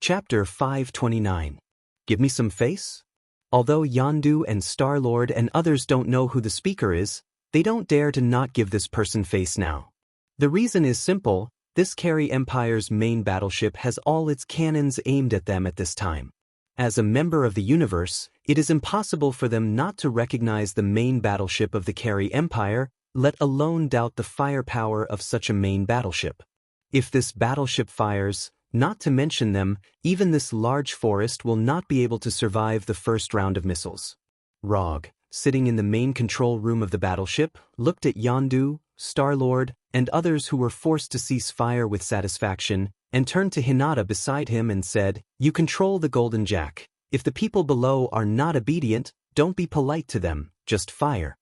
Chapter 529. Give me some face? Although Yondu and Star-Lord and others don't know who the speaker is, they don't dare to not give this person face now. The reason is simple: this Carey Empire's main battleship has all its cannons aimed at them at this time. As a member of the universe, it is impossible for them not to recognize the main battleship of the Carey Empire, let alone doubt the firepower of such a main battleship. If this battleship fires, not to mention them, even this large forest will not be able to survive the first round of missiles. Rog, sitting in the main control room of the battleship, looked at Yondu, Star-Lord, and others who were forced to cease fire with satisfaction, and turned to Hinata beside him and said, "You control the Golden Jack. If the people below are not obedient, don't be polite to them, just fire."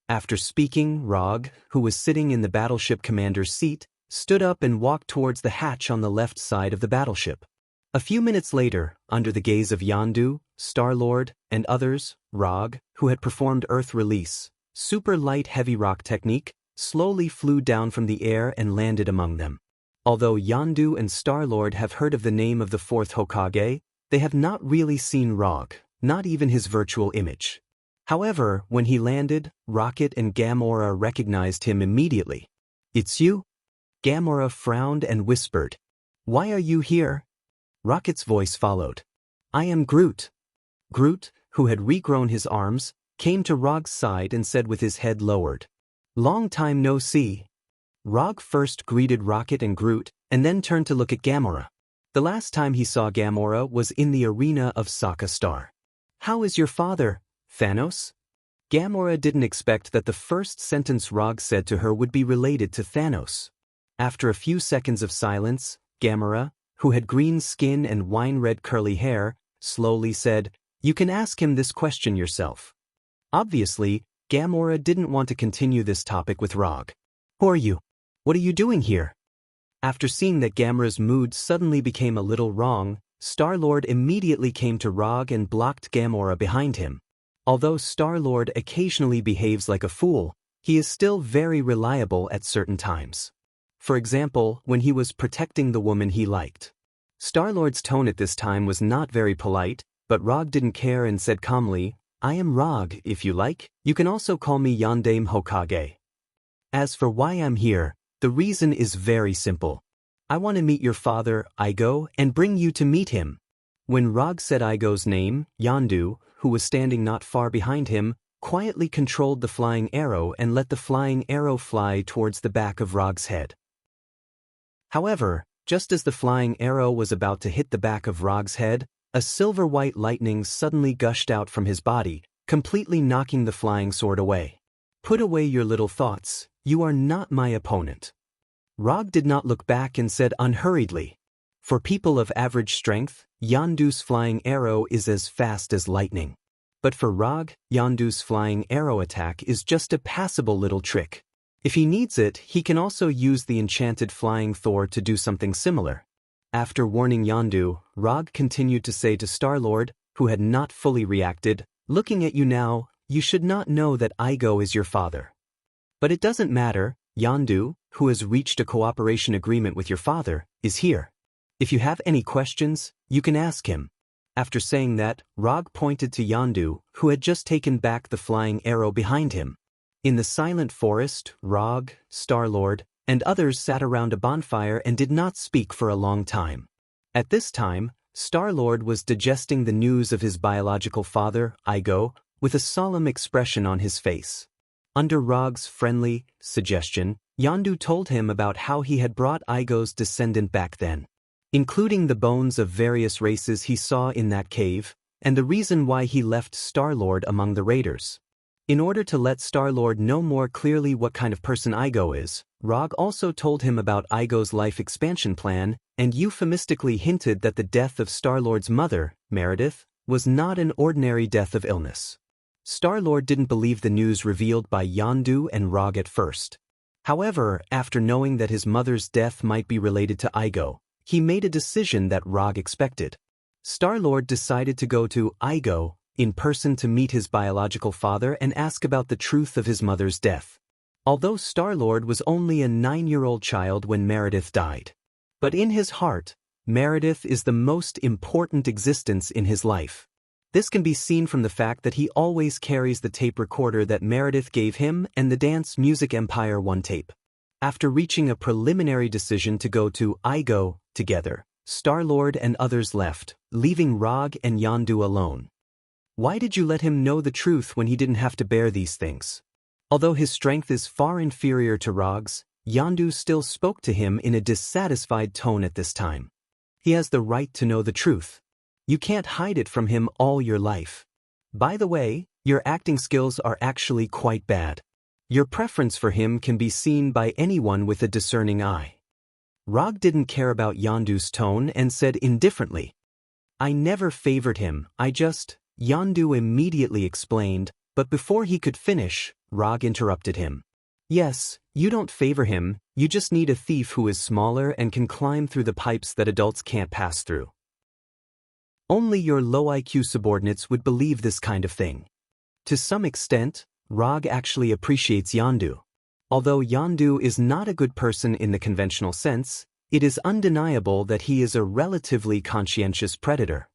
After speaking, Rog, who was sitting in the battleship commander's seat, stood up and walked towards the hatch on the left side of the battleship. A few minutes later, under the gaze of Yondu, Star-Lord, and others, Rog, who had performed Earth Release, super light heavy rock technique, slowly flew down from the air and landed among them. Although Yondu and Star-Lord have heard of the name of the fourth Hokage, they have not really seen Rog, not even his virtual image. However, when he landed, Rocket and Gamora recognized him immediately. "It's you?" Gamora frowned and whispered, "Why are you here?" Rocket's voice followed. "I am Groot." Groot, who had regrown his arms, came to Rog's side and said with his head lowered, "Long time no see." Rog first greeted Rocket and Groot, and then turned to look at Gamora. The last time he saw Gamora was in the arena of Sokka Star. "How is your father, Thanos?" Gamora didn't expect that the first sentence Rog said to her would be related to Thanos. After a few seconds of silence, Gamora, who had green skin and wine-red curly hair, slowly said, "You can ask him this question yourself." Obviously, Gamora didn't want to continue this topic with Rog. "Who are you? What are you doing here?" After seeing that Gamora's mood suddenly became a little wrong, Star-Lord immediately came to Rog and blocked Gamora behind him. Although Star-Lord occasionally behaves like a fool, he is still very reliable at certain times. For example, when he was protecting the woman he liked. Star-Lord's tone at this time was not very polite, but Rog didn't care and said calmly, "I am Rog, if you like. You can also call me Yondaime Hokage. As for why I'm here, the reason is very simple. I want to meet your father, Igo, and bring you to meet him." When Rog said Igo's name, Yondu, who was standing not far behind him, quietly controlled the flying arrow and let the flying arrow fly towards the back of Rog's head. However, just as the flying arrow was about to hit the back of Rog's head, a silver-white lightning suddenly gushed out from his body, completely knocking the flying sword away. "Put away your little thoughts, you are not my opponent." Rog did not look back and said unhurriedly, "For people of average strength, Yondu's flying arrow is as fast as lightning. But for Rog, Yondu's flying arrow attack is just a passable little trick. If he needs it, he can also use the enchanted flying Thor to do something similar." After warning Yondu, Rog continued to say to Star-Lord, who had not fully reacted, "Looking at you now, you should not know that Igo is your father. But it doesn't matter, Yondu, who has reached a cooperation agreement with your father, is here. If you have any questions, you can ask him." After saying that, Rog pointed to Yondu, who had just taken back the flying arrow behind him. In the silent forest, Rog, Star-Lord, and others sat around a bonfire and did not speak for a long time. At this time, Star-Lord was digesting the news of his biological father, Igo, with a solemn expression on his face. Under Rog's friendly suggestion, Yondu told him about how he had brought Igo's descendant back then, including the bones of various races he saw in that cave, and the reason why he left Star-Lord among the raiders. In order to let Star-Lord know more clearly what kind of person Igo is, Rog also told him about Igo's life expansion plan and euphemistically hinted that the death of Star-Lord's mother, Meredith, was not an ordinary death of illness. Star-Lord didn't believe the news revealed by Yondu and Rog at first. However, after knowing that his mother's death might be related to Igo, he made a decision that Rog expected. Star-Lord decided to go to Igo in person to meet his biological father and ask about the truth of his mother's death. Although Star-Lord was only a 9-year-old child when Meredith died. But in his heart, Meredith is the most important existence in his life. This can be seen from the fact that he always carries the tape recorder that Meredith gave him and the Dance Music Empire 1 tape. After reaching a preliminary decision to go to Igo together, Star-Lord and others left, leaving Rog and Yondu alone. Why did you let him know the truth when he didn't have to bear these things? Although his strength is far inferior to Rog's, Yondu still spoke to him in a dissatisfied tone at this time. He has the right to know the truth. You can't hide it from him all your life. By the way, your acting skills are actually quite bad. Your preference for him can be seen by anyone with a discerning eye. Rog didn't care about Yondu's tone and said indifferently, I never favored him, Yondu immediately explained, but before he could finish, Rog interrupted him. Yes, you don't favor him, you just need a thief who is smaller and can climb through the pipes that adults can't pass through. Only your low IQ subordinates would believe this kind of thing. To some extent, Rog actually appreciates Yondu. Although Yondu is not a good person in the conventional sense, it is undeniable that he is a relatively conscientious predator.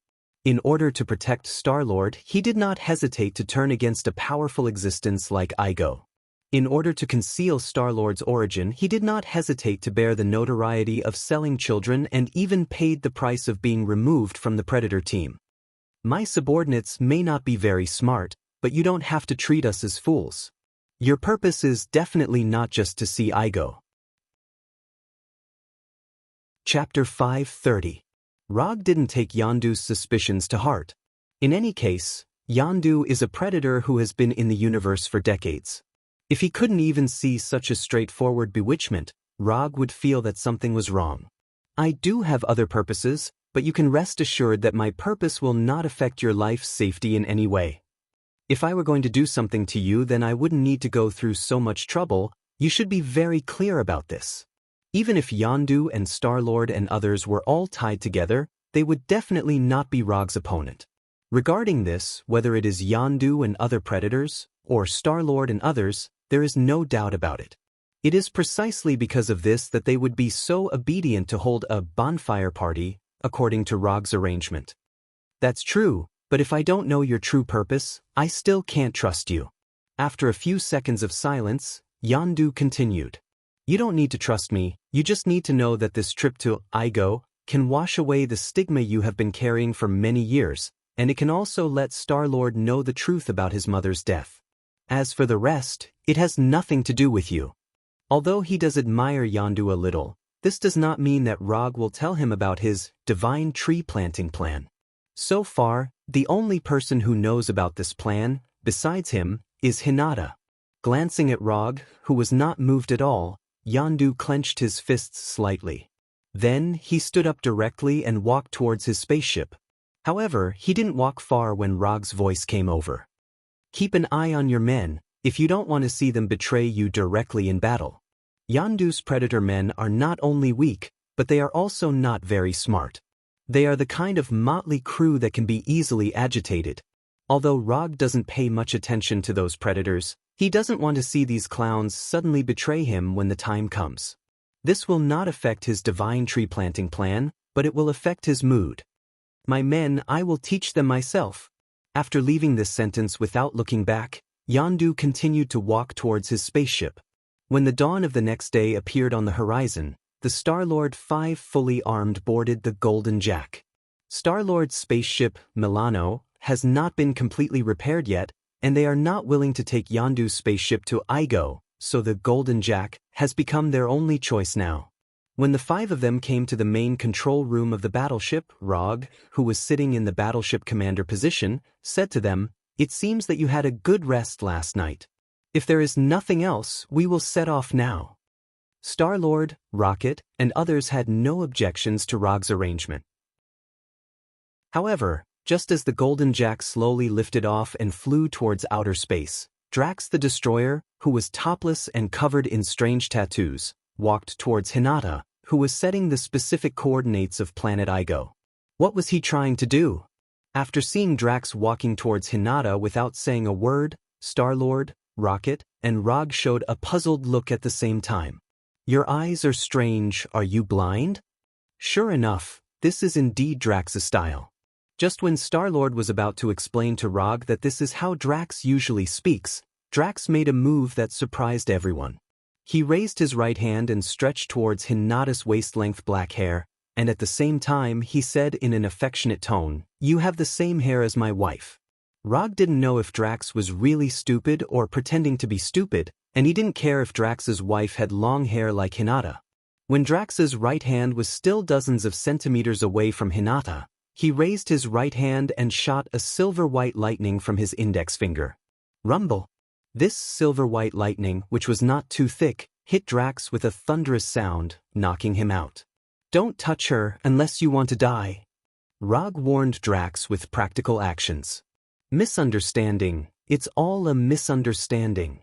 In order to protect Star-Lord, he did not hesitate to turn against a powerful existence like Igo. In order to conceal Star-Lord's origin, he did not hesitate to bear the notoriety of selling children and even paid the price of being removed from the Predator team. My subordinates may not be very smart, but you don't have to treat us as fools. Your purpose is definitely not just to see Igo. Chapter 530. Rog didn't take Yondu's suspicions to heart. In any case, Yondu is a predator who has been in the universe for decades. If he couldn't even see such a straightforward bewitchment, Rog would feel that something was wrong. I do have other purposes, but you can rest assured that my purpose will not affect your life's safety in any way. If I were going to do something to you, then I wouldn't need to go through so much trouble. You should be very clear about this. Even if Yondu and Star-Lord and others were all tied together, they would definitely not be Rog's opponent. Regarding this, whether it is Yondu and other predators, or Star-Lord and others, there is no doubt about it. It is precisely because of this that they would be so obedient to hold a bonfire party, according to Rog's arrangement. That's true, but if I don't know your true purpose, I still can't trust you. After a few seconds of silence, Yondu continued. You don't need to trust me, you just need to know that this trip to Igo can wash away the stigma you have been carrying for many years, and it can also let Star-Lord know the truth about his mother's death. As for the rest, it has nothing to do with you. Although he does admire Yondu a little, this does not mean that Rog will tell him about his divine tree planting plan. So far, the only person who knows about this plan, besides him, is Hinata. Glancing at Rog, who was not moved at all, Yondu clenched his fists slightly. Then, he stood up directly and walked towards his spaceship. However, he didn't walk far when Rog's voice came over. Keep an eye on your men, if you don't want to see them betray you directly in battle. Yondu's predator men are not only weak, but they are also not very smart. They are the kind of motley crew that can be easily agitated. Although Rog doesn't pay much attention to those predators, he doesn't want to see these clowns suddenly betray him when the time comes. This will not affect his divine tree planting plan, but it will affect his mood. My men, I will teach them myself. After leaving this sentence without looking back, Yondu continued to walk towards his spaceship. When the dawn of the next day appeared on the horizon, the Star-Lord 5 fully armed boarded the Golden Jack. Star-Lord's spaceship, Milano, has not been completely repaired yet, and they are not willing to take Yondu's spaceship to Igo, so the Golden Jack has become their only choice now. When the 5 of them came to the main control room of the battleship, Rog, who was sitting in the battleship commander position, said to them, "It seems that you had a good rest last night. If there is nothing else, we will set off now." Star-Lord, Rocket, and others had no objections to Rog's arrangement. However, just as the Golden Jack slowly lifted off and flew towards outer space, Drax the Destroyer, who was topless and covered in strange tattoos, walked towards Hinata, who was setting the specific coordinates of planet Igo. What was he trying to do? After seeing Drax walking towards Hinata without saying a word, Star-Lord, Rocket, and Rog showed a puzzled look at the same time. "Your eyes are strange, are you blind?" Sure enough, This is indeed Drax's style. Just when Star-Lord was about to explain to Rog that this is how Drax usually speaks, Drax made a move that surprised everyone. He raised his right hand and stretched towards Hinata's waist-length black hair, and at the same time he said in an affectionate tone, "You have the same hair as my wife." Rog didn't know if Drax was really stupid or pretending to be stupid, and he didn't care if Drax's wife had long hair like Hinata. When Drax's right hand was still dozens of centimeters away from Hinata, he raised his right hand and shot a silver-white lightning from his index finger. Rumble! This silver-white lightning, which was not too thick, hit Drax with a thunderous sound, knocking him out. "Don't touch her unless you want to die," Rog warned Drax with practical actions. "Misunderstanding, it's all a misunderstanding.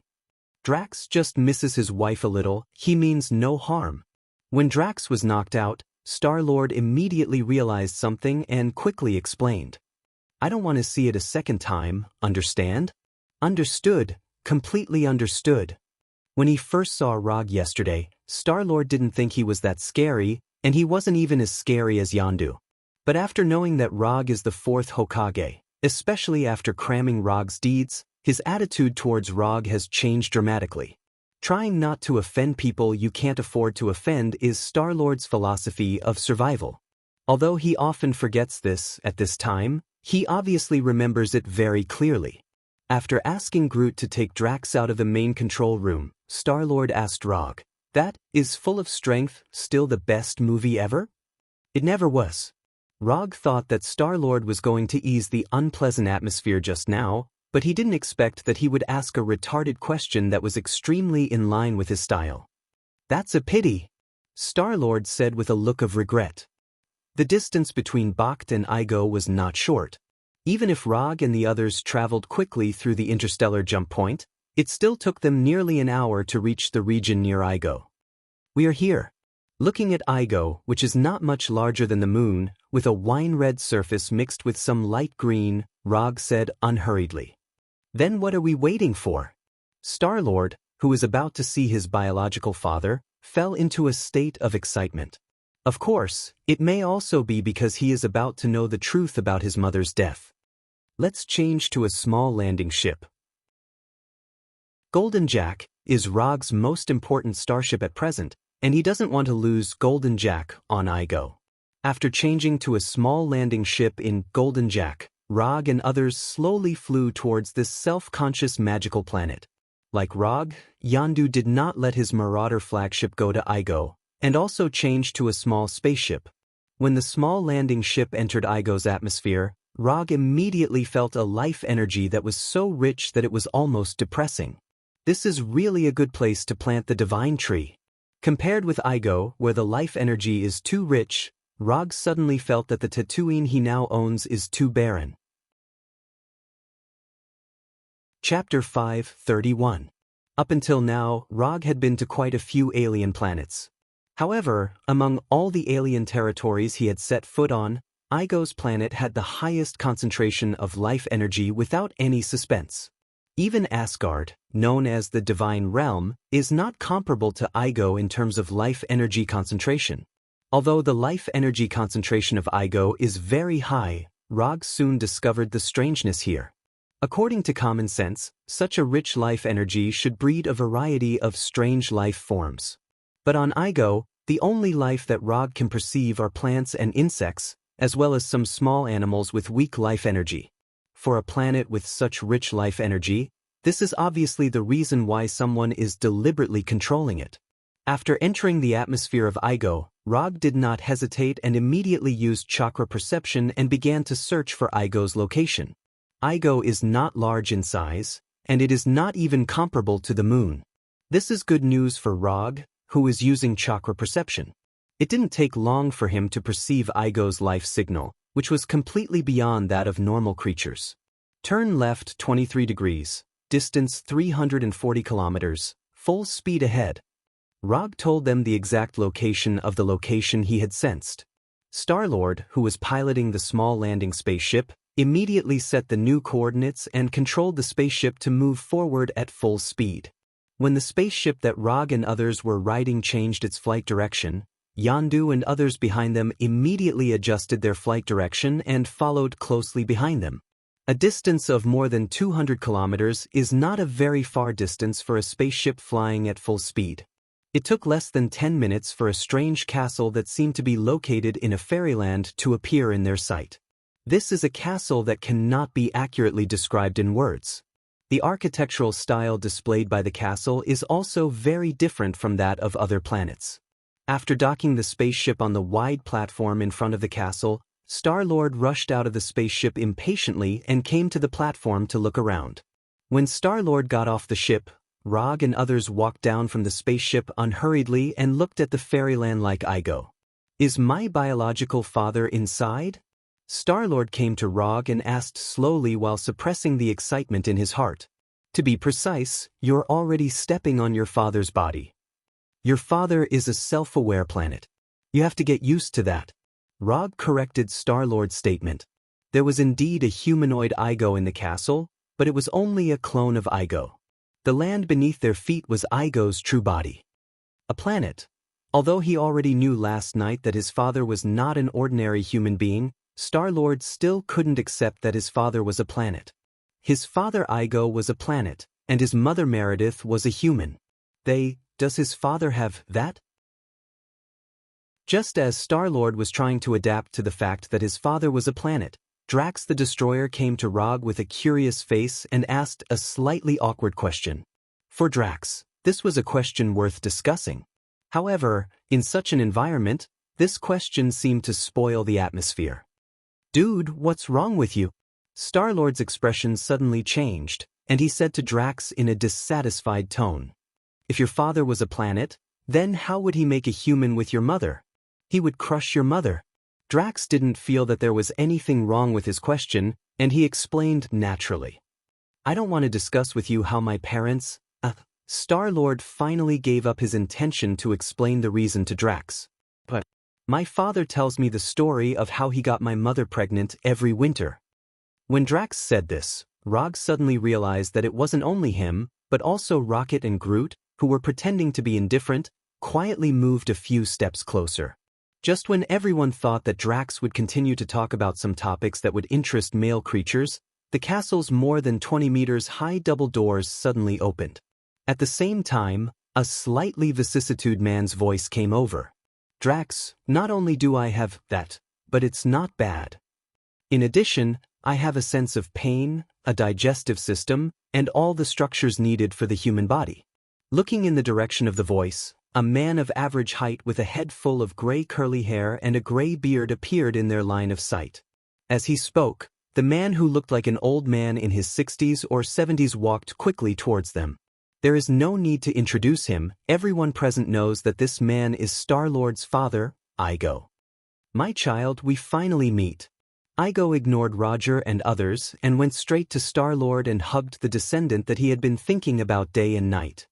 Drax just misses his wife a little, he means no harm." When Drax was knocked out, Star-Lord immediately realized something and quickly explained. "I don't want to see it a second time, understand?" "Understood, completely understood." When he first saw Rog yesterday, Star-Lord didn't think he was that scary, and he wasn't even as scary as Yondu. But after knowing that Rog is the fourth Hokage, especially after cramming Rog's deeds, his attitude towards Rog has changed dramatically. Trying not to offend people you can't afford to offend is Star-Lord's philosophy of survival. Although he often forgets this at this time, he obviously remembers it very clearly. After asking Groot to take Drax out of the main control room, Star-Lord asked Rog, "That is Full of Strength still the best movie ever?" It never was. Rog thought that Star-Lord was going to ease the unpleasant atmosphere just now, but he didn't expect that he would ask a retarded question that was extremely in line with his style. "That's a pity," Star-Lord said with a look of regret. The distance between Bakht and Igo was not short. Even if Rog and the others traveled quickly through the interstellar jump point, it still took them nearly an hour to reach the region near Igo. "We are here." Looking at Igo, which is not much larger than the moon, with a wine-red surface mixed with some light green, Rog said unhurriedly. "Then what are we waiting for?" Star-Lord, who was about to see his biological father, fell into a state of excitement. Of course, it may also be because he is about to know the truth about his mother's death. Let's change to a small landing ship. Golden Jack is Rog's most important starship at present, and he doesn't want to lose Golden Jack on Igo. After changing to a small landing ship in Golden Jack, Rog and others slowly flew towards this self-conscious magical planet. Like Rog, Yondu did not let his Marauder flagship go to Igo, and also changed to a small spaceship. When the small landing ship entered Igo's atmosphere, Rog immediately felt a life energy that was so rich that it was almost depressing. This is really a good place to plant the divine tree. Compared with Igo, where the life energy is too rich, Rog suddenly felt that the Tatooine he now owns is too barren. Chapter 5:31. Up until now, Rog had been to quite a few alien planets. However, among all the alien territories he had set foot on, Igo's planet had the highest concentration of life energy without any suspense. Even Asgard, known as the Divine Realm, is not comparable to Igo in terms of life energy concentration. Although the life energy concentration of Igo is very high, Rog soon discovered the strangeness here. According to common sense, such a rich life energy should breed a variety of strange life forms. But on Igo, the only life that Rog can perceive are plants and insects, as well as some small animals with weak life energy. For a planet with such rich life energy, this is obviously the reason why someone is deliberately controlling it. After entering the atmosphere of Igo, Rog did not hesitate and immediately used chakra perception and began to search for Igo's location. Igo is not large in size, and it is not even comparable to the moon. This is good news for Rog, who is using chakra perception. It didn't take long for him to perceive Igo's life signal, which was completely beyond that of normal creatures. Turn left 23 degrees, distance 340 kilometers, full speed ahead. Rog told them the exact location of the location he had sensed. Star-Lord, who was piloting the small landing spaceship, immediately set the new coordinates and controlled the spaceship to move forward at full speed. When the spaceship that Rog and others were riding changed its flight direction, Yandu and others behind them immediately adjusted their flight direction and followed closely behind them. A distance of more than 200 kilometers is not a very far distance for a spaceship flying at full speed. It took less than 10 minutes for a strange castle that seemed to be located in a fairyland to appear in their sight. This is a castle that cannot be accurately described in words. The architectural style displayed by the castle is also very different from that of other planets. After docking the spaceship on the wide platform in front of the castle, Star-Lord rushed out of the spaceship impatiently and came to the platform to look around. When Star-Lord got off the ship, Rog and others walked down from the spaceship unhurriedly and looked at the fairyland like Igo. "Is my biological father inside?" Star-Lord came to Rog and asked slowly while suppressing the excitement in his heart. "To be precise, you're already stepping on your father's body. Your father is a self-aware planet. You have to get used to that." Rog corrected Star-Lord's statement. There was indeed a humanoid Igo in the castle, but it was only a clone of Igo. The land beneath their feet was Igo's true body. A planet. Although he already knew last night that his father was not an ordinary human being, Star-Lord still couldn't accept that his father was a planet. His father Igo was a planet, and his mother Meredith was a human. Does his father have that? Just as Star-Lord was trying to adapt to the fact that his father was a planet, Drax the Destroyer came to Rog with a curious face and asked a slightly awkward question. For Drax, this was a question worth discussing. However, in such an environment, this question seemed to spoil the atmosphere. "Dude, what's wrong with you?" Star-Lord's expression suddenly changed, and he said to Drax in a dissatisfied tone, "If your father was a planet, then how would he make a human with your mother? He would crush your mother." Drax didn't feel that there was anything wrong with his question, and he explained naturally. "I don't want to discuss with you how my parents—" Star-Lord finally gave up his intention to explain the reason to Drax. "But my father tells me the story of how he got my mother pregnant every winter." When Drax said this, Rog suddenly realized that it wasn't only him, but also Rocket and Groot, who were pretending to be indifferent, quietly moved a few steps closer. Just when everyone thought that Drax would continue to talk about some topics that would interest male creatures, the castle's more than 20 meters high double doors suddenly opened. At the same time, a slightly vicissitude man's voice came over. "Drax, not only do I have that, but it's not bad. In addition, I have a sense of pain, a digestive system, and all the structures needed for the human body." Looking in the direction of the voice, a man of average height with a head full of gray curly hair and a gray beard appeared in their line of sight. As he spoke, the man who looked like an old man in his 60s or 70s walked quickly towards them. There is no need to introduce him, everyone present knows that this man is Star-Lord's father, Igo. "My child, we finally meet." Igo ignored Roger and others and went straight to Star-Lord and hugged the descendant that he had been thinking about day and night.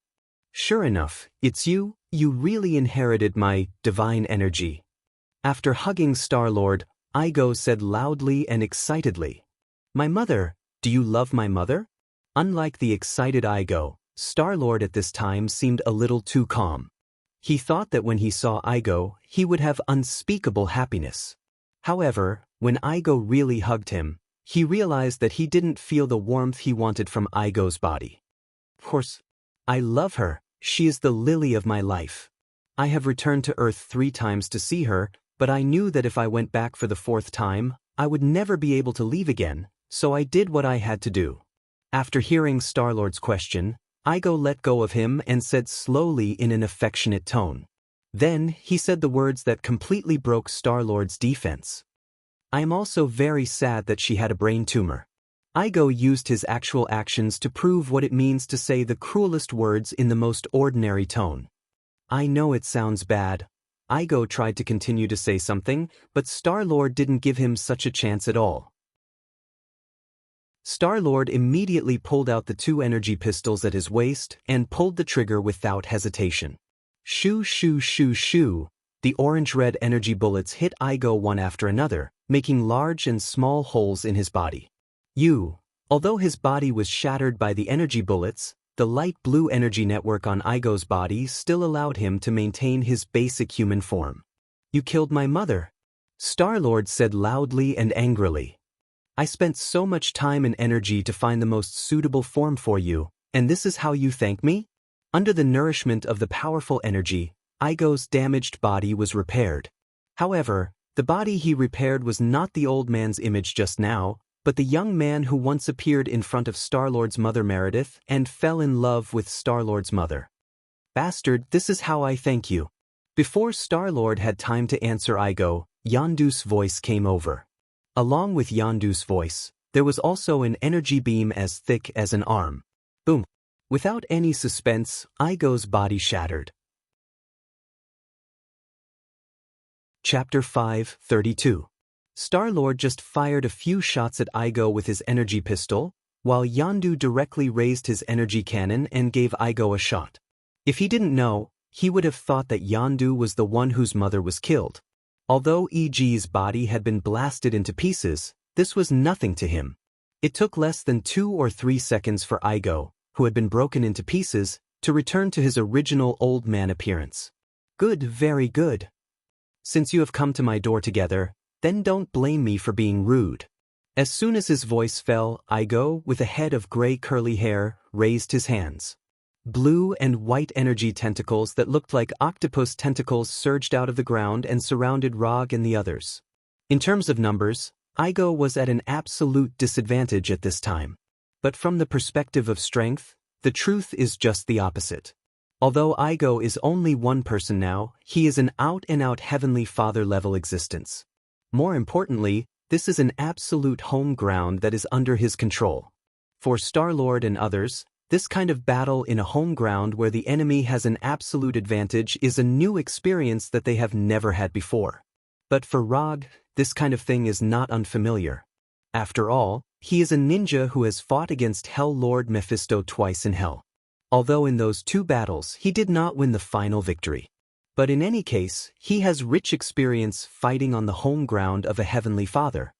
"Sure enough, it's you. You really inherited my divine energy." After hugging Star-Lord, Igo said loudly and excitedly, "My mother, do you love my mother?" Unlike the excited Igo, Star-Lord at this time seemed a little too calm. He thought that when he saw Igo, he would have unspeakable happiness. However, when Igo really hugged him, he realized that he didn't feel the warmth he wanted from Igo's body. "Of course, I love her. She is the lily of my life. I have returned to Earth 3 times to see her, but I knew that if I went back for the 4th time, I would never be able to leave again, so I did what I had to do." After hearing Star-Lord's question, Igo let go of him and said slowly in an affectionate tone. Then he said the words that completely broke Star-Lord's defense. "I am also very sad that she had a brain tumor." Igo used his actual actions to prove what it means to say the cruelest words in the most ordinary tone. "I know it sounds bad." Igo tried to continue to say something, but Star-Lord didn't give him such a chance at all. Star-Lord immediately pulled out the 2 energy pistols at his waist and pulled the trigger without hesitation. Shoo shoo shoo shoo, the orange-red energy bullets hit Igo one after another, making large and small holes in his body. Although his body was shattered by the energy bullets, the light blue energy network on Igo's body still allowed him to maintain his basic human form. You killed my mother. Star-Lord said loudly and angrily. I spent so much time and energy to find the most suitable form for you, and this is how you thank me? Under the nourishment of the powerful energy, Igo's damaged body was repaired. However, the body he repaired was not the old man's image just now, but the young man who once appeared in front of Star-Lord's mother Meredith and fell in love with Star-Lord's mother. Bastard, this is how I thank you. Before Star-Lord had time to answer Igo, Yondu's voice came over. Along with Yondu's voice, there was also an energy beam as thick as an arm. Boom. Without any suspense, Igo's body shattered. Chapter 5:32. Star-Lord just fired a few shots at Igo with his energy pistol, while Yondu directly raised his energy cannon and gave Igo a shot. If he didn't know, he would have thought that Yondu was the one whose mother was killed. Although EG's body had been blasted into pieces, this was nothing to him. It took less than 2 or 3 seconds for Igo, who had been broken into pieces, to return to his original old man appearance. Good, very good. Since you have come to my door together, then don't blame me for being rude. As soon as his voice fell, Igo, with a head of gray curly hair, raised his hands. Blue and white energy tentacles that looked like octopus tentacles surged out of the ground and surrounded Rog and the others. In terms of numbers, Igo was at an absolute disadvantage at this time. But from the perspective of strength, the truth is just the opposite. Although Igo is only one person now, he is an out-and-out Heavenly Father-level existence. More importantly, this is an absolute home ground that is under his control. For Star-Lord and others, this kind of battle in a home ground where the enemy has an absolute advantage is a new experience that they have never had before. But for Rog, this kind of thing is not unfamiliar. After all, he is a ninja who has fought against Hell Lord Mephisto twice in Hell. Although in those 2 battles he did not win the final victory. But in any case, he has rich experience fighting on the home ground of a Heavenly Father.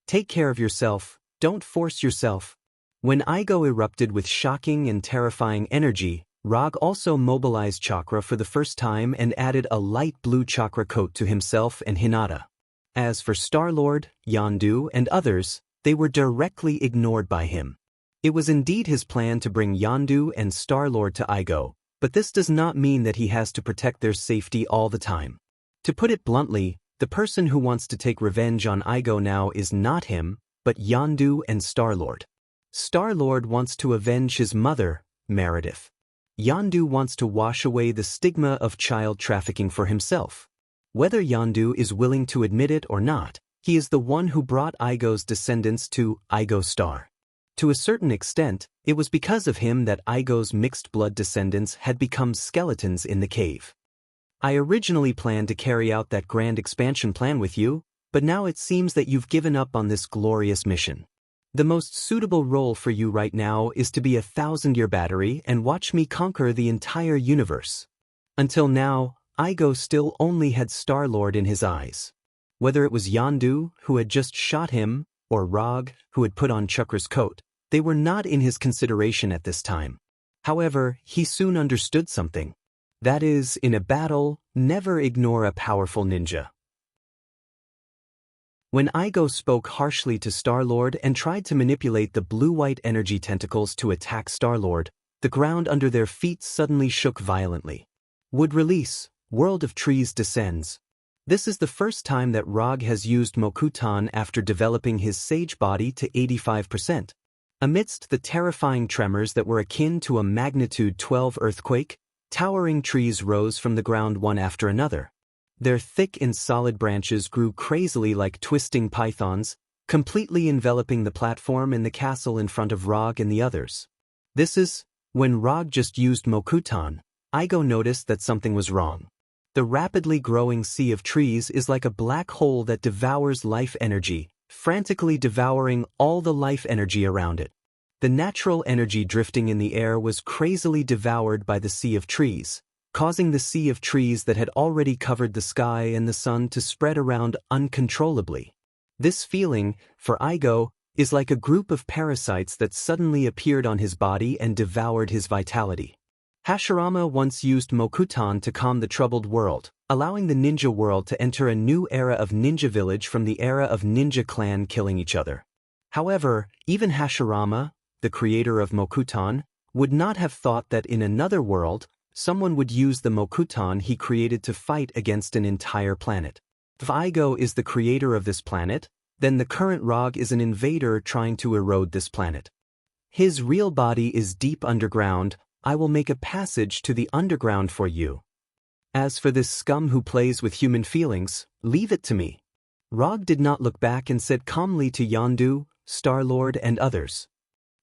Take care of yourself, don't force yourself. When Igo erupted with shocking and terrifying energy, Rog also mobilized chakra for the first time and added a light blue chakra coat to himself and Hinata. As for Star-Lord, Yondu, and others, they were directly ignored by him. It was indeed his plan to bring Yondu and Star-Lord to Igo, but this does not mean that he has to protect their safety all the time. To put it bluntly, the person who wants to take revenge on Igo now is not him, but Yondu and Star-Lord. Star-Lord wants to avenge his mother, Meredith. Yondu wants to wash away the stigma of child trafficking for himself. Whether Yondu is willing to admit it or not, he is the one who brought Igo's descendants to Igo Star. To a certain extent, it was because of him that Igo's mixed-blood descendants had become skeletons in the cave. I originally planned to carry out that grand expansion plan with you, but now it seems that you've given up on this glorious mission. The most suitable role for you right now is to be a 1000-year battery and watch me conquer the entire universe. Until now, Igo still only had Star-Lord in his eyes. Whether it was Yondu, who had just shot him, or Rog, who had put on Chakra's coat, they were not in his consideration at this time. However, he soon understood something. That is, in a battle, never ignore a powerful ninja. When Igo spoke harshly to Star-Lord and tried to manipulate the blue-white energy tentacles to attack Star-Lord, the ground under their feet suddenly shook violently. Wood release, World of Trees descends. This is the first time that Rog has used Mokutan after developing his sage body to 85%. Amidst the terrifying tremors that were akin to a magnitude 12 earthquake, towering trees rose from the ground one after another. Their thick and solid branches grew crazily like twisting pythons, completely enveloping the platform and the castle in front of Rog and the others. This is, when Rog just used Mokutan, Igo noticed that something was wrong. The rapidly growing sea of trees is like a black hole that devours life energy, frantically devouring all the life energy around it. The natural energy drifting in the air was crazily devoured by the sea of trees, causing the sea of trees that had already covered the sky and the sun to spread around uncontrollably. This feeling, for Igo, is like a group of parasites that suddenly appeared on his body and devoured his vitality. Hashirama once used Mokutan to calm the troubled world, allowing the ninja world to enter a new era of ninja village from the era of ninja clan killing each other. However, even Hashirama, the creator of Mokuton, would not have thought that in another world, someone would use the Mokuton he created to fight against an entire planet. If Igo is the creator of this planet, then the current Rog is an invader trying to erode this planet. His real body is deep underground. I will make a passage to the underground for you. As for this scum who plays with human feelings, leave it to me. Rog did not look back and said calmly to Yondu, Star-Lord and others.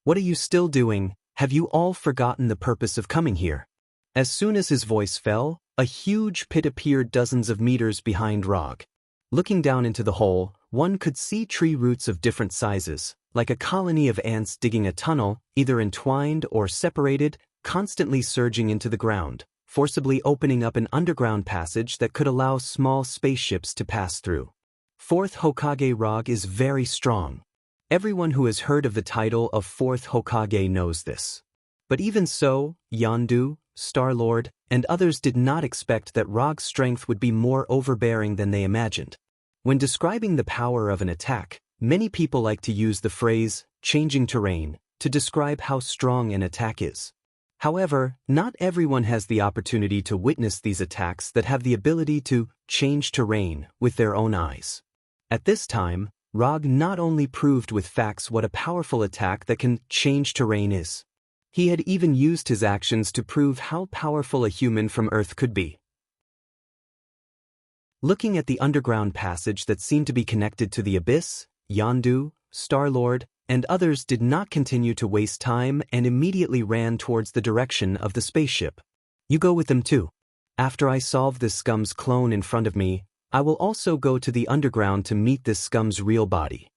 What are you still doing? Have you all forgotten the purpose of coming here? As soon as his voice fell, a huge pit appeared dozens of meters behind Rog. Looking down into the hole, one could see tree roots of different sizes, like a colony of ants digging a tunnel, either entwined or separated, constantly surging into the ground, forcibly opening up an underground passage that could allow small spaceships to pass through. Fourth Hokage Rog is very strong. Everyone who has heard of the title of Fourth Hokage knows this. But even so, Yondu, Star-Lord, and others did not expect that Rog's strength would be more overbearing than they imagined. When describing the power of an attack, many people like to use the phrase, changing terrain, to describe how strong an attack is. However, not everyone has the opportunity to witness these attacks that have the ability to change terrain with their own eyes. At this time, Rog not only proved with facts what a powerful attack that can change terrain is. He had even used his actions to prove how powerful a human from Earth could be. Looking at the underground passage that seemed to be connected to the abyss, Yondu, Star-Lord, and others did not continue to waste time and immediately ran towards the direction of the spaceship. You go with them too. After I solve this scum's clone in front of me, I will also go to the underground to meet this scum's real body.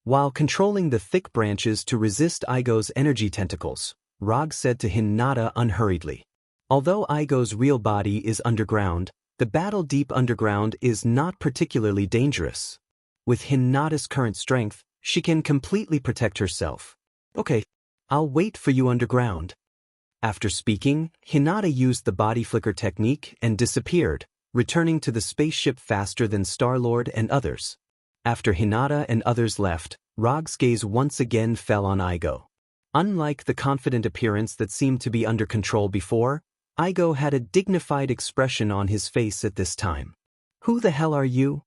While controlling the thick branches to resist Igo's energy tentacles, Rog said to Hinata unhurriedly. Although Igo's real body is underground, the battle deep underground is not particularly dangerous. With Hinata's current strength, she can completely protect herself. Okay, I'll wait for you underground. After speaking, Hinata used the body flicker technique and disappeared, returning to the spaceship faster than Star-Lord and others. After Hinata and others left, Rog's gaze once again fell on Igo. Unlike the confident appearance that seemed to be under control before, Igo had a dignified expression on his face at this time. Who the hell are you?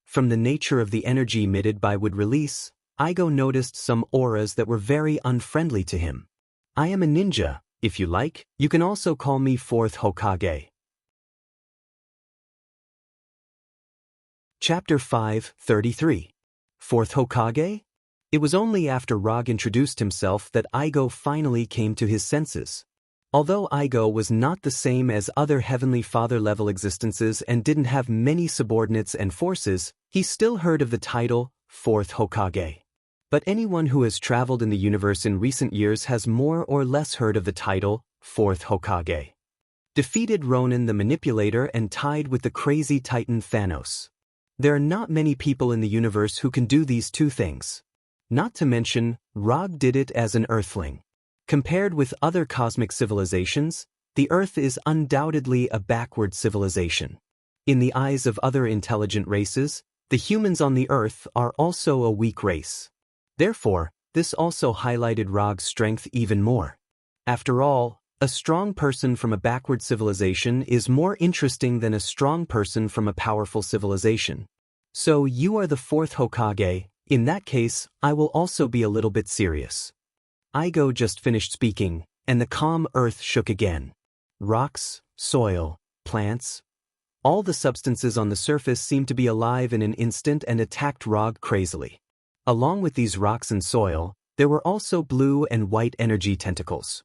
From the nature of the energy emitted by would release, Igo noticed some auras that were very unfriendly to him. I am a ninja, if you like, you can also call me Fourth Hokage. Chapter 5:33. Fourth Hokage? It was only after Rog introduced himself that Igo finally came to his senses. Although Igo was not the same as other Heavenly Father-level existences and didn't have many subordinates and forces, he still heard of the title, Fourth Hokage. But anyone who has traveled in the universe in recent years has more or less heard of the title, Fourth Hokage. Defeated Ronin the Manipulator and tied with the crazy Titan Thanos. There are not many people in the universe who can do these two things. Not to mention, Rog did it as an Earthling. Compared with other cosmic civilizations, the Earth is undoubtedly a backward civilization. In the eyes of other intelligent races, the humans on the Earth are also a weak race. Therefore, this also highlighted Rog's strength even more. After all, a strong person from a backward civilization is more interesting than a strong person from a powerful civilization. So you are the Fourth Hokage. In that case, I will also be a little bit serious. Igo just finished speaking, and the calm earth shook again. Rocks, soil, plants. All the substances on the surface seemed to be alive in an instant and attacked Rog crazily. Along with these rocks and soil, there were also blue and white energy tentacles.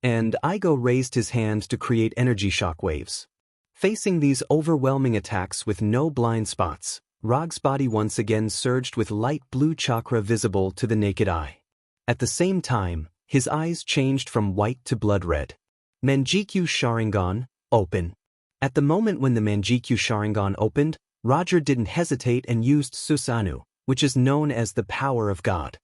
And Igo raised his hand to create energy shockwaves. Facing these overwhelming attacks with no blind spots, Rog's body once again surged with light blue chakra visible to the naked eye. At the same time, his eyes changed from white to blood red. Manjikyu Sharingan, open. At the moment when the Manjikyu Sharingan opened, Roger didn't hesitate and used Susanoo, which is known as the power of God.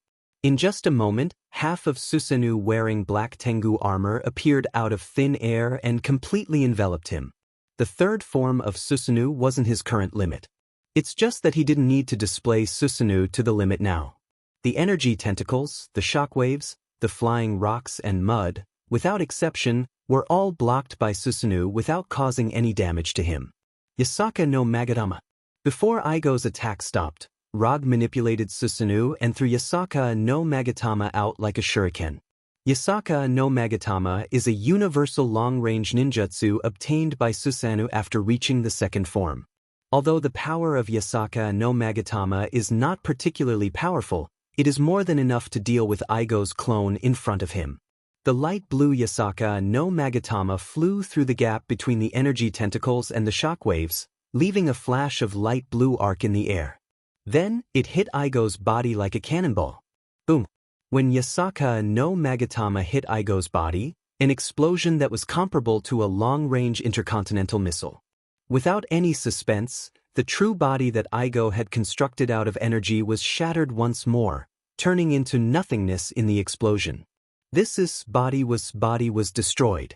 In just a moment, half of Susanoo wearing black Tengu armor appeared out of thin air and completely enveloped him. The third form of Susanoo wasn't his current limit. It's just that he didn't need to display Susanoo to the limit now. The energy tentacles, the shockwaves, the flying rocks and mud, without exception, were all blocked by Susanoo without causing any damage to him. Yasaka no Magatama. Before Igo's attack stopped, Rog manipulated Susanoo and threw Yasaka no Magatama out like a shuriken. Yasaka no Magatama is a universal long-range ninjutsu obtained by Susanoo after reaching the second form. Although the power of Yasaka no Magatama is not particularly powerful, it is more than enough to deal with Igo's clone in front of him. The light blue Yasaka no Magatama flew through the gap between the energy tentacles and the shockwaves, leaving a flash of light blue arc in the air. Then, it hit Igo's body like a cannonball. Boom! When Yasaka no Magatama hit Igo's body, an explosion that was comparable to a long-range intercontinental missile. Without any suspense, the true body that Igo had constructed out of energy was shattered once more, turning into nothingness in the explosion. This body was destroyed.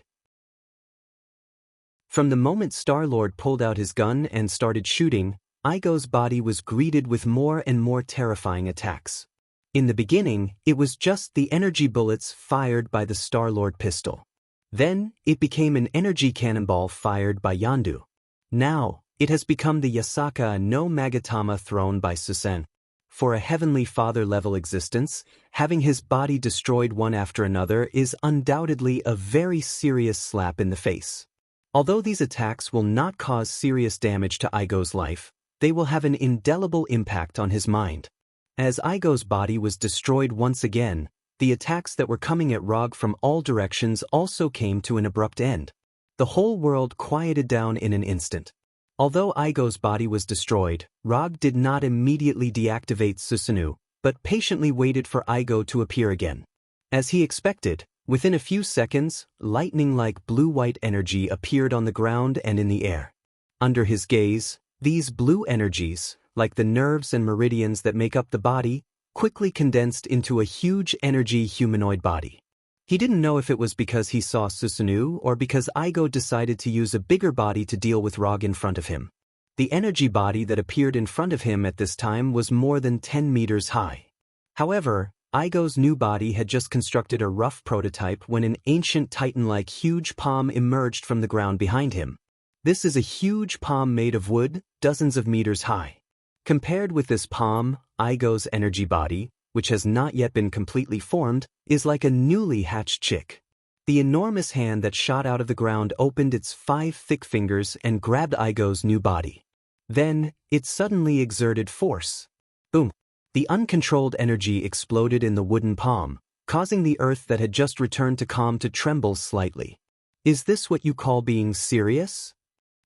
From the moment Star-Lord pulled out his gun and started shooting, Igo's body was greeted with more and more terrifying attacks. In the beginning, it was just the energy bullets fired by the Star-Lord pistol. Then, it became an energy cannonball fired by Yondu. Now, it has become the Yasaka no Magatama thrown by Susanoo. For a Heavenly Father-level existence, having his body destroyed one after another is undoubtedly a very serious slap in the face. Although these attacks will not cause serious damage to Igo's life, they will have an indelible impact on his mind. As Igo's body was destroyed once again, the attacks that were coming at Rog from all directions also came to an abrupt end. The whole world quieted down in an instant. Although Igo's body was destroyed, Rog did not immediately deactivate Susanoo, but patiently waited for Igo to appear again. As he expected, within a few seconds, lightning-like blue-white energy appeared on the ground and in the air. Under his gaze, these blue energies, like the nerves and meridians that make up the body, quickly condensed into a huge energy humanoid body. He didn't know if it was because he saw Susanoo or because Igo decided to use a bigger body to deal with Rog in front of him. The energy body that appeared in front of him at this time was more than 10 meters high. However, Igo's new body had just constructed a rough prototype when an ancient titan-like huge palm emerged from the ground behind him. This is a huge palm made of wood, dozens of meters high. Compared with this palm, Igo's energy body, which has not yet been completely formed, is like a newly hatched chick. The enormous hand that shot out of the ground opened its 5 thick fingers and grabbed Igo's new body. Then, it suddenly exerted force. Boom! The uncontrolled energy exploded in the wooden palm, causing the earth that had just returned to calm to tremble slightly. Is this what you call being serious?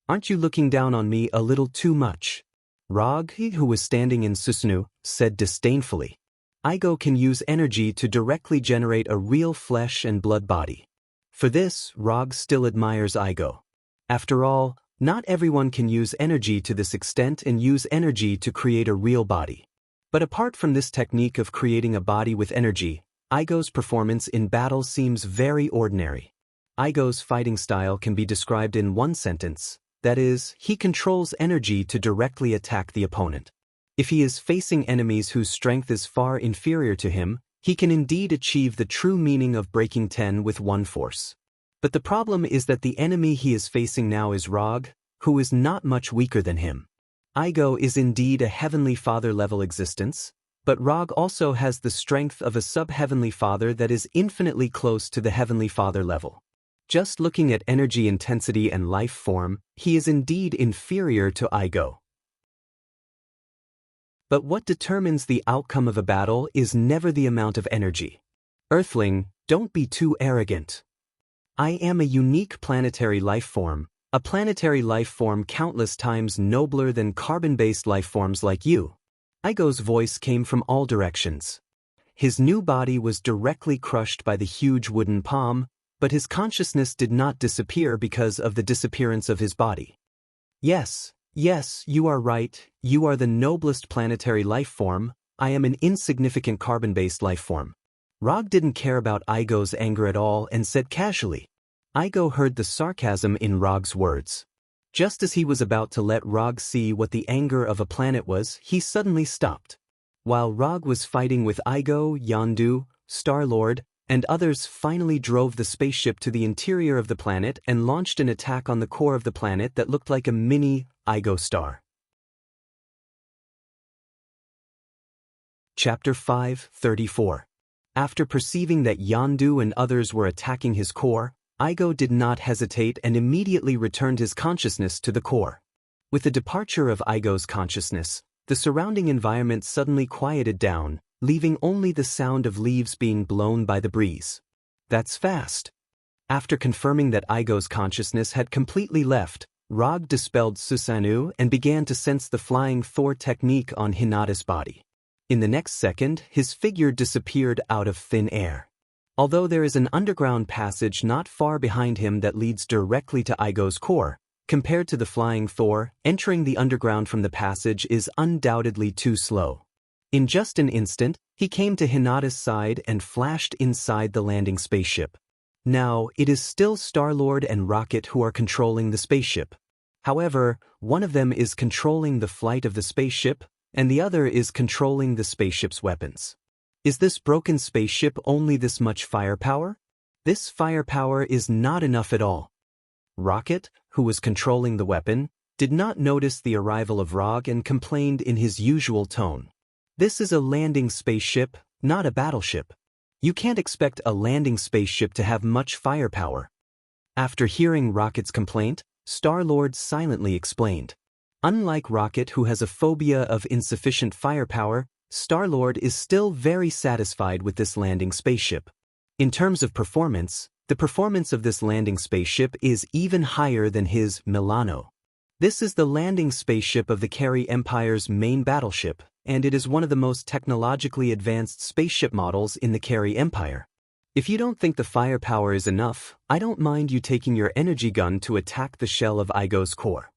Aren't you looking down on me a little too much? Rog, who was standing in Susanoo, said disdainfully. Igo can use energy to directly generate a real flesh and blood body. For this, Rog still admires Igo. After all, not everyone can use energy to this extent and use energy to create a real body. But apart from this technique of creating a body with energy, Igo's performance in battle seems very ordinary. Igo's fighting style can be described in one sentence, that is, he controls energy to directly attack the opponent. If he is facing enemies whose strength is far inferior to him, he can indeed achieve the true meaning of breaking 10 with one force. But the problem is that the enemy he is facing now is Rog, who is not much weaker than him. Igo is indeed a Heavenly Father-level existence, but Rog also has the strength of a sub-Heavenly Father that is infinitely close to the Heavenly Father level. Just looking at energy intensity and life form, he is indeed inferior to Igo. But what determines the outcome of a battle is never the amount of energy. Earthling, don't be too arrogant. I am a unique planetary life form, a planetary life form countless times nobler than carbon-based life forms like you. Igo's voice came from all directions. His new body was directly crushed by the huge wooden palm, but his consciousness did not disappear because of the disappearance of his body. Yes, you are right, you are the noblest planetary life form, I am an insignificant carbon-based life form. Rog didn't care about Igo's anger at all and said casually. Igo heard the sarcasm in Rog's words. Just as he was about to let Rog see what the anger of a planet was, he suddenly stopped. While Rog was fighting with Igo, Yondu, Star-Lord, and others finally drove the spaceship to the interior of the planet and launched an attack on the core of the planet that looked like a mini Igo star. Chapter 5:34. After perceiving that Yondu and others were attacking his core, Igo did not hesitate and immediately returned his consciousness to the core. With the departure of Igo's consciousness, the surrounding environment suddenly quieted down, leaving only the sound of leaves being blown by the breeze. That's fast. After confirming that Igo's consciousness had completely left, Rog dispelled Susanoo and began to sense the flying Thor technique on Hinata's body. In the next second, his figure disappeared out of thin air. Although there is an underground passage not far behind him that leads directly to Igo's core, compared to the flying Thor, entering the underground from the passage is undoubtedly too slow. In just an instant, he came to Hinata's side and flashed inside the landing spaceship. Now, it is still Star-Lord and Rocket who are controlling the spaceship. However, one of them is controlling the flight of the spaceship, and the other is controlling the spaceship's weapons. Is this broken spaceship only this much firepower? This firepower is not enough at all. Rocket, who was controlling the weapon, did not notice the arrival of Rog and complained in his usual tone. This is a landing spaceship, not a battleship. You can't expect a landing spaceship to have much firepower. After hearing Rocket's complaint, Star-Lord silently explained. Unlike Rocket, who has a phobia of insufficient firepower, Star-Lord is still very satisfied with this landing spaceship. In terms of performance, the performance of this landing spaceship is even higher than his Milano. This is the landing spaceship of the Carey Empire's main battleship, and it is one of the most technologically advanced spaceship models in the Carey Empire. If you don't think the firepower is enough, I don't mind you taking your energy gun to attack the shell of Igo's core.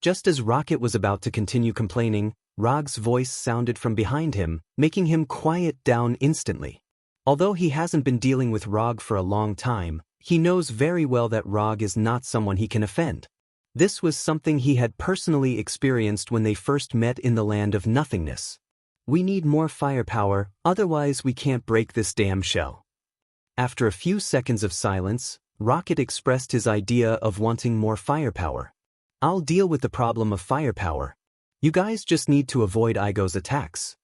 Just as Rocket was about to continue complaining, Rog's voice sounded from behind him, making him quiet down instantly. Although he hasn't been dealing with Rog for a long time, he knows very well that Rog is not someone he can offend. This was something he had personally experienced when they first met in the land of nothingness. We need more firepower, otherwise we can't break this damn shell. After a few seconds of silence, Rocket expressed his idea of wanting more firepower. I'll deal with the problem of firepower. You guys just need to avoid Igo's attacks.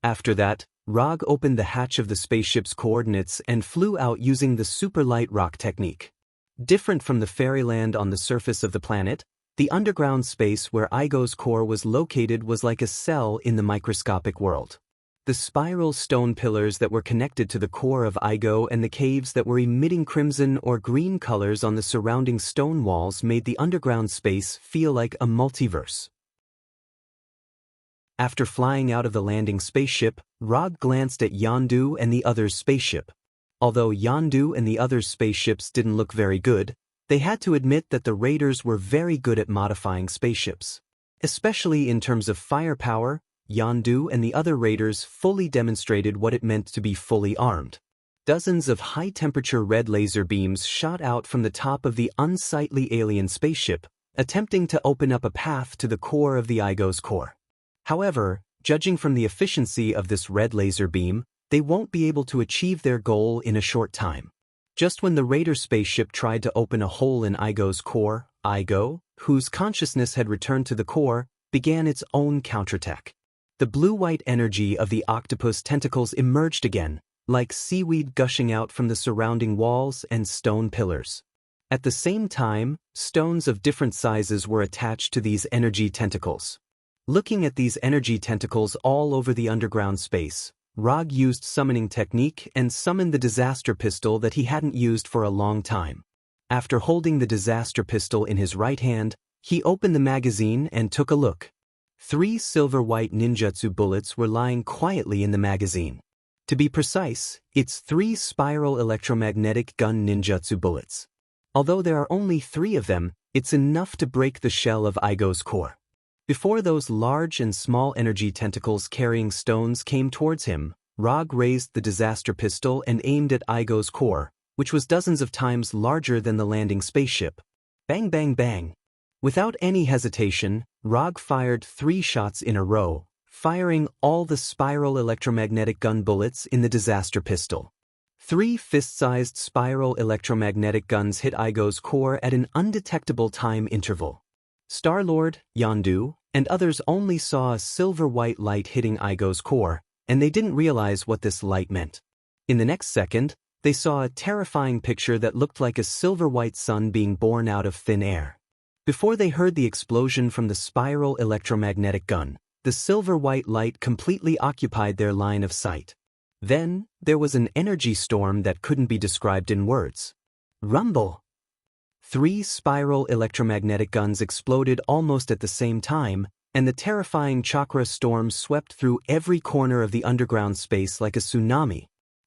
After that, Rog opened the hatch of the spaceship's coordinates and flew out using the super light rock technique. Different from the fairyland on the surface of the planet, the underground space where Igo's core was located was like a cell in the microscopic world. The spiral stone pillars that were connected to the core of Igo and the caves that were emitting crimson or green colors on the surrounding stone walls made the underground space feel like a multiverse. After flying out of the landing spaceship, Rog glanced at Yondu and the other's spaceship. Although Yondu and the other's spaceships didn't look very good, they had to admit that the raiders were very good at modifying spaceships. Especially in terms of firepower, Yondu and the other raiders fully demonstrated what it meant to be fully armed. Dozens of high-temperature red laser beams shot out from the top of the unsightly alien spaceship, attempting to open up a path to the core of the Igo's core. However, judging from the efficiency of this red laser beam, they won't be able to achieve their goal in a short time. Just when the raider spaceship tried to open a hole in Igo's core, Igo, whose consciousness had returned to the core, began its own counterattack. The blue-white energy of the octopus tentacles emerged again, like seaweed gushing out from the surrounding walls and stone pillars. At the same time, stones of different sizes were attached to these energy tentacles. Looking at these energy tentacles all over the underground space, Rog used summoning technique and summoned the disaster pistol that he hadn't used for a long time. After holding the disaster pistol in his right hand, he opened the magazine and took a look. 3 silver-white ninjutsu bullets were lying quietly in the magazine. To be precise, it's 3 spiral electromagnetic gun ninjutsu bullets. Although there are only 3 of them, it's enough to break the shell of Igo's core. Before those large and small energy tentacles carrying stones came towards him, Rog raised the disaster pistol and aimed at Igo's core, which was dozens of times larger than the landing spaceship. Bang bang bang. Without any hesitation, Rog fired 3 shots in a row, firing all the spiral electromagnetic gun bullets in the disaster pistol. 3 fist-sized spiral electromagnetic guns hit Igo's core at an undetectable time interval. Star-Lord, Yondu, and others only saw a silver-white light hitting Igo's core, and they didn't realize what this light meant. In the next second, they saw a terrifying picture that looked like a silver-white sun being born out of thin air. Before they heard the explosion from the spiral electromagnetic gun, the silver-white light completely occupied their line of sight. Then, there was an energy storm that couldn't be described in words. Rumble! 3 spiral electromagnetic guns exploded almost at the same time, and the terrifying chakra storm swept through every corner of the underground space like a tsunami.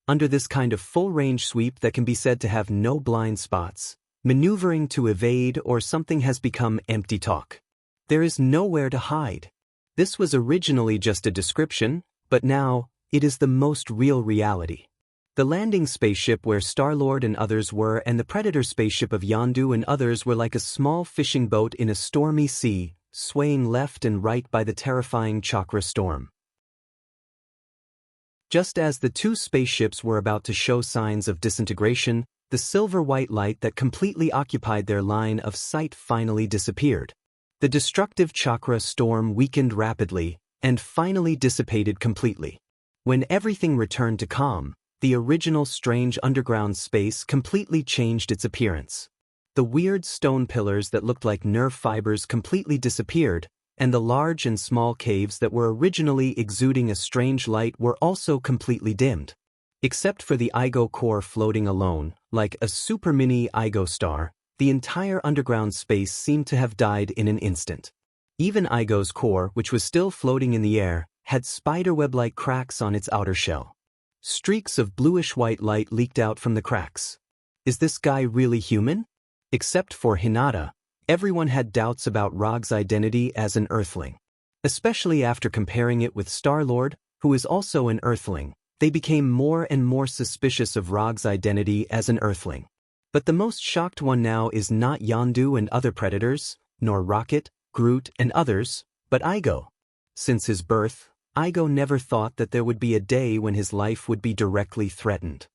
Under this kind of full-range sweep that can be said to have no blind spots, maneuvering to evade or something has become empty talk. There is nowhere to hide. This was originally just a description, but now, it is the most real reality. The landing spaceship where Star-Lord and others were and the Predator spaceship of Yondu and others were like a small fishing boat in a stormy sea, swaying left and right by the terrifying chakra storm. Just as the 2 spaceships were about to show signs of disintegration, the silver-white light that completely occupied their line of sight finally disappeared. The destructive chakra storm weakened rapidly and finally dissipated completely. When everything returned to calm, the original strange underground space completely changed its appearance. The weird stone pillars that looked like nerve fibers completely disappeared, and the large and small caves that were originally exuding a strange light were also completely dimmed. Except for the Igo core floating alone, like a super mini Igo star, the entire underground space seemed to have died in an instant. Even Igo's core, which was still floating in the air, had spiderweb-like cracks on its outer shell. Streaks of bluish-white light leaked out from the cracks. Is this guy really human? Except for Hinata, everyone had doubts about Rog's identity as an Earthling. Especially after comparing it with Star-Lord, who is also an Earthling, they became more and more suspicious of Rog's identity as an Earthling. But the most shocked one now is not Yondu and other Predators, nor Rocket, Groot, and others, but Igo. Since his birth, Igo never thought that there would be a day when his life would be directly threatened.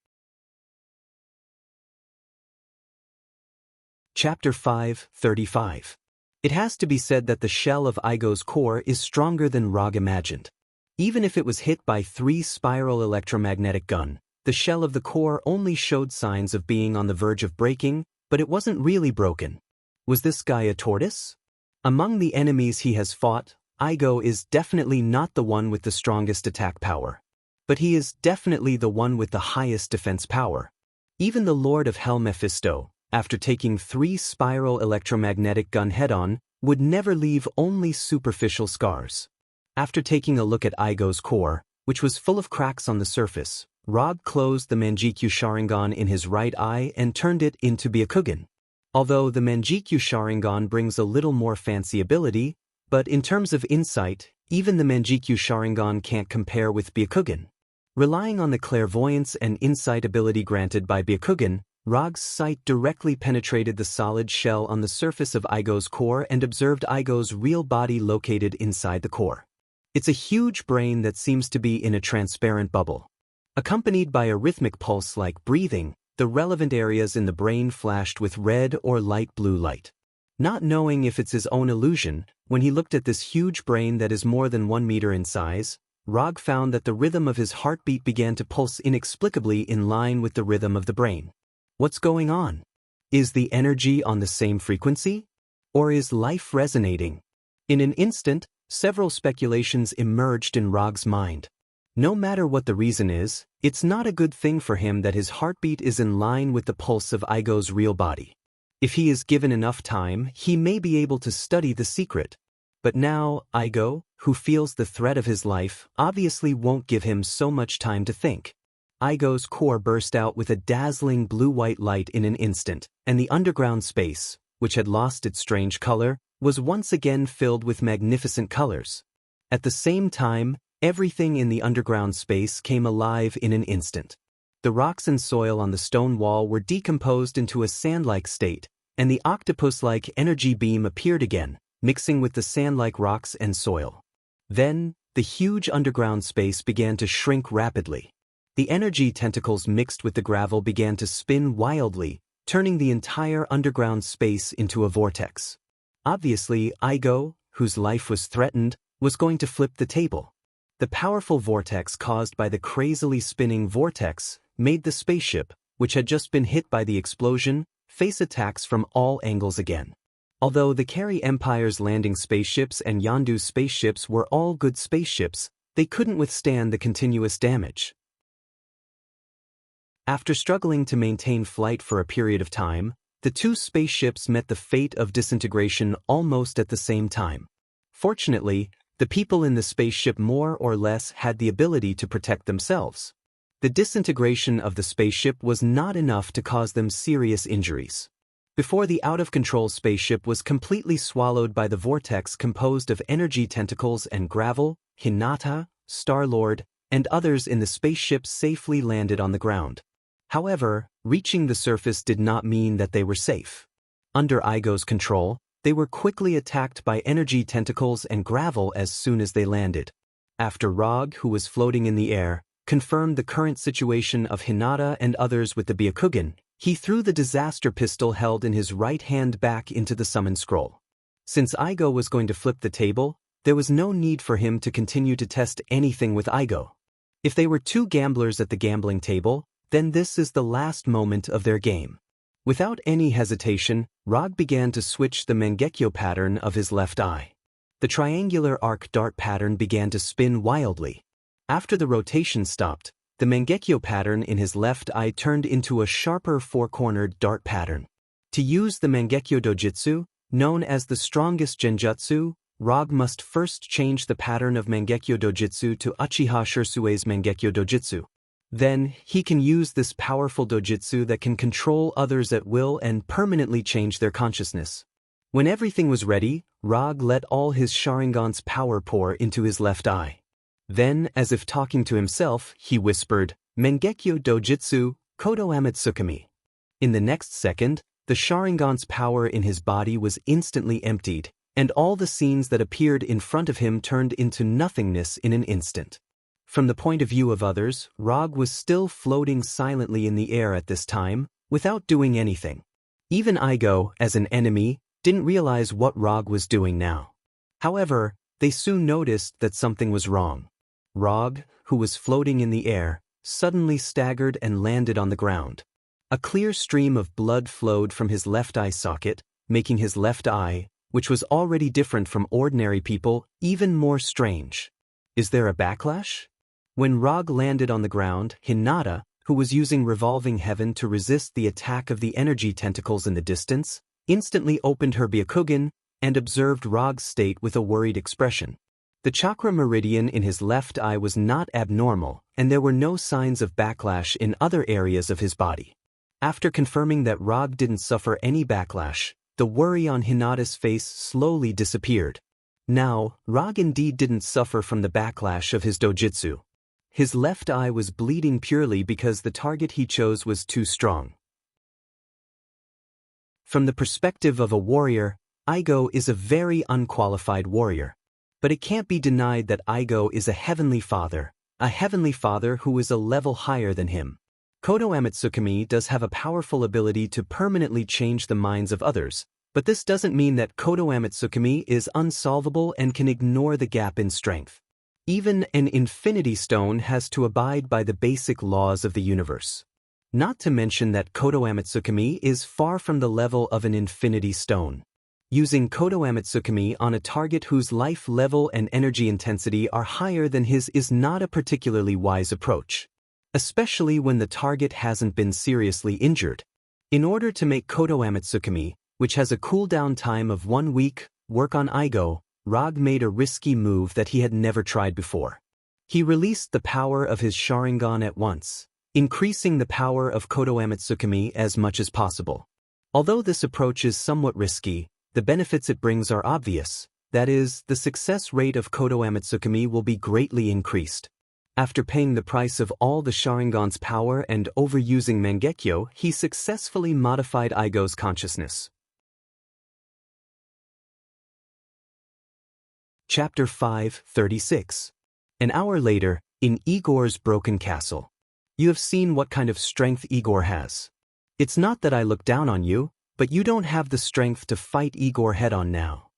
Chapter 5:35. It has to be said that the shell of Igo's core is stronger than Rog imagined. Even if it was hit by 3 spiral electromagnetic gun, the shell of the core only showed signs of being on the verge of breaking, but it wasn't really broken. Was this guy a tortoise? Among the enemies he has fought, Igo is definitely not the one with the strongest attack power. But he is definitely the one with the highest defense power. Even the Lord of Hell Mephisto, after taking 3 spiral electromagnetic gun head-on, would never leave only superficial scars. After taking a look at Igo's core, which was full of cracks on the surface, Rog closed the Manjikyu Sharingan in his right eye and turned it into Byakugan. Although the Manjikyu Sharingan brings a little more fancy ability, but in terms of insight, even the Manjikyu Sharingan can't compare with Byakugan. Relying on the clairvoyance and insight ability granted by Byakugan, Rog's sight directly penetrated the solid shell on the surface of Igo's core and observed Igo's real body located inside the core. It's a huge brain that seems to be in a transparent bubble. Accompanied by a rhythmic pulse like breathing, the relevant areas in the brain flashed with red or light blue light. Not knowing if it's his own illusion, when he looked at this huge brain that is more than 1 meter in size, Rog found that the rhythm of his heartbeat began to pulse inexplicably in line with the rhythm of the brain. What's going on? Is the energy on the same frequency? Or is life resonating? In an instant, several speculations emerged in Rog's mind. No matter what the reason is, it's not a good thing for him that his heartbeat is in line with the pulse of Igo's real body. If he is given enough time, he may be able to study the secret. But now, Igo, who feels the threat of his life, obviously won't give him so much time to think. Igo's core burst out with a dazzling blue-white light in an instant, and the underground space, which had lost its strange color, was once again filled with magnificent colors. At the same time, everything in the underground space came alive in an instant. The rocks and soil on the stone wall were decomposed into a sand-like state, and the octopus-like energy beam appeared again, mixing with the sand-like rocks and soil. Then, the huge underground space began to shrink rapidly. The energy tentacles mixed with the gravel began to spin wildly, turning the entire underground space into a vortex. Obviously, Igo, whose life was threatened, was going to flip the table. The powerful vortex caused by the crazily spinning vortex made the spaceship, which had just been hit by the explosion, face attacks from all angles again. Although the Carey Empire's landing spaceships and Yondu's spaceships were all good spaceships, they couldn't withstand the continuous damage. After struggling to maintain flight for a period of time, the two spaceships met the fate of disintegration almost at the same time. Fortunately, the people in the spaceship more or less had the ability to protect themselves. The disintegration of the spaceship was not enough to cause them serious injuries. Before the out-of-control spaceship was completely swallowed by the vortex composed of energy tentacles and gravel, Hinata, Star-Lord, and others in the spaceship safely landed on the ground. However, reaching the surface did not mean that they were safe. Under Igo's control, they were quickly attacked by energy tentacles and gravel as soon as they landed. After Rog, who was floating in the air, confirmed the current situation of Hinata and others with the Byakugan, he threw the disaster pistol held in his right hand back into the summon scroll. Since Igo was going to flip the table, there was no need for him to continue to test anything with Igo. If they were two gamblers at the gambling table, then this is the last moment of their game. Without any hesitation, Rog began to switch the Mangekyo pattern of his left eye. The triangular arc dart pattern began to spin wildly. After the rotation stopped, the Mangekyo pattern in his left eye turned into a sharper four-cornered dart pattern. To use the Mangekyo Dojutsu, known as the strongest genjutsu, Rog must first change the pattern of Mangekyo Dojutsu to Uchiha Shursue's Mangekyo Dojutsu. Then, he can use this powerful dojutsu that can control others at will and permanently change their consciousness. When everything was ready, Rog let all his Sharingan's power pour into his left eye. Then, as if talking to himself, he whispered, "Mangekyo Dojutsu, Kodo Amatsukami." In the next second, the Sharingan's power in his body was instantly emptied, and all the scenes that appeared in front of him turned into nothingness in an instant. From the point of view of others, Rog was still floating silently in the air at this time, without doing anything. Even Igo, as an enemy, didn't realize what Rog was doing now. However, they soon noticed that something was wrong. Rog, who was floating in the air, suddenly staggered and landed on the ground. A clear stream of blood flowed from his left eye socket, making his left eye, which was already different from ordinary people, even more strange. Is there a backlash? When Rog landed on the ground, Hinata, who was using Revolving Heaven to resist the attack of the energy tentacles in the distance, instantly opened her Byakugan and observed Rog's state with a worried expression. The chakra meridian in his left eye was not abnormal, and there were no signs of backlash in other areas of his body. After confirming that Rog didn't suffer any backlash, the worry on Hinata's face slowly disappeared. Now, Rog indeed didn't suffer from the backlash of his dojutsu. His left eye was bleeding purely because the target he chose was too strong. From the perspective of a warrior, Igo is a very unqualified warrior. But it can't be denied that Igo is a heavenly father who is a level higher than him. Kodo Amatsukami does have a powerful ability to permanently change the minds of others, but this doesn't mean that Kodo Amatsukami is unsolvable and can ignore the gap in strength. Even an infinity stone has to abide by the basic laws of the universe. Not to mention that Kodo Amatsukami is far from the level of an infinity stone. Using Kodo Amatsukami on a target whose life level and energy intensity are higher than his is not a particularly wise approach, especially when the target hasn't been seriously injured. In order to make Kodo Amatsukami, which has a cooldown time of 1 week, work on Igo, Rog made a risky move that he had never tried before. He released the power of his Sharingan at once, increasing the power of Kodo Amatsukami as much as possible. Although this approach is somewhat risky, the benefits it brings are obvious. That is, the success rate of Kodo Amatsukami will be greatly increased. After paying the price of all the Sharingan's power and overusing Mangekyo, he successfully modified Igo's consciousness. Chapter 5:36. An hour later, in Igor's broken castle. You have seen what kind of strength Igor has. It's not that I look down on you, but you don't have the strength to fight Igor head-on now.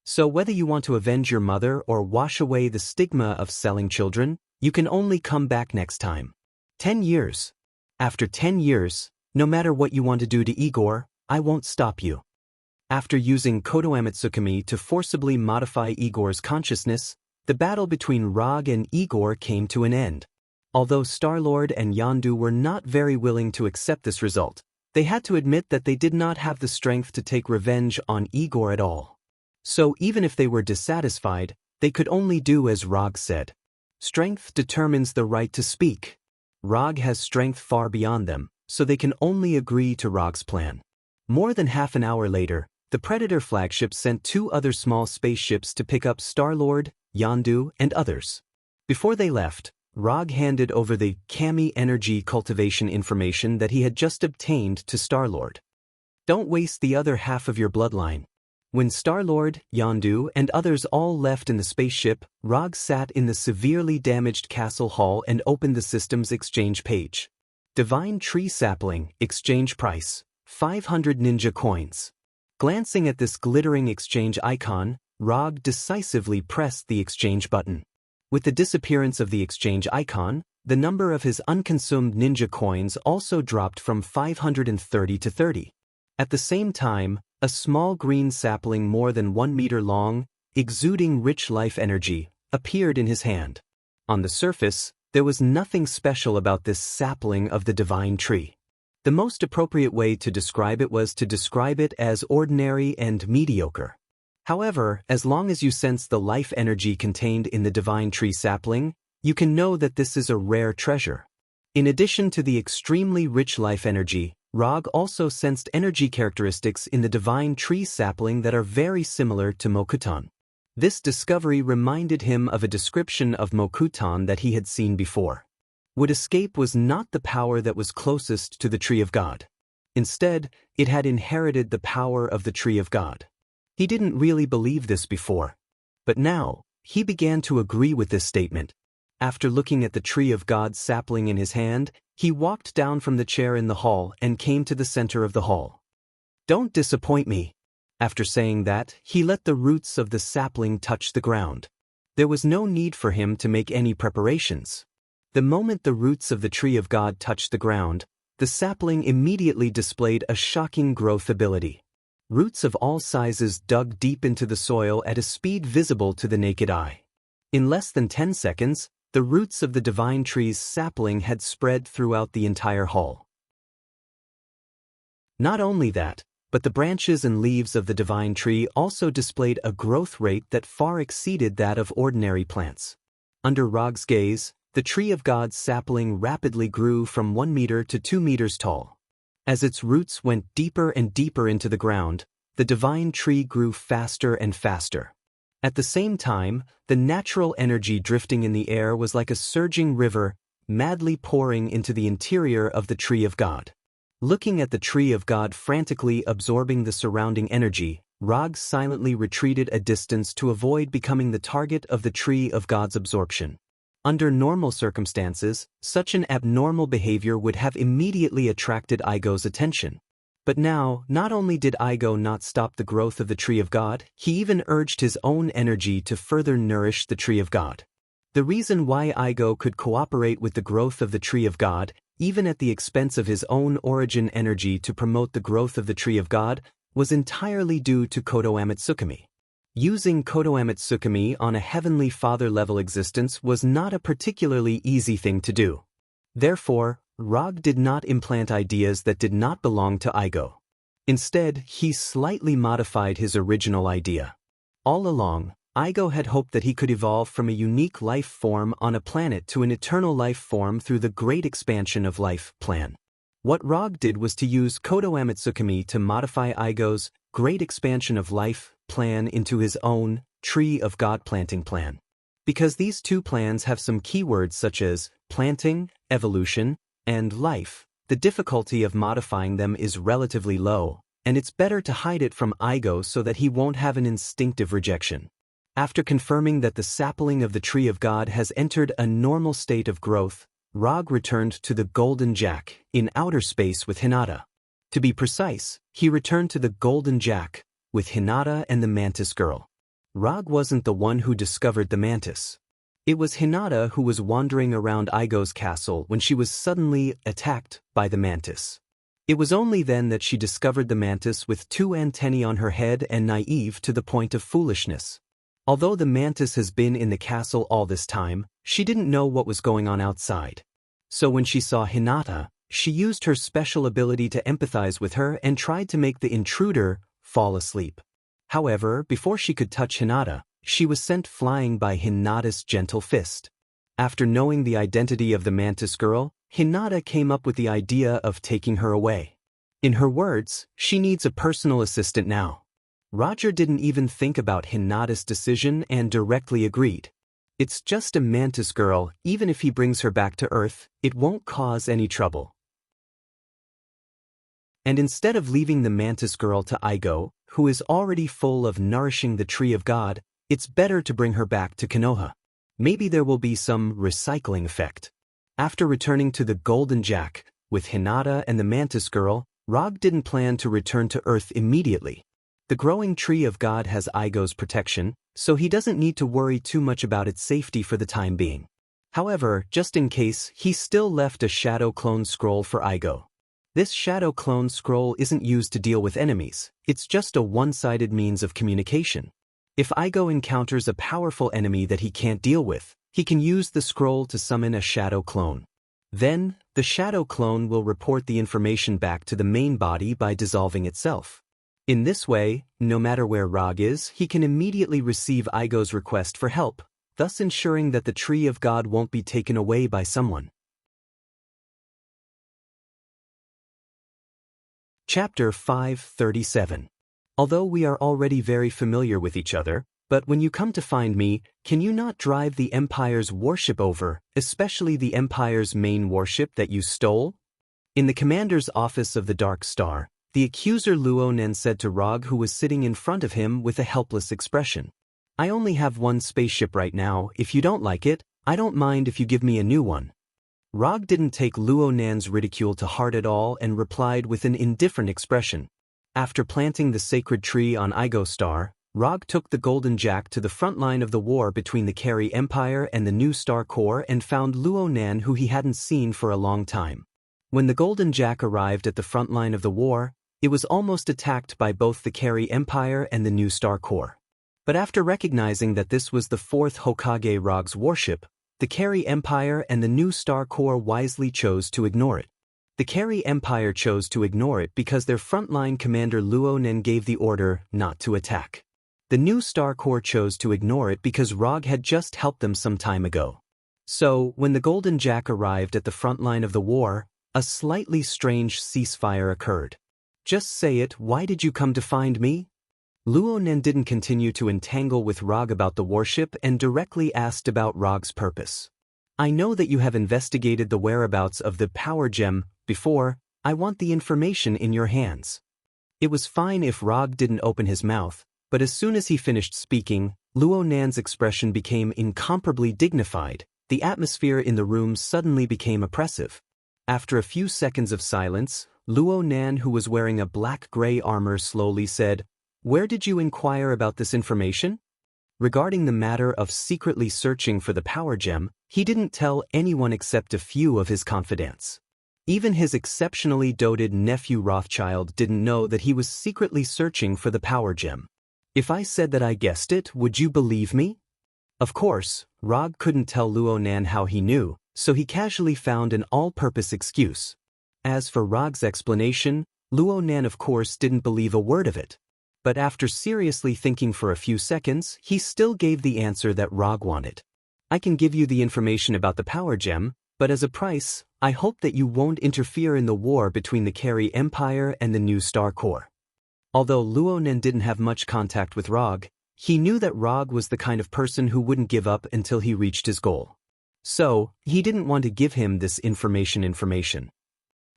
So whether you want to avenge your mother or wash away the stigma of selling children, you can only come back next time. 10 years. After 10 years, no matter what you want to do to Igor, I won't stop you. After using Kodo Ametsukami to forcibly modify Igor's consciousness, the battle between Rog and Igor came to an end. Although Star-Lord and Yondu were not very willing to accept this result, they had to admit that they did not have the strength to take revenge on Igor at all. So even if they were dissatisfied, they could only do as Rog said. Strength determines the right to speak. Rog has strength far beyond them, so they can only agree to Rog's plan. More than half an hour later, the Predator flagship sent 2 other small spaceships to pick up Star-Lord, Yondu, and others. Before they left, Rog handed over the Kami energy cultivation information that he had just obtained to Star-Lord. Don't waste the other half of your bloodline. When Star-Lord, Yondu, and others all left in the spaceship, Rog sat in the severely damaged castle hall and opened the system's exchange page. Divine Tree Sapling, exchange price, 500 ninja coins. Glancing at this glittering exchange icon, Rog decisively pressed the exchange button. With the disappearance of the exchange icon, the number of his unconsumed ninja coins also dropped from 530 to 30. At the same time, a small green sapling more than 1 meter long, exuding rich life energy, appeared in his hand. On the surface, there was nothing special about this sapling of the divine tree. The most appropriate way to describe it was to describe it as ordinary and mediocre. However, as long as you sense the life energy contained in the divine tree sapling, you can know that this is a rare treasure. In addition to the extremely rich life energy, Rog also sensed energy characteristics in the divine tree sapling that are very similar to Mokuton. This discovery reminded him of a description of Mokuton that he had seen before. Would escape was not the power that was closest to the Tree of God. Instead, it had inherited the power of the Tree of God. He didn't really believe this before. But now, he began to agree with this statement. After looking at the Tree of God sapling in his hand, he walked down from the chair in the hall and came to the center of the hall. Don't disappoint me. After saying that, he let the roots of the sapling touch the ground. There was no need for him to make any preparations. The moment the roots of the Tree of God touched the ground, the sapling immediately displayed a shocking growth ability. Roots of all sizes dug deep into the soil at a speed visible to the naked eye. In less than 10 seconds, the roots of the divine tree's sapling had spread throughout the entire hall. Not only that, but the branches and leaves of the divine tree also displayed a growth rate that far exceeded that of ordinary plants. Under Rog's gaze, the Tree of God's sapling rapidly grew from 1 meter to 2 meters tall. As its roots went deeper and deeper into the ground, the divine tree grew faster and faster. At the same time, the natural energy drifting in the air was like a surging river, madly pouring into the interior of the Tree of God. Looking at the Tree of God frantically absorbing the surrounding energy, Rog silently retreated a distance to avoid becoming the target of the Tree of God's absorption. Under normal circumstances, such an abnormal behavior would have immediately attracted Igo's attention. But now, not only did Igo not stop the growth of the Tree of God, he even urged his own energy to further nourish the Tree of God. The reason why Igo could cooperate with the growth of the Tree of God, even at the expense of his own origin energy to promote the growth of the Tree of God, was entirely due to Kodo Ametsukami. Using Kodo Ametsukami on a Heavenly Father-level existence was not a particularly easy thing to do. Therefore, Rog did not implant ideas that did not belong to Igo. Instead, he slightly modified his original idea. All along, Igo had hoped that he could evolve from a unique life form on a planet to an eternal life form through the Great Expansion of Life plan. What Rog did was to use Kodo Ametsukami to modify Igo's Great Expansion of Life plan into his own Tree of God planting plan. Because these two plans have some keywords such as planting, evolution, and life, the difficulty of modifying them is relatively low, and it's better to hide it from Igo so that he won't have an instinctive rejection. After confirming that the sapling of the Tree of God has entered a normal state of growth, Rog returned to the Golden Jack in outer space with Hinata. To be precise, he returned to the Golden Jack with Hinata and the Mantis Girl. Rog wasn't the one who discovered the mantis. It was Hinata who was wandering around Igo's castle when she was suddenly attacked by the mantis. It was only then that she discovered the mantis with 2 antennae on her head and naive to the point of foolishness. Although the mantis has been in the castle all this time, she didn't know what was going on outside. So when she saw Hinata, she used her special ability to empathize with her and tried to make the intruder fall asleep. However, before she could touch Hinata, she was sent flying by Hinata's gentle fist. After knowing the identity of the Mantis Girl, Hinata came up with the idea of taking her away. In her words, she needs a personal assistant now. Roger didn't even think about Hinata's decision and directly agreed. It's just a Mantis Girl, even if he brings her back to Earth, it won't cause any trouble. And instead of leaving the Mantis Girl to Igo, who is already full of nourishing the Tree of God, it's better to bring her back to Konoha. Maybe there will be some recycling effect. After returning to the Golden Jack, with Hinata and the Mantis Girl, Rog didn't plan to return to Earth immediately. The growing Tree of God has Igo's protection, so he doesn't need to worry too much about its safety for the time being. However, just in case, he still left a Shadow Clone Scroll for Igo. This Shadow Clone Scroll isn't used to deal with enemies, it's just a one-sided means of communication. If Igo encounters a powerful enemy that he can't deal with, he can use the scroll to summon a Shadow Clone. Then, the Shadow Clone will report the information back to the main body by dissolving itself. In this way, no matter where Rog is, he can immediately receive Igo's request for help, thus ensuring that the Tree of God won't be taken away by someone. Chapter 537. Although we are already very familiar with each other, but when you come to find me, can you not drive the Empire's warship over, especially the Empire's main warship that you stole? In the commander's office of the Dark Star, the accuser Luo Nen said to Rog, who was sitting in front of him with a helpless expression. I only have one spaceship right now. If you don't like it, I don't mind if you give me a new one. Rog didn't take Luo Nan's ridicule to heart at all and replied with an indifferent expression. After planting the sacred tree on Igo Star, Rog took the Golden Jack to the front line of the war between the Carry Empire and the New Star Corps and found Luo Nan, who he hadn't seen for a long time. When the Golden Jack arrived at the front line of the war, it was almost attacked by both the Carry Empire and the New Star Corps. But after recognizing that this was the 4th Hokage Rog's warship, the Carry Empire and the New Star Corps wisely chose to ignore it. The Carry Empire chose to ignore it because their frontline commander Luo Nen gave the order not to attack. The New Star Corps chose to ignore it because Rog had just helped them some time ago. So, when the Golden Jack arrived at the front line of the war, a slightly strange ceasefire occurred. Just say it, why did you come to find me? Luo Nen didn't continue to entangle with Rog about the warship and directly asked about Rog's purpose. I know that you have investigated the whereabouts of the power gem before. I want the information in your hands. It was fine if Rog didn't open his mouth, but as soon as he finished speaking, Luo Nan's expression became incomparably dignified. The atmosphere in the room suddenly became oppressive. After a few seconds of silence, Luo Nan, who was wearing a black-gray armor, slowly said, "Where did you inquire about this information?" Regarding the matter of secretly searching for the power gem, he didn't tell anyone except a few of his confidants. Even his exceptionally doted nephew Rothschild didn't know that he was secretly searching for the power gem. If I said that I guessed it, would you believe me? Of course, Rog couldn't tell Luo Nan how he knew, so he casually found an all-purpose excuse. As for Rog's explanation, Luo Nan of course didn't believe a word of it. But after seriously thinking for a few seconds, he still gave the answer that Rog wanted. I can give you the information about the power gem, but as a price, I hope that you won't interfere in the war between the Carry Empire and the New Star Corps. Although Luo Nan didn't have much contact with Rog, he knew that Rog was the kind of person who wouldn't give up until he reached his goal. So, he didn't want to give him this information.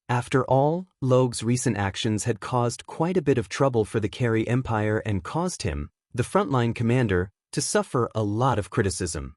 After all, Log's recent actions had caused quite a bit of trouble for the Carry Empire and caused him, the frontline commander, to suffer a lot of criticism.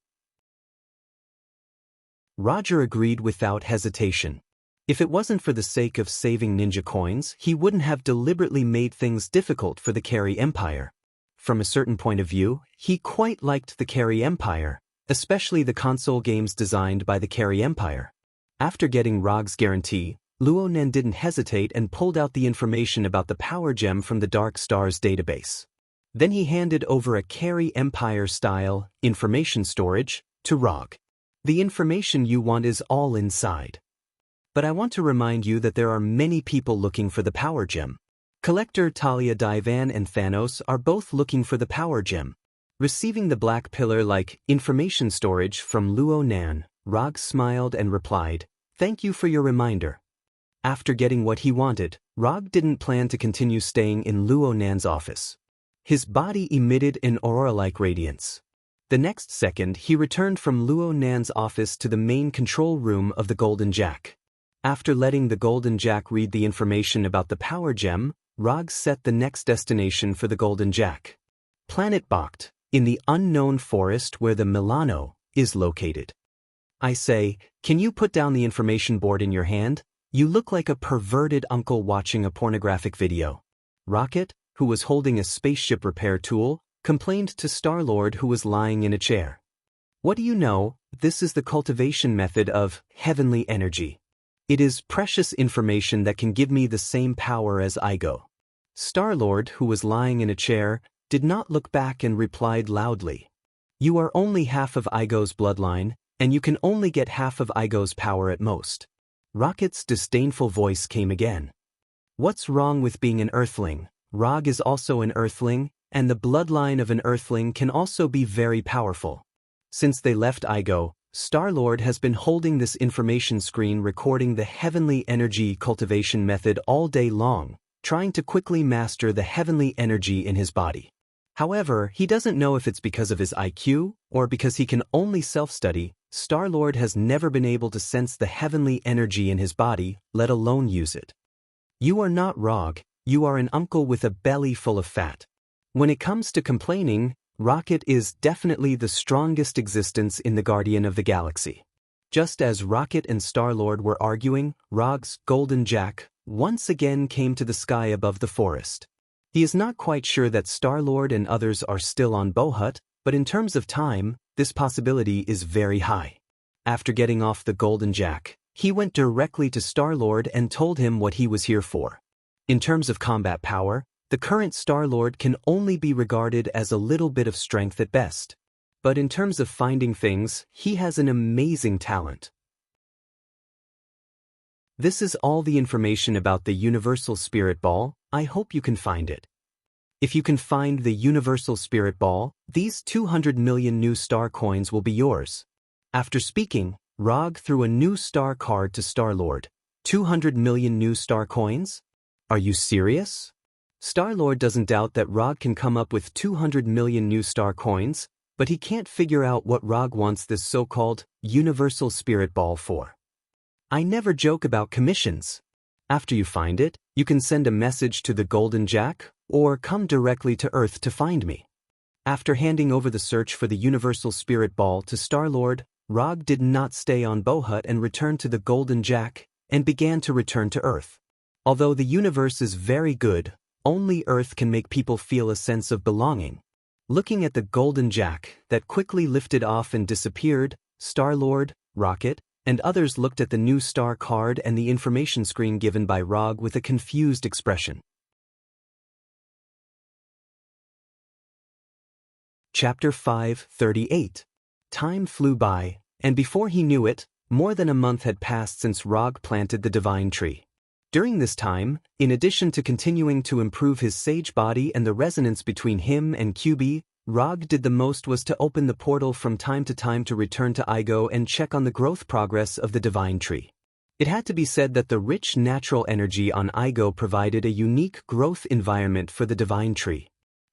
Roger agreed without hesitation. If it wasn't for the sake of saving ninja coins, he wouldn't have deliberately made things difficult for the Carey Empire. From a certain point of view, he quite liked the Carey Empire, especially the console games designed by the Carey Empire. After getting Rog's guarantee, Luo Nen didn't hesitate and pulled out the information about the power gem from the Dark Stars database. Then he handed over a Carey Empire-style information storage to Rog. The information you want is all inside. But I want to remind you that there are many people looking for the power gem. Collector Talia Divan and Thanos are both looking for the power gem. Receiving the black pillar-like information storage from Luo Nan, Rog smiled and replied, "Thank you for your reminder." After getting what he wanted, Rog didn't plan to continue staying in Luo Nan's office. His body emitted an aurora-like radiance. The next second, he returned from Luo Nan's office to the main control room of the Golden Jack. After letting the Golden Jack read the information about the power gem, Rog set the next destination for the Golden Jack. Planet Bakht, in the unknown forest where the Milano is located. I say, can you put down the information board in your hand? You look like a perverted uncle watching a pornographic video. Rocket, who was holding a spaceship repair tool, complained to Star-Lord, who was lying in a chair. What do you know? This is the cultivation method of heavenly energy. It is precious information that can give me the same power as Igo. Star-Lord, who was lying in a chair, did not look back and replied loudly. You are only half of Igo's bloodline, and you can only get half of Igo's power at most. Rocket's disdainful voice came again. What's wrong with being an Earthling? Rog is also an Earthling, and the bloodline of an Earthling can also be very powerful. Since they left Igo, Star-Lord has been holding this information screen recording the heavenly energy cultivation method all day long, trying to quickly master the heavenly energy in his body. However, he doesn't know if it's because of his IQ or because he can only self-study. Star-Lord has never been able to sense the heavenly energy in his body, let alone use it. You are not Rog, you are an uncle with a belly full of fat. When it comes to complaining, Rocket is definitely the strongest existence in the Guardian of the Galaxy. Just as Rocket and Star-Lord were arguing, Rog's Golden Jack once again came to the sky above the forest. He is not quite sure that Star-Lord and others are still on Bohut, but in terms of time, this possibility is very high. After getting off the Golden Jack, he went directly to Star-Lord and told him what he was here for. In terms of combat power, the current Star-Lord can only be regarded as a little bit of strength at best. But in terms of finding things, he has an amazing talent. This is all the information about the Universal Spirit Ball. I hope you can find it. If you can find the Universal Spirit Ball, these 200 million new star coins will be yours. After speaking, Rog threw a new star card to Star-Lord. 200 million new star coins? Are you serious? Star-Lord doesn't doubt that Rog can come up with 200 million new star coins, but he can't figure out what Rog wants this so-called Universal Spirit Ball for. I never joke about commissions. After you find it, you can send a message to the Golden Jack, or come directly to Earth to find me. After handing over the search for the Universal Spirit Ball to Star-Lord, Rog did not stay on Bohut and returned to the Golden Jack, and began to return to Earth. Although the universe is very good, only Earth can make people feel a sense of belonging. Looking at the Golden Jack that quickly lifted off and disappeared, Star-Lord, Rocket, and others looked at the new star card and the information screen given by Rog with a confused expression. Chapter 5:38. Time flew by, and before he knew it, more than a month had passed since Rog planted the divine tree. During this time, in addition to continuing to improve his sage body and the resonance between him and QB, Rog did the most was to open the portal from time to time to return to Igo and check on the growth progress of the divine tree. It had to be said that the rich natural energy on Igo provided a unique growth environment for the divine tree.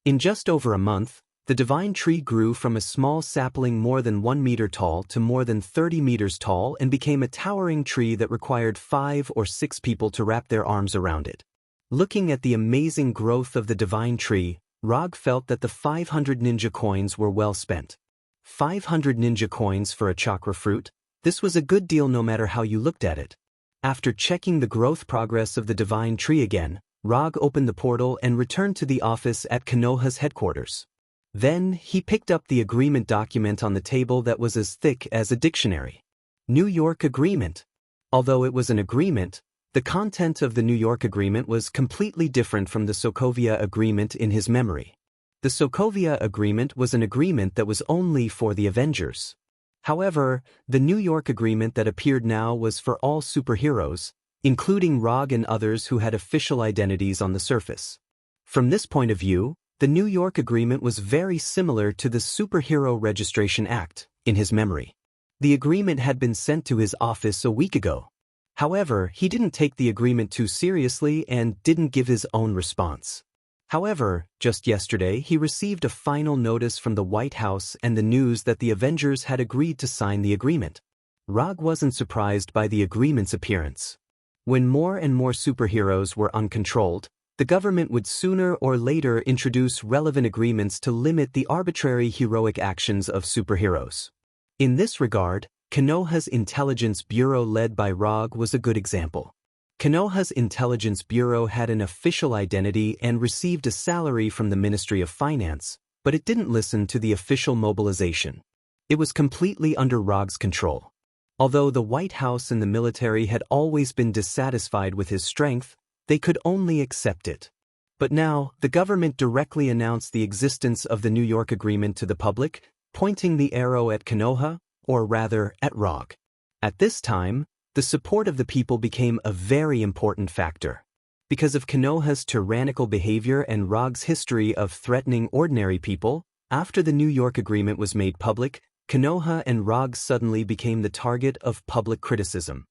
In just over a month, the divine tree grew from a small sapling more than 1 meter tall to more than 30 meters tall and became a towering tree that required 5 or 6 people to wrap their arms around it. Looking at the amazing growth of the divine tree, Rog felt that the 500 ninja coins were well spent. 500 ninja coins for a chakra fruit? This was a good deal no matter how you looked at it. After checking the growth progress of the divine tree again, Rog opened the portal and returned to the office at Konoha's headquarters. Then, he picked up the agreement document on the table that was as thick as a dictionary. New York Agreement. Although it was an agreement, the content of the New York Agreement was completely different from the Sokovia Agreement in his memory. The Sokovia Agreement was an agreement that was only for the Avengers. However, the New York Agreement that appeared now was for all superheroes, including Rog and others who had official identities on the surface. From this point of view, the New York Agreement was very similar to the Superhero Registration Act, in his memory. The agreement had been sent to his office a week ago. However, he didn't take the agreement too seriously and didn't give his own response. However, just yesterday he received a final notice from the White House and the news that the Avengers had agreed to sign the agreement. Rog wasn't surprised by the agreement's appearance. When more and more superheroes were uncontrolled, the government would sooner or later introduce relevant agreements to limit the arbitrary heroic actions of superheroes. In this regard, Konoha's Intelligence Bureau led by Rog was a good example. Konoha's Intelligence Bureau had an official identity and received a salary from the Ministry of Finance, but it didn't listen to the official mobilization. It was completely under Rog's control. Although the White House and the military had always been dissatisfied with his strength, they could only accept it. But now, the government directly announced the existence of the New York Agreement to the public, pointing the arrow at Konoha, or rather, at Rog. At this time, the support of the people became a very important factor. Because of Konoha's tyrannical behavior and Rog's history of threatening ordinary people, after the New York Agreement was made public, Konoha and Rog suddenly became the target of public criticism.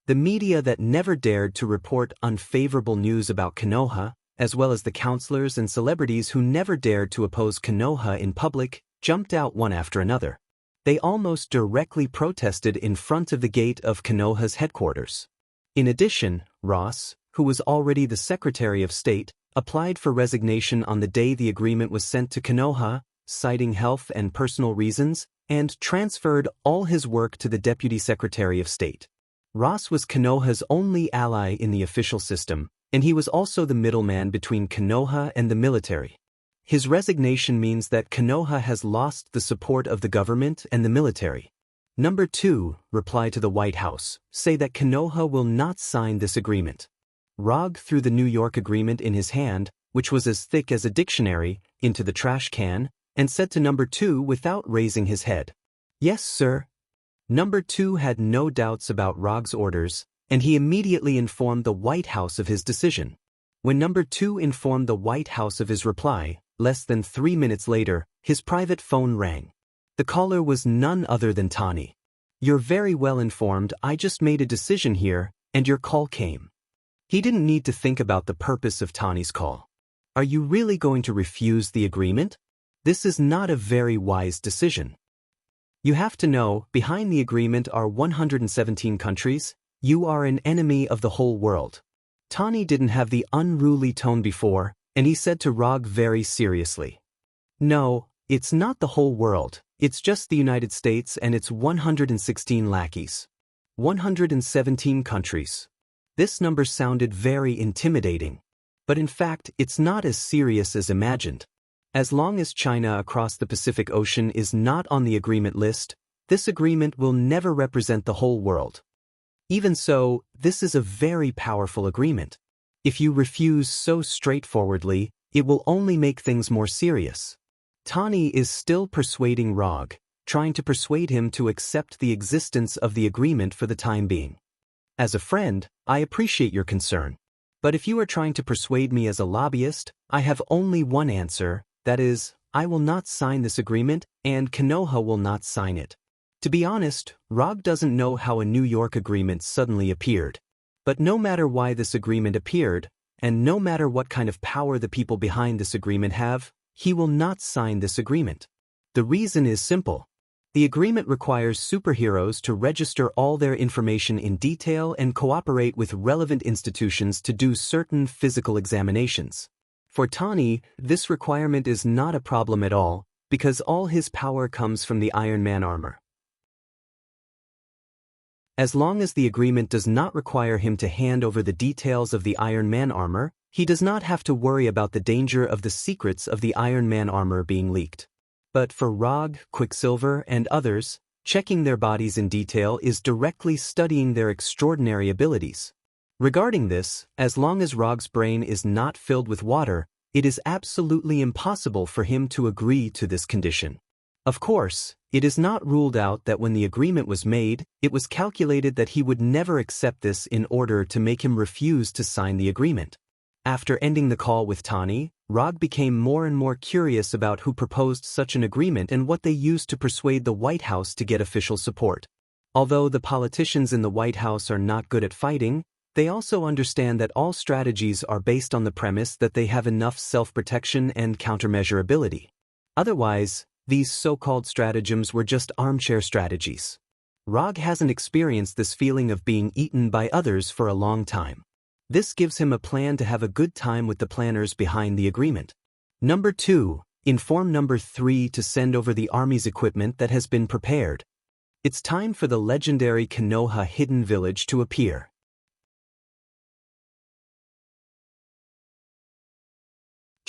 The media that never dared to report unfavorable news about Konoha, as well as the counselors and celebrities who never dared to oppose Konoha in public, jumped out one after another. They almost directly protested in front of the gate of Konoha's headquarters. In addition, Ross, who was already the Secretary of State, applied for resignation on the day the agreement was sent to Konoha, citing health and personal reasons, and transferred all his work to the Deputy Secretary of State. Ross was Konoha's only ally in the official system, and he was also the middleman between Konoha and the military. His resignation means that Konoha has lost the support of the government and the military. Number 2, reply to the White House, say that Konoha will not sign this agreement. Rog threw the New York Agreement in his hand, which was as thick as a dictionary, into the trash can, and said to Number 2 without raising his head, "Yes, sir." Number 2 had no doubts about Rog's orders, and he immediately informed the White House of his decision. When Number 2 informed the White House of his reply, less than 3 minutes later, his private phone rang. The caller was none other than Tani. "You're very well informed. I just made a decision here, and your call came." He didn't need to think about the purpose of Tani's call. "Are you really going to refuse the agreement? This is not a very wise decision. You have to know, behind the agreement are 117 countries. You are an enemy of the whole world." Tani didn't have the unruly tone before, and he said to Rog very seriously, "No, it's not the whole world. It's just the United States and its 116 lackeys. 117 countries." This number sounded very intimidating. But in fact, it's not as serious as imagined. As long as China across the Pacific Ocean is not on the agreement list, this agreement will never represent the whole world. Even so, this is a very powerful agreement. If you refuse so straightforwardly, it will only make things more serious. Tani is still persuading Rog, trying to persuade him to accept the existence of the agreement for the time being. "As a friend, I appreciate your concern. But if you are trying to persuade me as a lobbyist, I have only one answer, that is, I will not sign this agreement, and Konoha will not sign it." To be honest, Rog doesn't know how a New York agreement suddenly appeared. But no matter why this agreement appeared, and no matter what kind of power the people behind this agreement have, he will not sign this agreement. The reason is simple. The agreement requires superheroes to register all their information in detail and cooperate with relevant institutions to do certain physical examinations. For Tani, this requirement is not a problem at all, because all his power comes from the Iron Man armor. As long as the agreement does not require him to hand over the details of the Iron Man armor, he does not have to worry about the danger of the secrets of the Iron Man armor being leaked. But for Rog, Quicksilver, and others, checking their bodies in detail is directly studying their extraordinary abilities. Regarding this, as long as Rog's brain is not filled with water, it is absolutely impossible for him to agree to this condition. Of course, it is not ruled out that when the agreement was made, it was calculated that he would never accept this in order to make him refuse to sign the agreement. After ending the call with Tani, Rog became more and more curious about who proposed such an agreement and what they used to persuade the White House to get official support. Although the politicians in the White House are not good at fighting, they also understand that all strategies are based on the premise that they have enough self-protection and countermeasure ability. Otherwise, these so-called stratagems were just armchair strategies. Rog hasn't experienced this feeling of being eaten by others for a long time. This gives him a plan to have a good time with the planners behind the agreement. Number 2. Inform Number 3 to send over the army's equipment that has been prepared. It's time for the legendary Konoha hidden village to appear.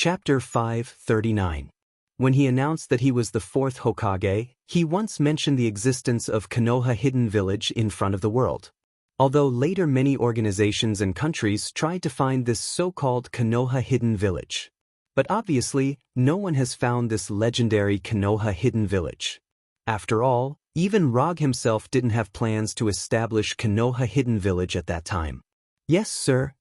Chapter 539. When he announced that he was the 4th Hokage, he once mentioned the existence of Konoha Hidden Village in front of the world. Although later many organizations and countries tried to find this so-called Konoha Hidden Village. But obviously, no one has found this legendary Konoha Hidden Village. After all, even Rog himself didn't have plans to establish Konoha Hidden Village at that time. Yes, sir.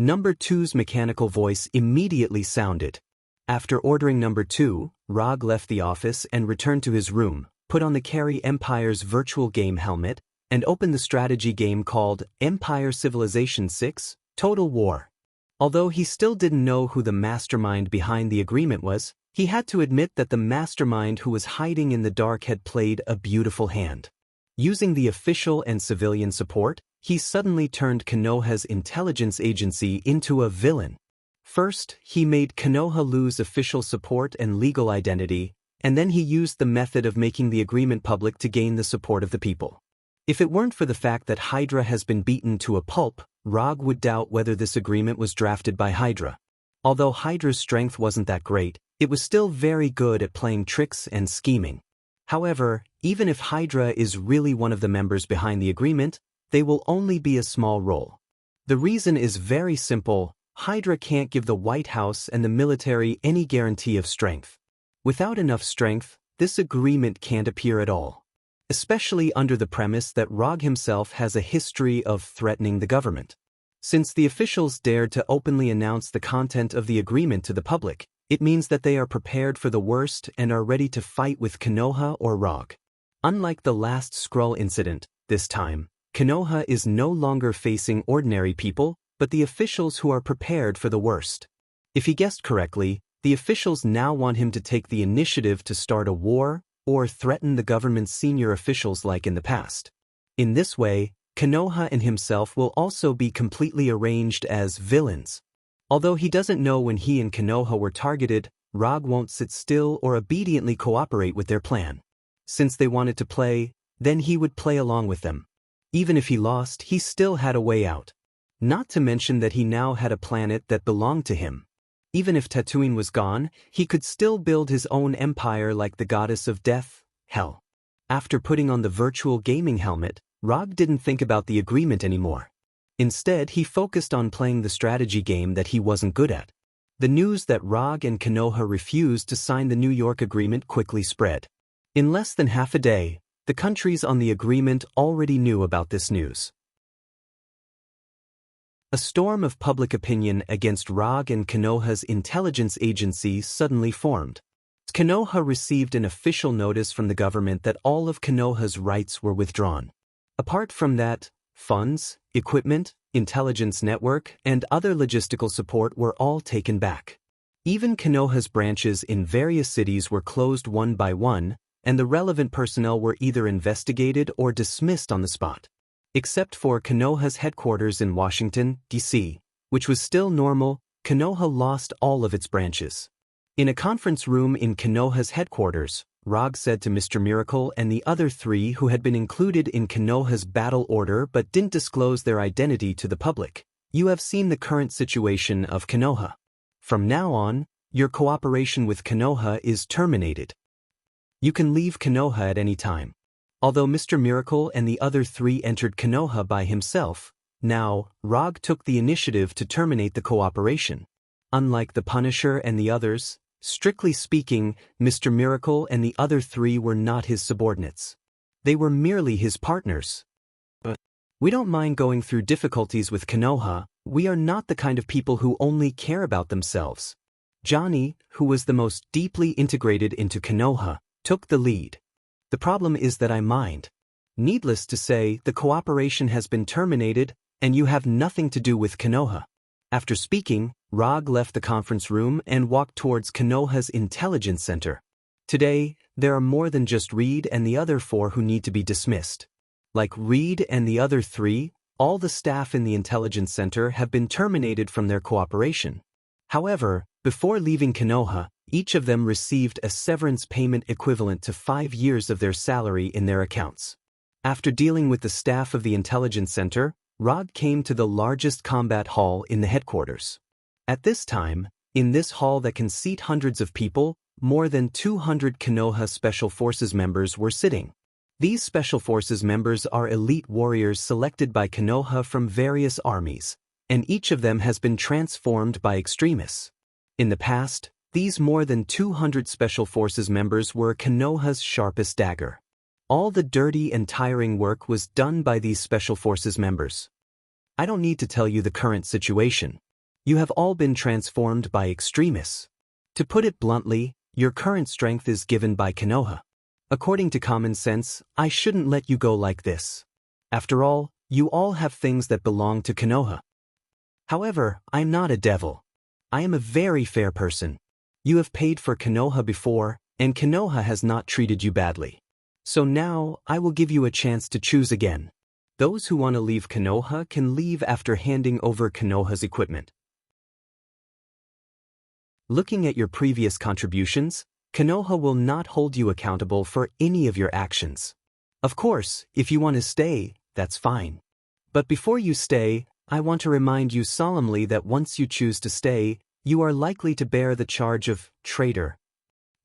Number 2's mechanical voice immediately sounded. After ordering Number 2, Rog left the office and returned to his room, put on the Carry Empire's virtual game helmet, and opened the strategy game called Empire Civilization 6, Total War. Although he still didn't know who the mastermind behind the agreement was, he had to admit that the mastermind who was hiding in the dark had played a beautiful hand. Using the official and civilian support, he suddenly turned Konoha's intelligence agency into a villain. First, he made Konoha lose official support and legal identity, and then he used the method of making the agreement public to gain the support of the people. If it weren't for the fact that Hydra has been beaten to a pulp, Rog would doubt whether this agreement was drafted by Hydra. Although Hydra's strength wasn't that great, it was still very good at playing tricks and scheming. However, even if Hydra is really one of the members behind the agreement, they will only be a small role. The reason is very simple. Hydra can't give the White House and the military any guarantee of strength. Without enough strength, this agreement can't appear at all. Especially under the premise that Rog himself has a history of threatening the government. Since the officials dared to openly announce the content of the agreement to the public, it means that they are prepared for the worst and are ready to fight with Konoha or Rog. Unlike the last Skrull incident, this time, Konoha is no longer facing ordinary people, but the officials who are prepared for the worst. If he guessed correctly, the officials now want him to take the initiative to start a war or threaten the government's senior officials like in the past. In this way, Konoha and himself will also be completely arranged as villains. Although he doesn't know when he and Konoha were targeted, Rog won't sit still or obediently cooperate with their plan. Since they wanted to play, then he would play along with them. Even if he lost, he still had a way out. Not to mention that he now had a planet that belonged to him. Even if Tatooine was gone, he could still build his own empire like the goddess of death, Hell. After putting on the virtual gaming helmet, Rog didn't think about the agreement anymore. Instead, he focused on playing the strategy game that he wasn't good at. The news that Rog and Konoha refused to sign the New York agreement quickly spread. In less than half a day, the countries on the agreement already knew about this news. A storm of public opinion against Rog and Konoha's intelligence agency suddenly formed. Konoha received an official notice from the government that all of Konoha's rights were withdrawn. Apart from that, funds, equipment, intelligence network, and other logistical support were all taken back. Even Konoha's branches in various cities were closed one by one, and the relevant personnel were either investigated or dismissed on the spot. Except for Konoha's headquarters in Washington, D.C., which was still normal, Konoha lost all of its branches. In a conference room in Konoha's headquarters, Rog said to Mr. Miracle and the other three who had been included in Konoha's battle order but didn't disclose their identity to the public, "You have seen the current situation of Konoha. From now on, your cooperation with Konoha is terminated. You can leave Konoha at any time." Although Mr. Miracle and the other three entered Konoha by himself, now, Rog took the initiative to terminate the cooperation. Unlike the Punisher and the others, strictly speaking, Mr. Miracle and the other three were not his subordinates. They were merely his partners. But we don't mind going through difficulties with Konoha. We are not the kind of people who only care about themselves. Johnny, who was the most deeply integrated into Konoha, took the lead. "The problem is that I mind. Needless to say, the cooperation has been terminated, and you have nothing to do with Konoha." After speaking, Rog left the conference room and walked towards Konoha's intelligence center. Today, there are more than just Reed and the other four who need to be dismissed. Like Reed and the other three, all the staff in the intelligence center have been terminated from their cooperation. However, before leaving Konoha, each of them received a severance payment equivalent to 5 years of their salary in their accounts. After dealing with the staff of the intelligence center, Rog came to the largest combat hall in the headquarters. At this time, in this hall that can seat hundreds of people, more than 200 Konoha Special Forces members were sitting. These Special Forces members are elite warriors selected by Konoha from various armies, and each of them has been transformed by extremists. In the past, these more than 200 Special Forces members were Konoha's sharpest dagger. All the dirty and tiring work was done by these Special Forces members. I don't need to tell you the current situation. You have all been transformed by extremists. To put it bluntly, your current strength is given by Konoha. According to common sense, I shouldn't let you go like this. After all, you all have things that belong to Konoha. However, I'm not a devil. I am a very fair person. You have paid for Konoha before, and Konoha has not treated you badly. So now, I will give you a chance to choose again. Those who want to leave Konoha can leave after handing over Konoha's equipment. Looking at your previous contributions, Konoha will not hold you accountable for any of your actions. Of course, if you want to stay, that's fine. But before you stay, I want to remind you solemnly that once you choose to stay, you are likely to bear the charge of traitor.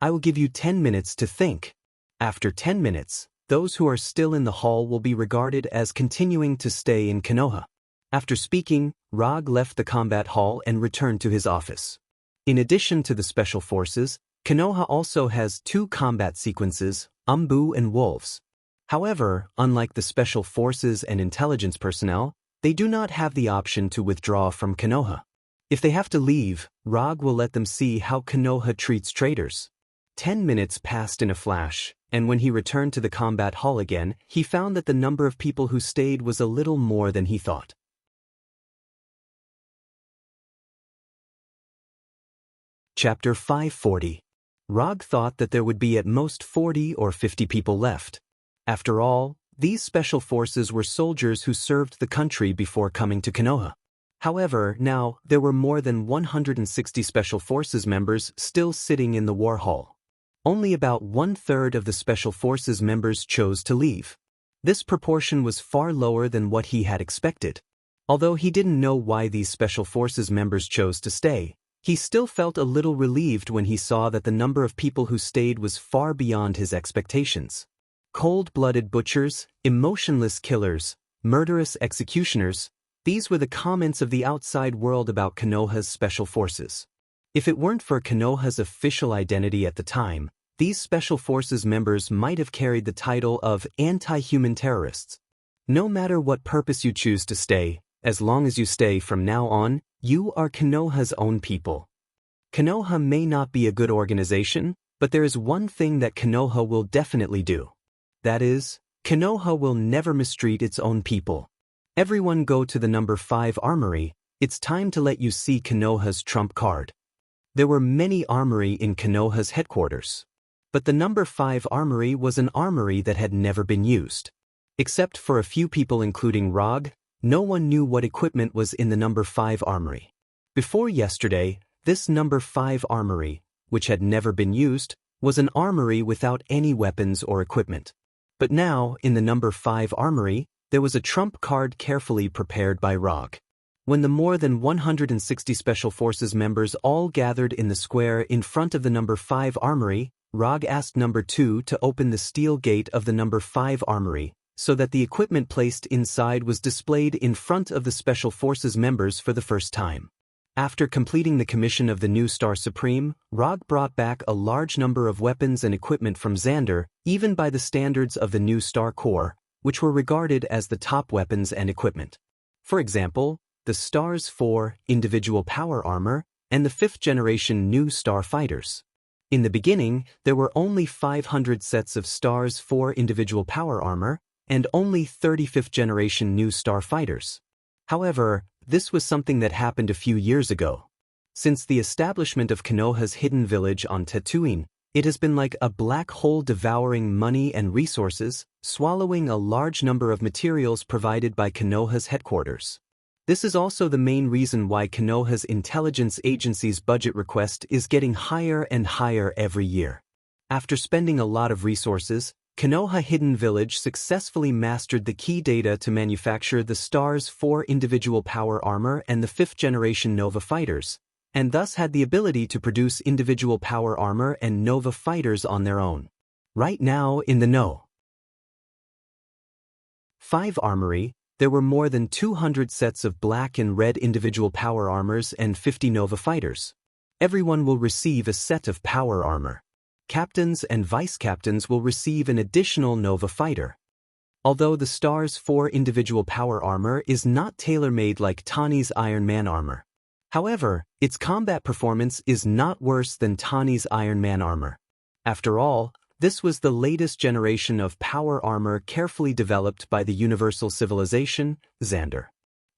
I will give you 10 minutes to think. After 10 minutes, those who are still in the hall will be regarded as continuing to stay in Konoha. After speaking, Rog left the combat hall and returned to his office. In addition to the Special Forces, Konoha also has 2 combat sequences, Umbu and Wolves. However, unlike the Special Forces and intelligence personnel, they do not have the option to withdraw from Konoha. If they have to leave, Rog will let them see how Konoha treats traitors. 10 minutes passed in a flash, and when he returned to the combat hall again, he found that the number of people who stayed was a little more than he thought. Chapter 540. Rog thought that there would be at most 40 or 50 people left. After all, these Special Forces were soldiers who served the country before coming to Konoha. However, now, there were more than 160 Special Forces members still sitting in the war hall. Only about 1/3 of the Special Forces members chose to leave. This proportion was far lower than what he had expected. Although he didn't know why these Special Forces members chose to stay, he still felt a little relieved when he saw that the number of people who stayed was far beyond his expectations. Cold-blooded butchers, emotionless killers, murderous executioners, these were the comments of the outside world about Konoha's Special Forces. If it weren't for Konoha's official identity at the time, these Special Forces members might have carried the title of anti-human terrorists. No matter what purpose you choose to stay, as long as you stay from now on, you are Konoha's own people. Konoha may not be a good organization, but there is one thing that Konoha will definitely do. That is, Konoha will never mistreat its own people. Everyone go to the number 5 armory. It's time to let you see Konoha's trump card. There were many armory in Konoha's headquarters. But the number 5 armory was an armory that had never been used. Except for a few people including Rog, no one knew what equipment was in the number 5 armory. Before yesterday, this number 5 armory, which had never been used, was an armory without any weapons or equipment. But now, in the number 5 armory, there was a trump card carefully prepared by Rog. When the more than 160 Special Forces members all gathered in the square in front of the number 5 armory, Rog asked number 2 to open the steel gate of the number 5 armory, so that the equipment placed inside was displayed in front of the Special Forces members for the first time. After completing the commission of the new Star Supreme, Rog brought back a large number of weapons and equipment from Xander, even by the standards of the new Star Corps, which were regarded as the top weapons and equipment. For example, the Stars 4 individual power armor and the 5th generation new Star Fighters. In the beginning, there were only 500 sets of Stars 4 individual power armor and only 35th generation new Star Fighters. However, this was something that happened a few years ago. Since the establishment of Konoha's hidden village on Tatooine, it has been like a black hole devouring money and resources, swallowing a large number of materials provided by Konoha's headquarters. This is also the main reason why Konoha's intelligence agency's budget request is getting higher and higher every year. After spending a lot of resources, Konoha Hidden Village successfully mastered the key data to manufacture the Stars 4 individual power armor and the 5th generation Nova Fighters, and thus had the ability to produce individual power armor and Nova Fighters on their own. Right now in the No. 5 Armory, there were more than 200 sets of black and red individual power armors and 50 Nova Fighters. Everyone will receive a set of power armor. Captains and vice-captains will receive an additional Nova Fighter. Although the Stars 4 individual power armor is not tailor-made like Tani's Iron Man armor. However, its combat performance is not worse than Tani's Iron Man armor. After all, this was the latest generation of power armor carefully developed by the Universal Civilization, Xander.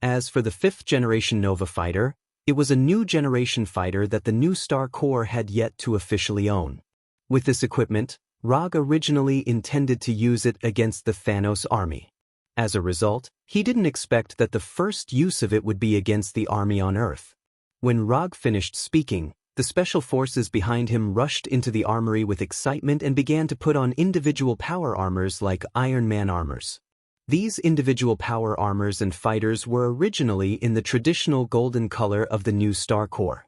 As for the 5th generation Nova Fighter, it was a new generation fighter that the new Star Corps had yet to officially own. With this equipment, Rog originally intended to use it against the Thanos army. As a result, he didn't expect that the first use of it would be against the army on Earth. When Rog finished speaking, the special forces behind him rushed into the armory with excitement and began to put on individual power armors like Iron Man armors. These individual power armors and fighters were originally in the traditional golden color of the new Star Corps.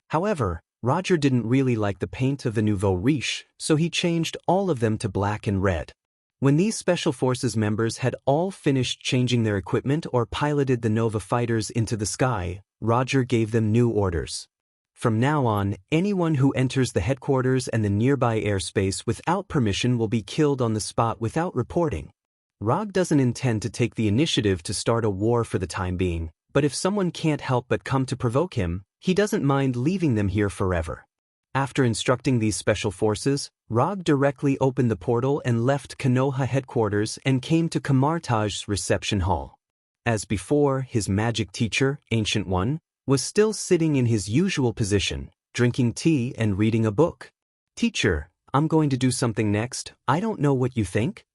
However, Roger didn't really like the paint of the nouveau riche, so he changed all of them to black and red. When these Special Forces members had all finished changing their equipment or piloted the Nova Fighters into the sky, Roger gave them new orders. From now on, anyone who enters the headquarters and the nearby airspace without permission will be killed on the spot without reporting. Rog doesn't intend to take the initiative to start a war for the time being, but if someone can't help but come to provoke him, he doesn't mind leaving them here forever. After instructing these special forces, Rog directly opened the portal and left Konoha headquarters and came to Kamartaj's reception hall. As before, his magic teacher, Ancient One, was still sitting in his usual position, drinking tea and reading a book. "Teacher, I'm going to do something next. I don't know what you think?"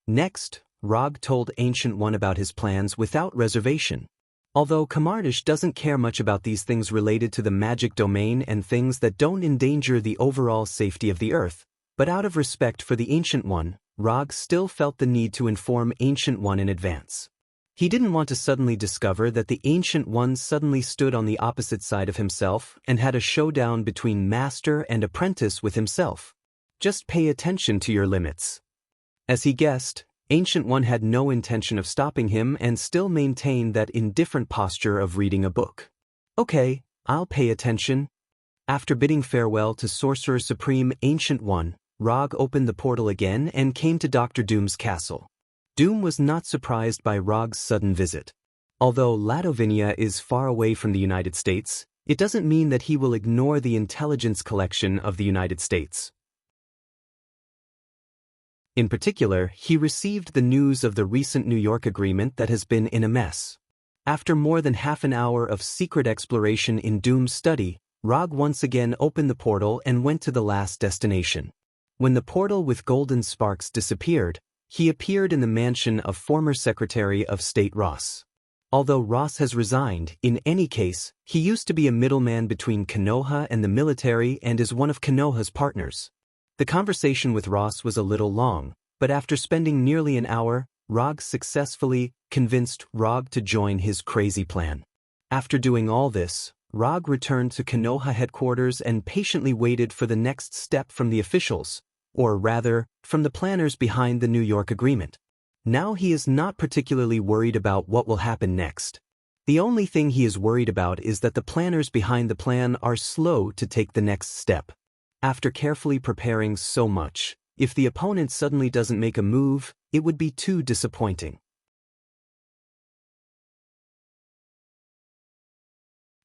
Next, Rog told Ancient One about his plans without reservation. Although Kamartaj doesn't care much about these things related to the magic domain and things that don't endanger the overall safety of the Earth, but out of respect for the Ancient One, Rog still felt the need to inform Ancient One in advance. He didn't want to suddenly discover that the Ancient One suddenly stood on the opposite side of himself and had a showdown between master and apprentice with himself. Just pay attention to your limits. As he guessed, Ancient One had no intention of stopping him and still maintained that indifferent posture of reading a book. "Okay, I'll pay attention." After bidding farewell to Sorcerer Supreme Ancient One, Rog opened the portal again and came to Dr. Doom's castle. Doom was not surprised by Rog's sudden visit. Although Ladovinia is far away from the United States, it doesn't mean that he will ignore the intelligence collection of the United States. In particular, he received the news of the recent New York agreement that has been in a mess. After more than half an hour of secret exploration in Doom's study, Rog once again opened the portal and went to the last destination. When the portal with golden sparks disappeared, he appeared in the mansion of former Secretary of State Ross. Although Ross has resigned, in any case, he used to be a middleman between Konoha and the military and is one of Konoha's partners. The conversation with Ross was a little long, but after spending nearly an hour, Rog successfully convinced Rog to join his crazy plan. After doing all this, Rog returned to Konoha headquarters and patiently waited for the next step from the officials, or rather, from the planners behind the New York Agreement. Now he is not particularly worried about what will happen next. The only thing he is worried about is that the planners behind the plan are slow to take the next step. After carefully preparing so much, if the opponent suddenly doesn't make a move, it would be too disappointing.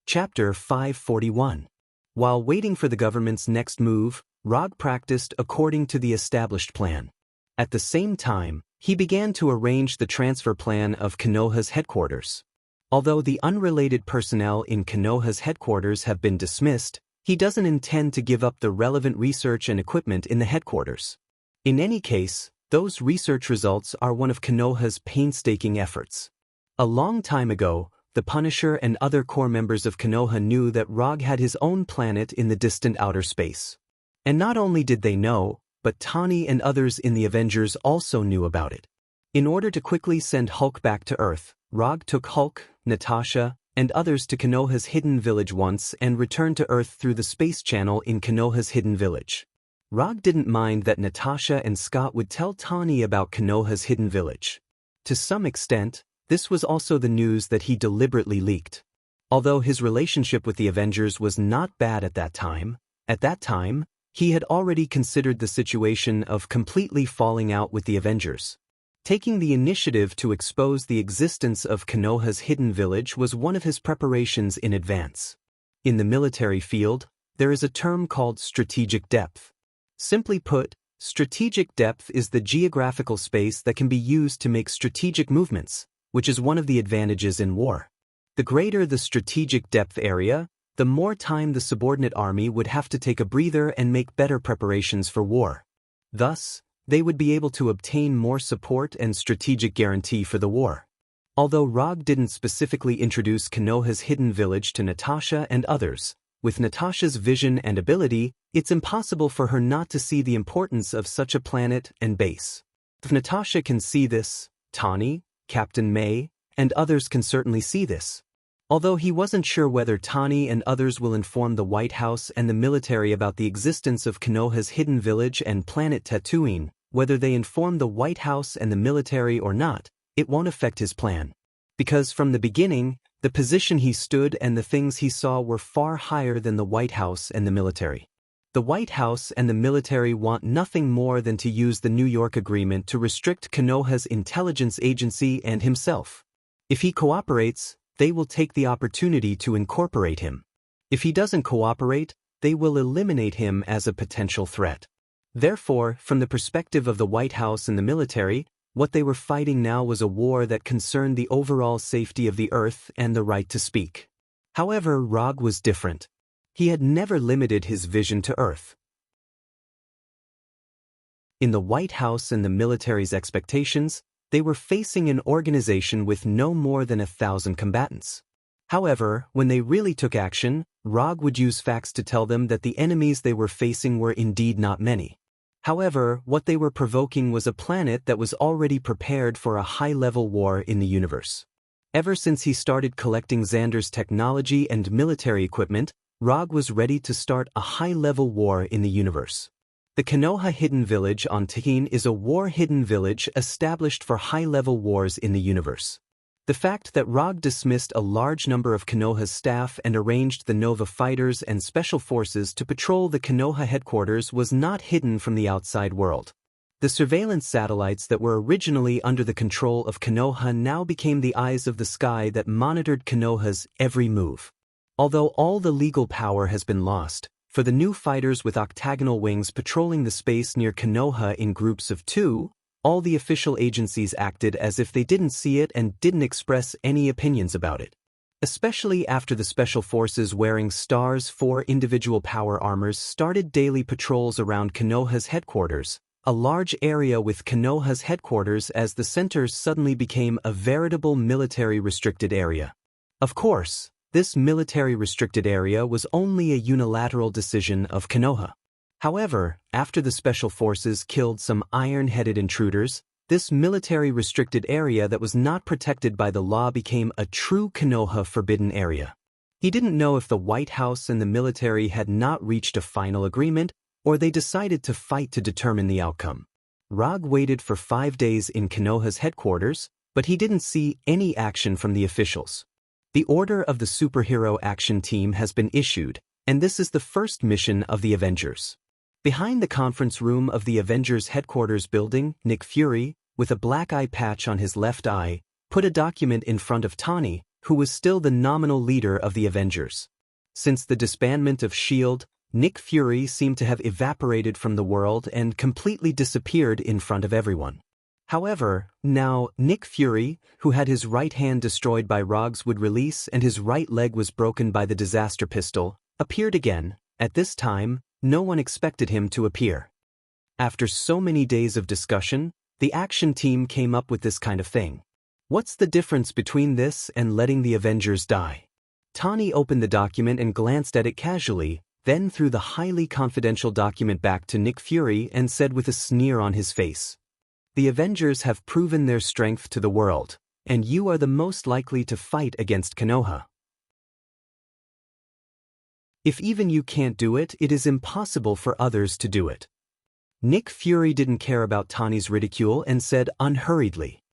Chapter 541. While waiting for the government's next move, Rog practiced according to the established plan. At the same time, he began to arrange the transfer plan of Konoha's headquarters. Although the unrelated personnel in Konoha's headquarters have been dismissed, he doesn't intend to give up the relevant research and equipment in the headquarters. In any case, those research results are one of Konoha's painstaking efforts. A long time ago, the Punisher and other core members of Konoha knew that Rog had his own planet in the distant outer space. And not only did they know, but Tani and others in the Avengers also knew about it. In order to quickly send Hulk back to Earth, Rog took Hulk, Natasha, and others to Konoha's hidden village once and returned to Earth through the space channel in Konoha's hidden village. Rog didn't mind that Natasha and Scott would tell Tani about Konoha's hidden village. To some extent, this was also the news that he deliberately leaked. Although his relationship with the Avengers was not bad at that time, he had already considered the situation of completely falling out with the Avengers. Taking the initiative to expose the existence of Konoha's hidden village was one of his preparations in advance. In the military field, there is a term called strategic depth. Simply put, strategic depth is the geographical space that can be used to make strategic movements, which is one of the advantages in war. The greater the strategic depth area, the more time the subordinate army would have to take a breather and make better preparations for war. Thus, they would be able to obtain more support and strategic guarantee for the war. Although Rog didn't specifically introduce Konoha's hidden village to Natasha and others, with Natasha's vision and ability, it's impossible for her not to see the importance of such a planet and base. If Natasha can see this, Tani, Captain May, and others can certainly see this. Although he wasn't sure whether Tani and others will inform the White House and the military about the existence of Konoha's hidden village and planet Tatooine, whether they inform the White House and the military or not, it won't affect his plan. Because from the beginning, the position he stood and the things he saw were far higher than the White House and the military. The White House and the military want nothing more than to use the New York Agreement to restrict Konoha's intelligence agency and himself. If he cooperates, they will take the opportunity to incorporate him. If he doesn't cooperate, they will eliminate him as a potential threat. Therefore, from the perspective of the White House and the military, what they were fighting now was a war that concerned the overall safety of the Earth and the right to speak. However, Rog was different. He had never limited his vision to Earth. In the White House and the military's expectations, they were facing an organization with no more than 1,000 combatants. However, when they really took action, Rog would use facts to tell them that the enemies they were facing were indeed not many. However, what they were provoking was a planet that was already prepared for a high-level war in the universe. Ever since he started collecting Xander's technology and military equipment, Rog was ready to start a high-level war in the universe. The Konoha Hidden Village on Tatooine is a war-hidden village established for high-level wars in the universe. The fact that Rog dismissed a large number of Konoha's staff and arranged the Nova fighters and special forces to patrol the Konoha headquarters was not hidden from the outside world. The surveillance satellites that were originally under the control of Konoha now became the eyes of the sky that monitored Konoha's every move. Although all the legal power has been lost, for the new fighters with octagonal wings patrolling the space near Konoha in groups of 2, all the official agencies acted as if they didn't see it and didn't express any opinions about it. Especially after the special forces wearing Star's 4 individual power armors started daily patrols around Konoha's headquarters, a large area with Konoha's headquarters as the center suddenly became a veritable military-restricted area. Of course, this military-restricted area was only a unilateral decision of Konoha. However, after the special forces killed some iron-headed intruders, this military-restricted area that was not protected by the law became a true Konoha forbidden area. He didn't know if the White House and the military had not reached a final agreement, or they decided to fight to determine the outcome. Rog waited for 5 days in Konoha's headquarters, but he didn't see any action from the officials. The order of the superhero action team has been issued, and this is the first mission of the Avengers. Behind the conference room of the Avengers headquarters building, Nick Fury, with a black eye patch on his left eye, put a document in front of Tawny, who was still the nominal leader of the Avengers. Since the disbandment of S.H.I.E.L.D., Nick Fury seemed to have evaporated from the world and completely disappeared in front of everyone. However, now, Nick Fury, who had his right hand destroyed by Rog's wood release and his right leg was broken by the disaster pistol, appeared again. At this time, no one expected him to appear. After so many days of discussion, the action team came up with this kind of thing. What's the difference between this and letting the Avengers die? Tawny opened the document and glanced at it casually, then threw the highly confidential document back to Nick Fury and said with a sneer on his face, "The Avengers have proven their strength to the world, and you are the most likely to fight against Konoha. If even you can't do it, it is impossible for others to do it." Nick Fury didn't care about Tawny's ridicule and said unhurriedly,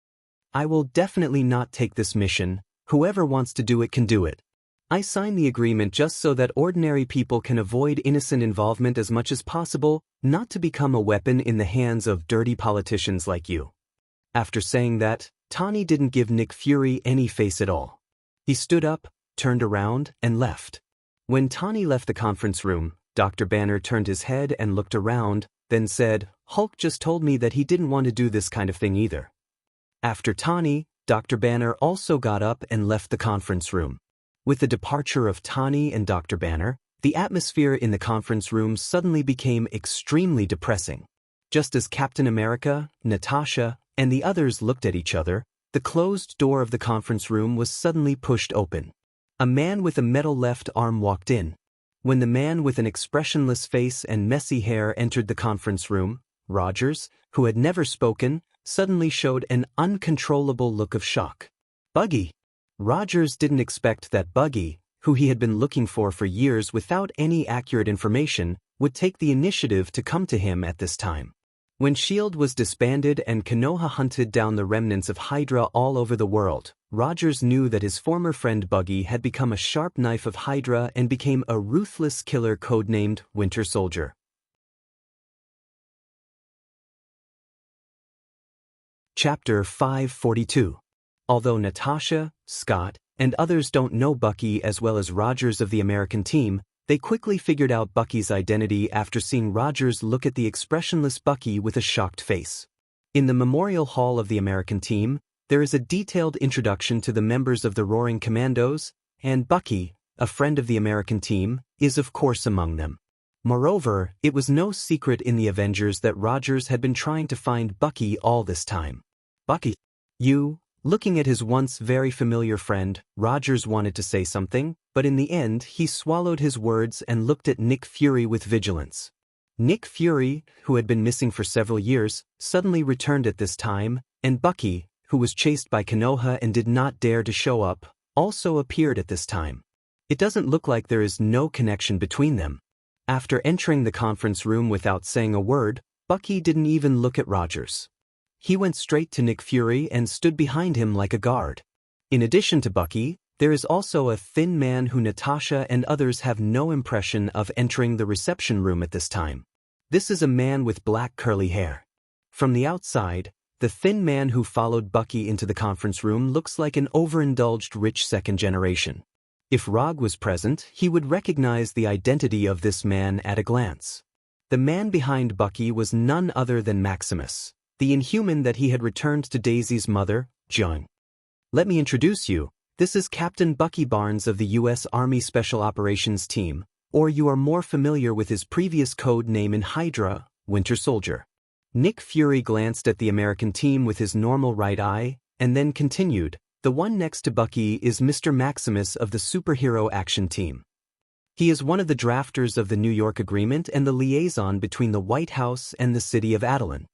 "I will definitely not take this mission. Whoever wants to do it can do it. I signed the agreement just so that ordinary people can avoid innocent involvement as much as possible, not to become a weapon in the hands of dirty politicians like you." After saying that, Tawny didn't give Nick Fury any face at all. He stood up, turned around, and left. When Tawny left the conference room, Dr. Banner turned his head and looked around, then said, "Hulk just told me that he didn't want to do this kind of thing either." After Tawny, Dr. Banner also got up and left the conference room. With the departure of Tawny and Dr. Banner, the atmosphere in the conference room suddenly became extremely depressing. Just as Captain America, Natasha, and the others looked at each other, the closed door of the conference room was suddenly pushed open. A man with a metal left arm walked in. When the man with an expressionless face and messy hair entered the conference room, Rogers, who had never spoken, suddenly showed an uncontrollable look of shock. "Buggy!" Rogers didn't expect that Buggy, who he had been looking for years without any accurate information, would take the initiative to come to him at this time. When S.H.I.E.L.D. was disbanded and Konoha hunted down the remnants of Hydra all over the world, Rogers knew that his former friend Buggy had become a sharp knife of Hydra and became a ruthless killer codenamed Winter Soldier. Chapter 542. Although Natasha, Scott, and others don't know Bucky as well as Rogers of the American team, they quickly figured out Bucky's identity after seeing Rogers look at the expressionless Bucky with a shocked face. In the Memorial Hall of the American team, there is a detailed introduction to the members of the Roaring Commandos, and Bucky, a friend of the American team, is of course among them. Moreover, it was no secret in the Avengers that Rogers had been trying to find Bucky all this time. "Bucky, you..." Looking at his once very familiar friend, Rogers wanted to say something, but in the end he swallowed his words and looked at Nick Fury with vigilance. Nick Fury, who had been missing for several years, suddenly returned at this time, and Bucky, who was chased by Konoha and did not dare to show up, also appeared at this time. It doesn't look like there is no connection between them. After entering the conference room without saying a word, Bucky didn't even look at Rogers. He went straight to Nick Fury and stood behind him like a guard. In addition to Bucky, there is also a thin man who Natasha and others have no impression of entering the reception room at this time. This is a man with black curly hair. From the outside, the thin man who followed Bucky into the conference room looks like an overindulged rich second generation. If Rog was present, he would recognize the identity of this man at a glance. The man behind Bucky was none other than Maximus, the Inhuman that he had returned to Daisy's mother, Jung. "Let me introduce you. This is Captain Bucky Barnes of the U.S. Army Special Operations Team, or you are more familiar with his previous code name in Hydra, Winter Soldier." Nick Fury glanced at the American team with his normal right eye, and then continued, "The one next to Bucky is Mr. Maximus of the superhero action team. He is one of the drafters of the New York Agreement and the liaison between the White House and the city of Adelan."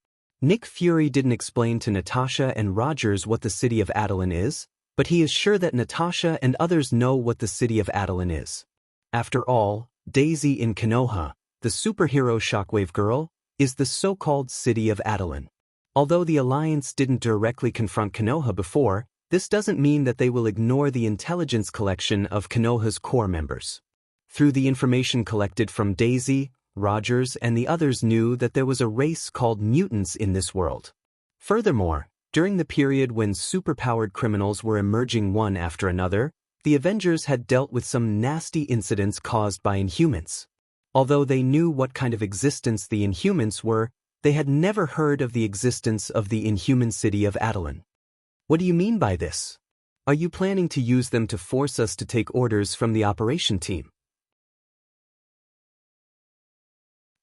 Nick Fury didn't explain to Natasha and Rogers what the city of Adelan is, but he is sure that Natasha and others know what the city of Adelan is. After all, Daisy in Konoha, the superhero Shockwave girl, is the so-called city of Adelan. Although the Alliance didn't directly confront Konoha before, this doesn't mean that they will ignore the intelligence collection of Konoha's core members. Through the information collected from Daisy, Rogers and the others knew that there was a race called mutants in this world. Furthermore, during the period when superpowered criminals were emerging one after another, the Avengers had dealt with some nasty incidents caused by Inhumans. Although they knew what kind of existence the Inhumans were, they had never heard of the existence of the Inhuman city of Adelan. What do you mean by this? Are you planning to use them to force us to take orders from the operation team?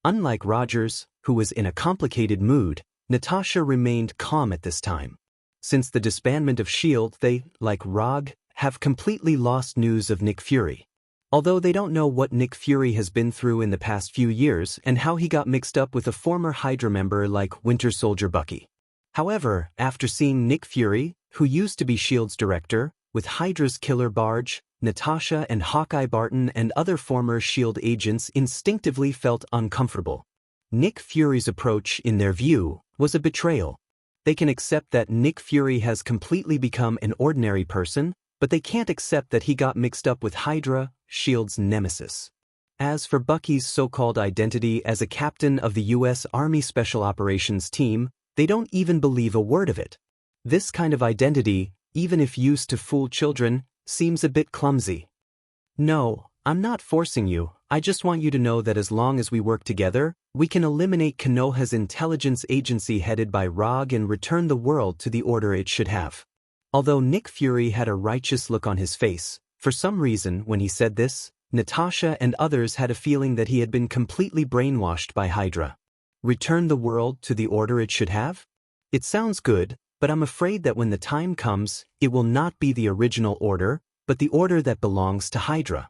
Unlike Rogers, who was in a complicated mood, Natasha remained calm at this time. Since the disbandment of S.H.I.E.L.D., they, like Rog, have completely lost news of Nick Fury. Although they don't know what Nick Fury has been through in the past few years and how he got mixed up with a former Hydra member like Winter Soldier Bucky. However, after seeing Nick Fury, who used to be S.H.I.E.L.D.'s director, with Hydra's killer Barge, Natasha and Hawkeye Barton and other former S.H.I.E.L.D. agents instinctively felt uncomfortable. Nick Fury's approach, in their view, was a betrayal. They can accept that Nick Fury has completely become an ordinary person, but they can't accept that he got mixed up with Hydra, S.H.I.E.L.D.'s nemesis. As for Bucky's so-called identity as a captain of the U.S. Army Special Operations Team, they don't even believe a word of it. This kind of identity, even if used to fool children, seems a bit clumsy. No, I'm not forcing you, I just want you to know that as long as we work together, we can eliminate Konoha's intelligence agency headed by Rog and return the world to the order it should have. Although Nick Fury had a righteous look on his face, for some reason when he said this, Natasha and others had a feeling that he had been completely brainwashed by Hydra. Return the world to the order it should have? It sounds good, but I'm afraid that when the time comes, it will not be the original order, but the order that belongs to Hydra.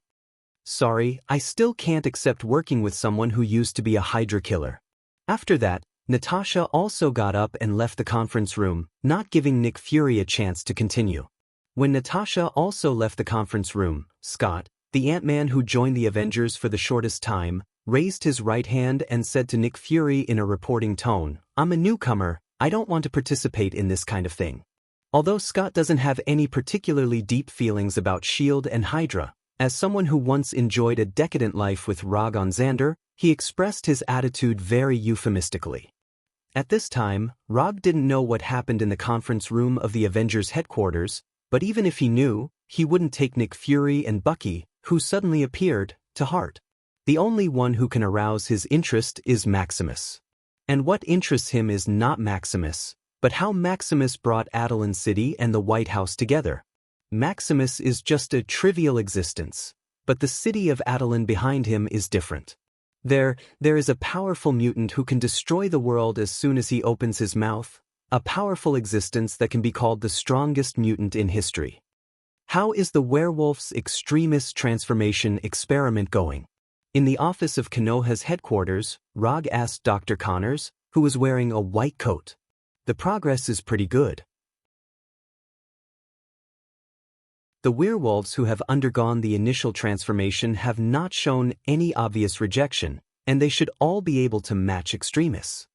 Sorry, I still can't accept working with someone who used to be a Hydra killer. After that, Natasha also got up and left the conference room, not giving Nick Fury a chance to continue. When Natasha also left the conference room, Scott, the Ant-Man who joined the Avengers for the shortest time, raised his right hand and said to Nick Fury in a reporting tone, "I'm a newcomer, I don't want to participate in this kind of thing." Although Scott doesn't have any particularly deep feelings about S.H.I.E.L.D. and Hydra, as someone who once enjoyed a decadent life with Rog on Xander, he expressed his attitude very euphemistically. At this time, Rog didn't know what happened in the conference room of the Avengers headquarters, but even if he knew, he wouldn't take Nick Fury and Bucky, who suddenly appeared, to heart. The only one who can arouse his interest is Maximus. And what interests him is not Maximus, but how Maximus brought Adelan City and the White House together. Maximus is just a trivial existence, but the city of Adelan behind him is different. There is a powerful mutant who can destroy the world as soon as he opens his mouth, a powerful existence that can be called the strongest mutant in history. How is the werewolf's extremist transformation experiment going? In the office of Konoha's headquarters, Rog asked Dr. Connors, who was wearing a white coat. The progress is pretty good. The werewolves who have undergone the initial transformation have not shown any obvious rejection, and they should all be able to match extremists.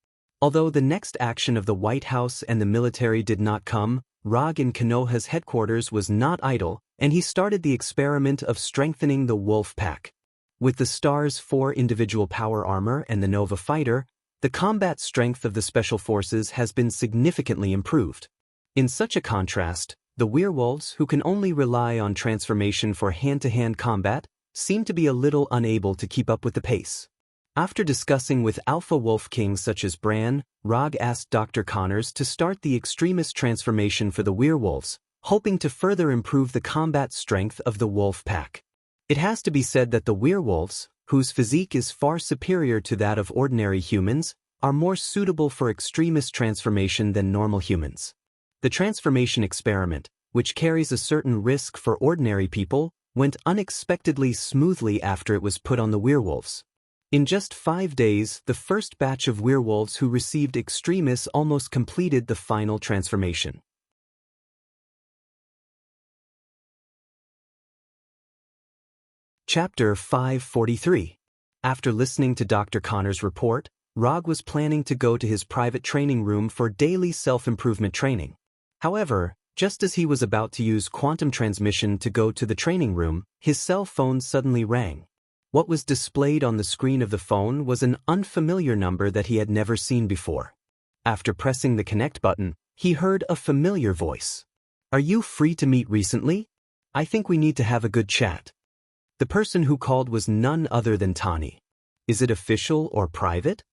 Although the next action of the White House and the military did not come, Rog in Konoha's headquarters was not idle, and he started the experiment of strengthening the Wolf Pack. With the Star's 4 individual power armor and the Nova Fighter, the combat strength of the Special Forces has been significantly improved. In such a contrast, the werewolves, who can only rely on transformation for hand-to-hand combat, seem to be a little unable to keep up with the pace. After discussing with Alpha Wolf Kings such as Bran, Rog asked Dr. Connors to start the extremist transformation for the werewolves, hoping to further improve the combat strength of the Wolf Pack. It has to be said that the werewolves, whose physique is far superior to that of ordinary humans, are more suitable for extremist transformation than normal humans. The transformation experiment, which carries a certain risk for ordinary people, went unexpectedly smoothly after it was put on the werewolves. In just 5 days, the first batch of werewolves who received extremis almost completed the final transformation. Chapter 543. After listening to Dr. Connor's report, Rog was planning to go to his private training room for daily self-improvement training. However, just as he was about to use quantum transmission to go to the training room, his cell phone suddenly rang. What was displayed on the screen of the phone was an unfamiliar number that he had never seen before. After pressing the connect button, he heard a familiar voice. "Are you free to meet recently? I think we need to have a good chat." The person who called was none other than Tani. Is it official or private?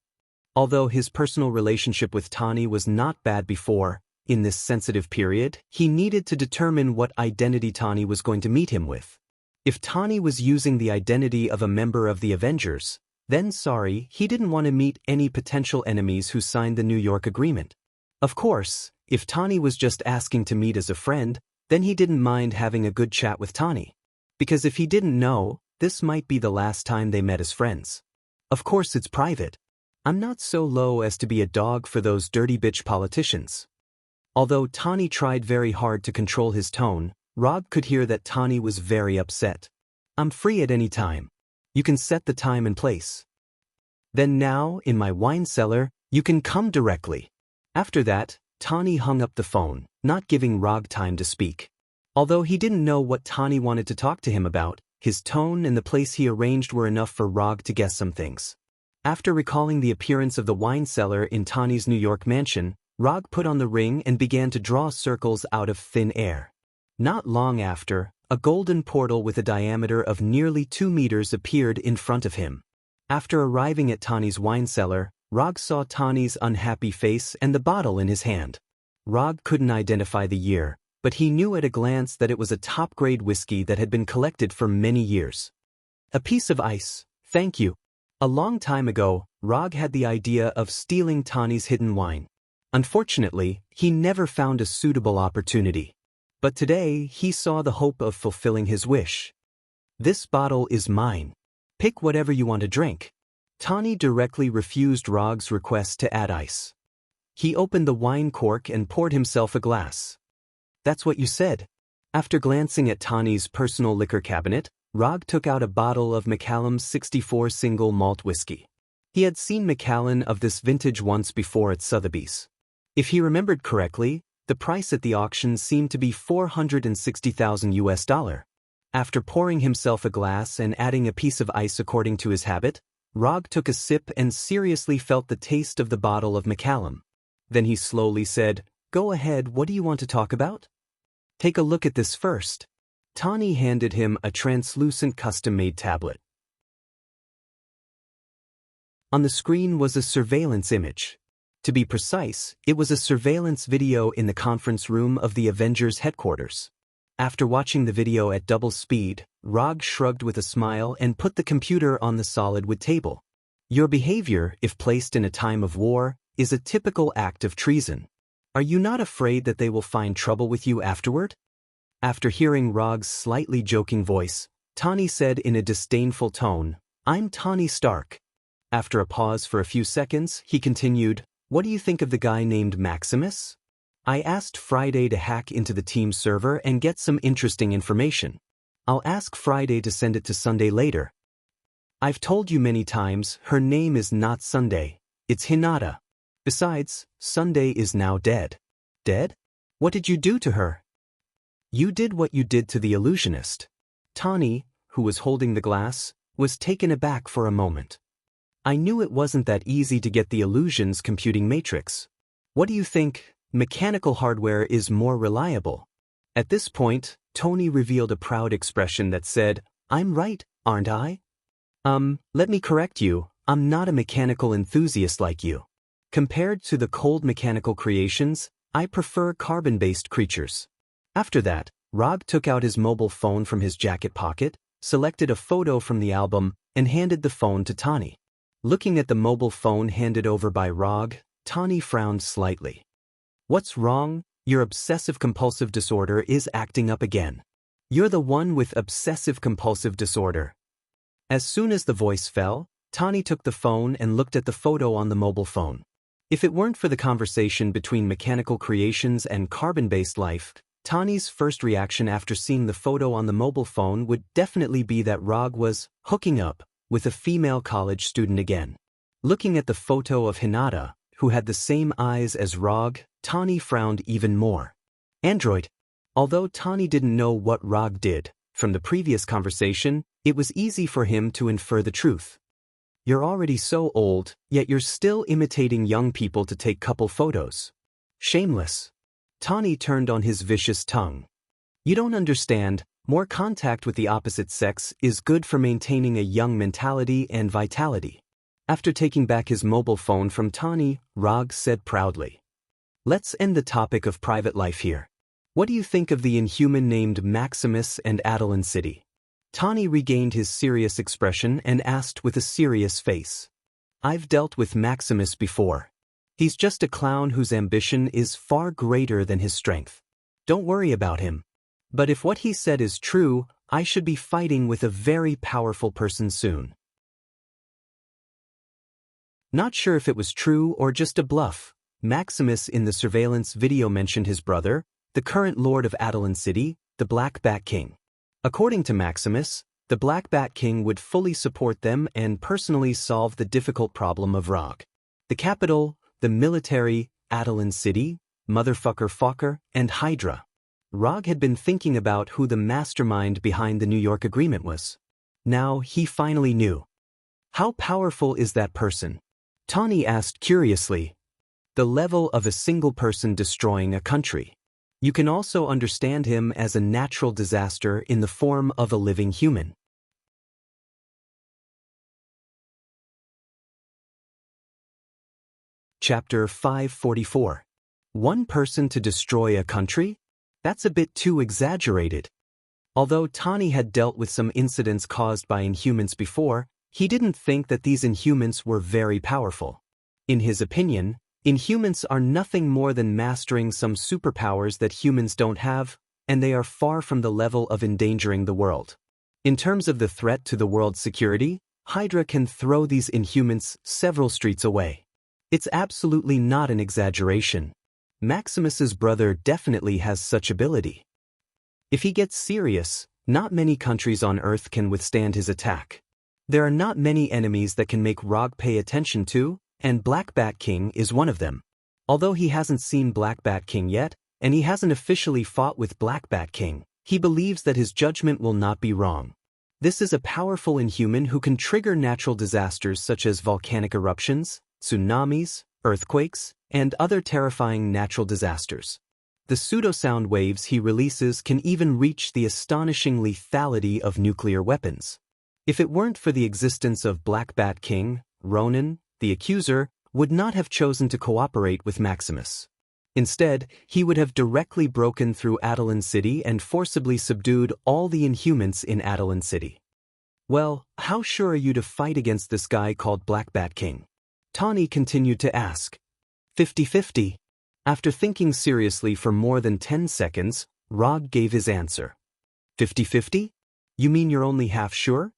Although his personal relationship with Tani was not bad before, in this sensitive period, he needed to determine what identity Tani was going to meet him with. If Tani was using the identity of a member of the Avengers, then sorry, he didn't want to meet any potential enemies who signed the New York Agreement. Of course, if Tani was just asking to meet as a friend, then he didn't mind having a good chat with Tani. Because if he didn't know, this might be the last time they met as friends. Of course it's private. I'm not so low as to be a dog for those dirty bitch politicians. Although Tani tried very hard to control his tone, Rog could hear that Tani was very upset. "I'm free at any time. You can set the time and place. Then now, in my wine cellar, you can come directly." After that, Tani hung up the phone, not giving Rog time to speak. Although he didn't know what Tani wanted to talk to him about, his tone and the place he arranged were enough for Rog to guess some things. After recalling the appearance of the wine cellar in Tani's New York mansion, Rog put on the ring and began to draw circles out of thin air. Not long after, a golden portal with a diameter of nearly 2 meters appeared in front of him. After arriving at Tani's wine cellar, Rog saw Tani's unhappy face and the bottle in his hand. Rog couldn't identify the year, but he knew at a glance that it was a top-grade whiskey that had been collected for many years. "A piece of ice, thank you." A long time ago, Rog had the idea of stealing Tani's hidden wine. Unfortunately, he never found a suitable opportunity. But today, he saw the hope of fulfilling his wish. "This bottle is mine. Pick whatever you want to drink." Tani directly refused Rog's request to add ice. He opened the wine cork and poured himself a glass. "That's what you said." After glancing at Tani's personal liquor cabinet, Rog took out a bottle of Macallan's 64 single malt whiskey. He had seen Macallan of this vintage once before at Sotheby's. If he remembered correctly, the price at the auction seemed to be $460,000. After pouring himself a glass and adding a piece of ice according to his habit, Rog took a sip and seriously felt the taste of the bottle of Macallan. Then he slowly said, "Go ahead, what do you want to talk about?" "Take a look at this first." Tani handed him a translucent custom-made tablet. On the screen was a surveillance image. To be precise, it was a surveillance video in the conference room of the Avengers headquarters. After watching the video at double speed, Rog shrugged with a smile and put the computer on the solid wood table. "Your behavior, if placed in a time of war, is a typical act of treason. Are you not afraid that they will find trouble with you afterward?" After hearing Rog's slightly joking voice, Tani said in a disdainful tone, "I'm Tony Stark." After a pause for a few seconds, he continued, "What do you think of the guy named Maximus? I asked Friday to hack into the team's server and get some interesting information. I'll ask Friday to send it to Sunday later. I've told you many times, her name is not Sunday, it's Hinata. Besides, Sunday is now dead." "Dead? What did you do to her?" "You did what you did to the illusionist." Tani, who was holding the glass, was taken aback for a moment. "I knew it wasn't that easy to get the illusion's computing matrix. What do you think? Mechanical hardware is more reliable." At this point, Tony revealed a proud expression that said, "I'm right, aren't I? Let me correct you, I'm not a mechanical enthusiast like you. Compared to the cold mechanical creations, I prefer carbon-based creatures." After that, Rog took out his mobile phone from his jacket pocket, selected a photo from the album, and handed the phone to Tani. Looking at the mobile phone handed over by Rog, Tani frowned slightly. What's wrong? Your obsessive-compulsive disorder is acting up again. You're the one with obsessive-compulsive disorder. As soon as the voice fell, Tani took the phone and looked at the photo on the mobile phone. If it weren't for the conversation between mechanical creations and carbon-based life, Tani's first reaction after seeing the photo on the mobile phone would definitely be that Rog was hooking up with a female college student again. Looking at the photo of Hinata, who had the same eyes as Rog, Tani frowned even more. Android. Although Tani didn't know what Rog did, from the previous conversation, it was easy for him to infer the truth. You're already so old, yet you're still imitating young people to take couple photos. Shameless. Tani turned on his vicious tongue. You don't understand, more contact with the opposite sex is good for maintaining a young mentality and vitality. After taking back his mobile phone from Tani, Rog said proudly. Let's end the topic of private life here. What do you think of the inhuman named Maximus and Adeline City? Tani regained his serious expression and asked with a serious face. I've dealt with Maximus before. He's just a clown whose ambition is far greater than his strength. Don't worry about him. But if what he said is true, I should be fighting with a very powerful person soon. Not sure if it was true or just a bluff. Maximus in the surveillance video mentioned his brother, the current lord of Adeline City, the Black Bat King. According to Maximus, the Black Bat King would fully support them and personally solve the difficult problem of Rog. The capital, the military, Adeline City, motherfucker Fokker, and Hydra. Rog had been thinking about who the mastermind behind the New York Agreement was. Now he finally knew. How powerful is that person? Tani asked curiously. The level of a single person destroying a country. You can also understand him as a natural disaster in the form of a living human. Chapter 544. One person to destroy a country? That's a bit too exaggerated. Although Tani had dealt with some incidents caused by Inhumans before, he didn't think that these Inhumans were very powerful. In his opinion, Inhumans are nothing more than mastering some superpowers that humans don't have, and they are far from the level of endangering the world. In terms of the threat to the world's security, Hydra can throw these Inhumans several streets away. It's absolutely not an exaggeration. Maximus's brother definitely has such ability. If he gets serious, not many countries on Earth can withstand his attack. There are not many enemies that can make Rog pay attention to, and Black Bat King is one of them. Although he hasn't seen Black Bat King yet, and he hasn't officially fought with Black Bat King, he believes that his judgment will not be wrong. This is a powerful Inhuman who can trigger natural disasters such as volcanic eruptions, tsunamis, earthquakes, and other terrifying natural disasters. The pseudo-sound waves he releases can even reach the astonishing lethality of nuclear weapons. If it weren't for the existence of Black Bat King, Ronan, the accuser, would not have chosen to cooperate with Maximus. Instead, he would have directly broken through Adeline City and forcibly subdued all the Inhumans in Adeline City. Well, how sure are you to fight against this guy called Black Bat King? Tani continued to ask. 50-50. After thinking seriously for more than 10 seconds, Rog gave his answer. 50-50? You mean you're only half sure?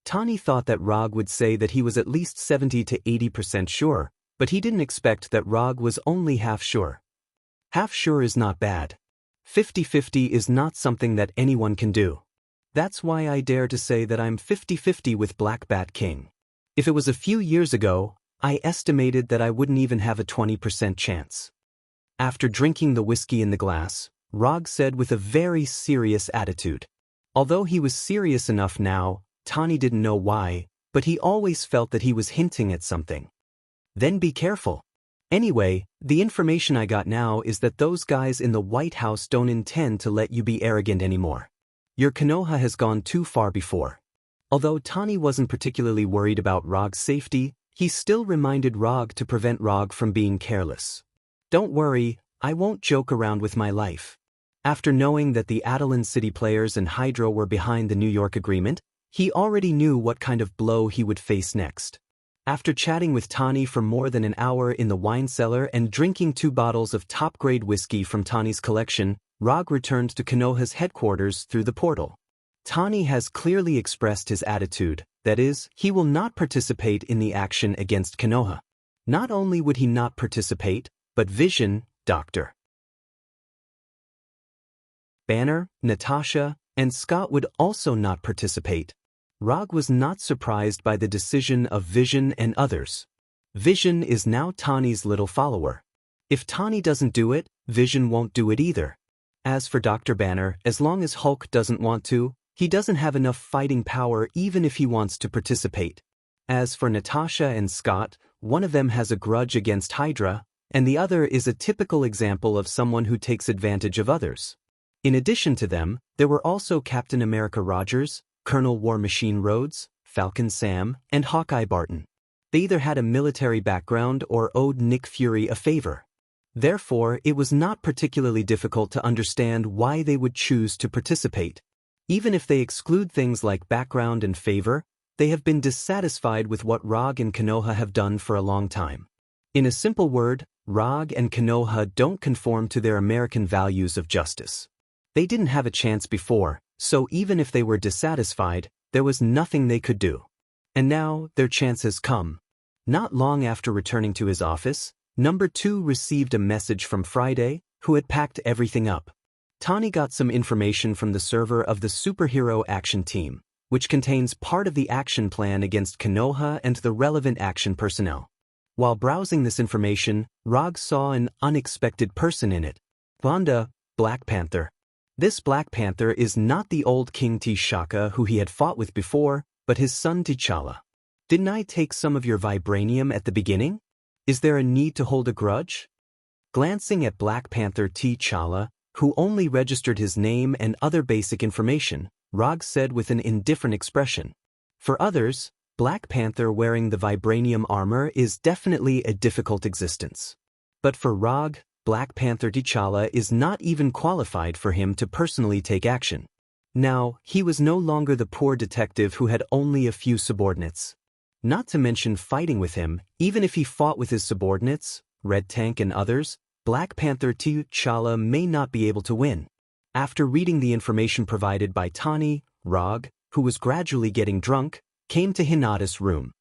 Tani thought that Rog would say that he was at least 70 to 80% sure, but he didn't expect that Rog was only half sure. Half sure is not bad. 50-50 is not something that anyone can do. That's why I dare to say that I'm 50-50 with Black Bat King. If it was a few years ago, I estimated that I wouldn't even have a 20% chance. After drinking the whiskey in the glass, Rog said with a very serious attitude. Although he was serious enough now, Tani didn't know why, but he always felt that he was hinting at something. Then be careful. Anyway, the information I got now is that those guys in the White House don't intend to let you be arrogant anymore. Your Konoha has gone too far before. Although Tani wasn't particularly worried about Rog's safety, he still reminded Rog to prevent Rog from being careless. Don't worry, I won't joke around with my life. After knowing that the Adeline City players and Hydra were behind the New York Agreement, he already knew what kind of blow he would face next. After chatting with Tani for more than an hour in the wine cellar and drinking 2 bottles of top-grade whiskey from Tani's collection, Rog returned to Konoha's headquarters through the portal. Tani has clearly expressed his attitude, that is, he will not participate in the action against Konoha. Not only would he not participate, but Vision, Dr. Banner, Natasha, and Scott would also not participate. Rog was not surprised by the decision of Vision and others. Vision is now Tani's little follower. If Tani doesn't do it, Vision won't do it either. As for Dr. Banner, as long as Hulk doesn't want to, he doesn't have enough fighting power even if he wants to participate. As for Natasha and Scott, one of them has a grudge against Hydra, and the other is a typical example of someone who takes advantage of others. In addition to them, there were also Captain America Rogers, Colonel War Machine Rhodes, Falcon Sam, and Hawkeye Barton. They either had a military background or owed Nick Fury a favor. Therefore, it was not particularly difficult to understand why they would choose to participate. Even if they exclude things like background and favor, they have been dissatisfied with what Rog and Konoha have done for a long time. In a simple word, Rog and Konoha don't conform to their American values of justice. They didn't have a chance before, so even if they were dissatisfied, there was nothing they could do. And now, their chance has come. Not long after returning to his office, Number 2 received a message from Friday, who had packed everything up. Tani got some information from the server of the Superhero Action Team, which contains part of the action plan against Konoha and the relevant action personnel. While browsing this information, Rog saw an unexpected person in it. Wanda, Black Panther. This Black Panther is not the old King T'Chaka who he had fought with before, but his son T'Challa. Didn't I take some of your vibranium at the beginning? Is there a need to hold a grudge? Glancing at Black Panther T'Challa, who only registered his name and other basic information, Rog said with an indifferent expression. For others, Black Panther wearing the vibranium armor is definitely a difficult existence. But for Rog, Black Panther T'Challa is not even qualified for him to personally take action. Now, he was no longer the poor detective who had only a few subordinates. Not to mention fighting with him, even if he fought with his subordinates, Red Tank and others, Black Panther T'Challa may not be able to win. After reading the information provided by Tani, Rog, who was gradually getting drunk, came to Hinata's room.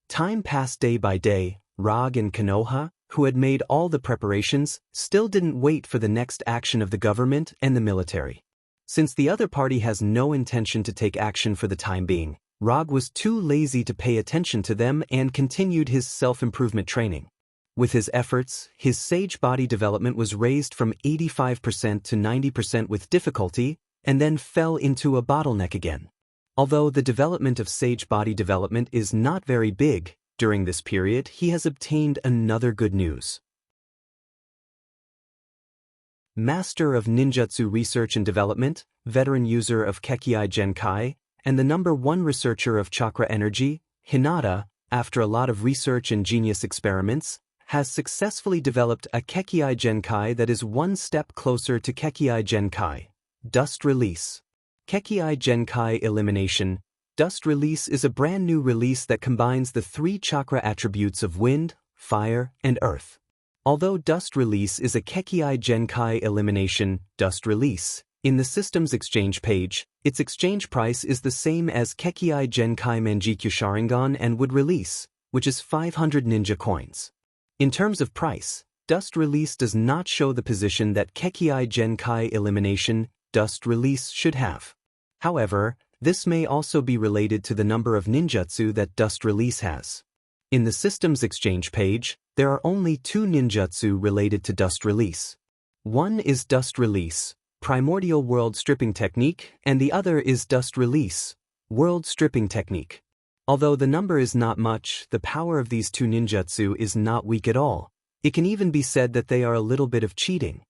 Time passed day by day. Rog and Konoha, who had made all the preparations, still didn't wait for the next action of the government and the military. Since the other party has no intention to take action for the time being, Rog was too lazy to pay attention to them and continued his self-improvement training. With his efforts, his sage body development was raised from 85% to 90% with difficulty, and then fell into a bottleneck again. Although the development of sage body development is not very big, during this period he has obtained another good news. Master of Ninjutsu Research and Development, veteran user of Kekkei Genkai, and the #1 researcher of chakra energy, Hinata, after a lot of research and genius experiments, has successfully developed a Kekkei Genkai that is one step closer to Kekkei Genkai, Dust Release. Kekkei Genkai Elimination. Dust Release is a brand new release that combines the 3 chakra attributes of wind, fire, and earth. Although Dust Release is a Kekkei Genkai Elimination, Dust Release, in the system's exchange page, its exchange price is the same as Kekkei Genkai Manjikyu Sharingan and Wood Release, which is 500 ninja coins. In terms of price, Dust Release does not show the position that Kekkei Genkai Elimination, Dust Release should have. However, this may also be related to the number of ninjutsu that Dust Release has. In the system's exchange page, there are only 2 ninjutsu related to Dust Release. One is Dust Release, Primordial World Stripping Technique, and the other is Dust Release, World Stripping Technique. Although the number is not much, the power of these 2 ninjutsu is not weak at all. It can even be said that they are a little bit of cheating.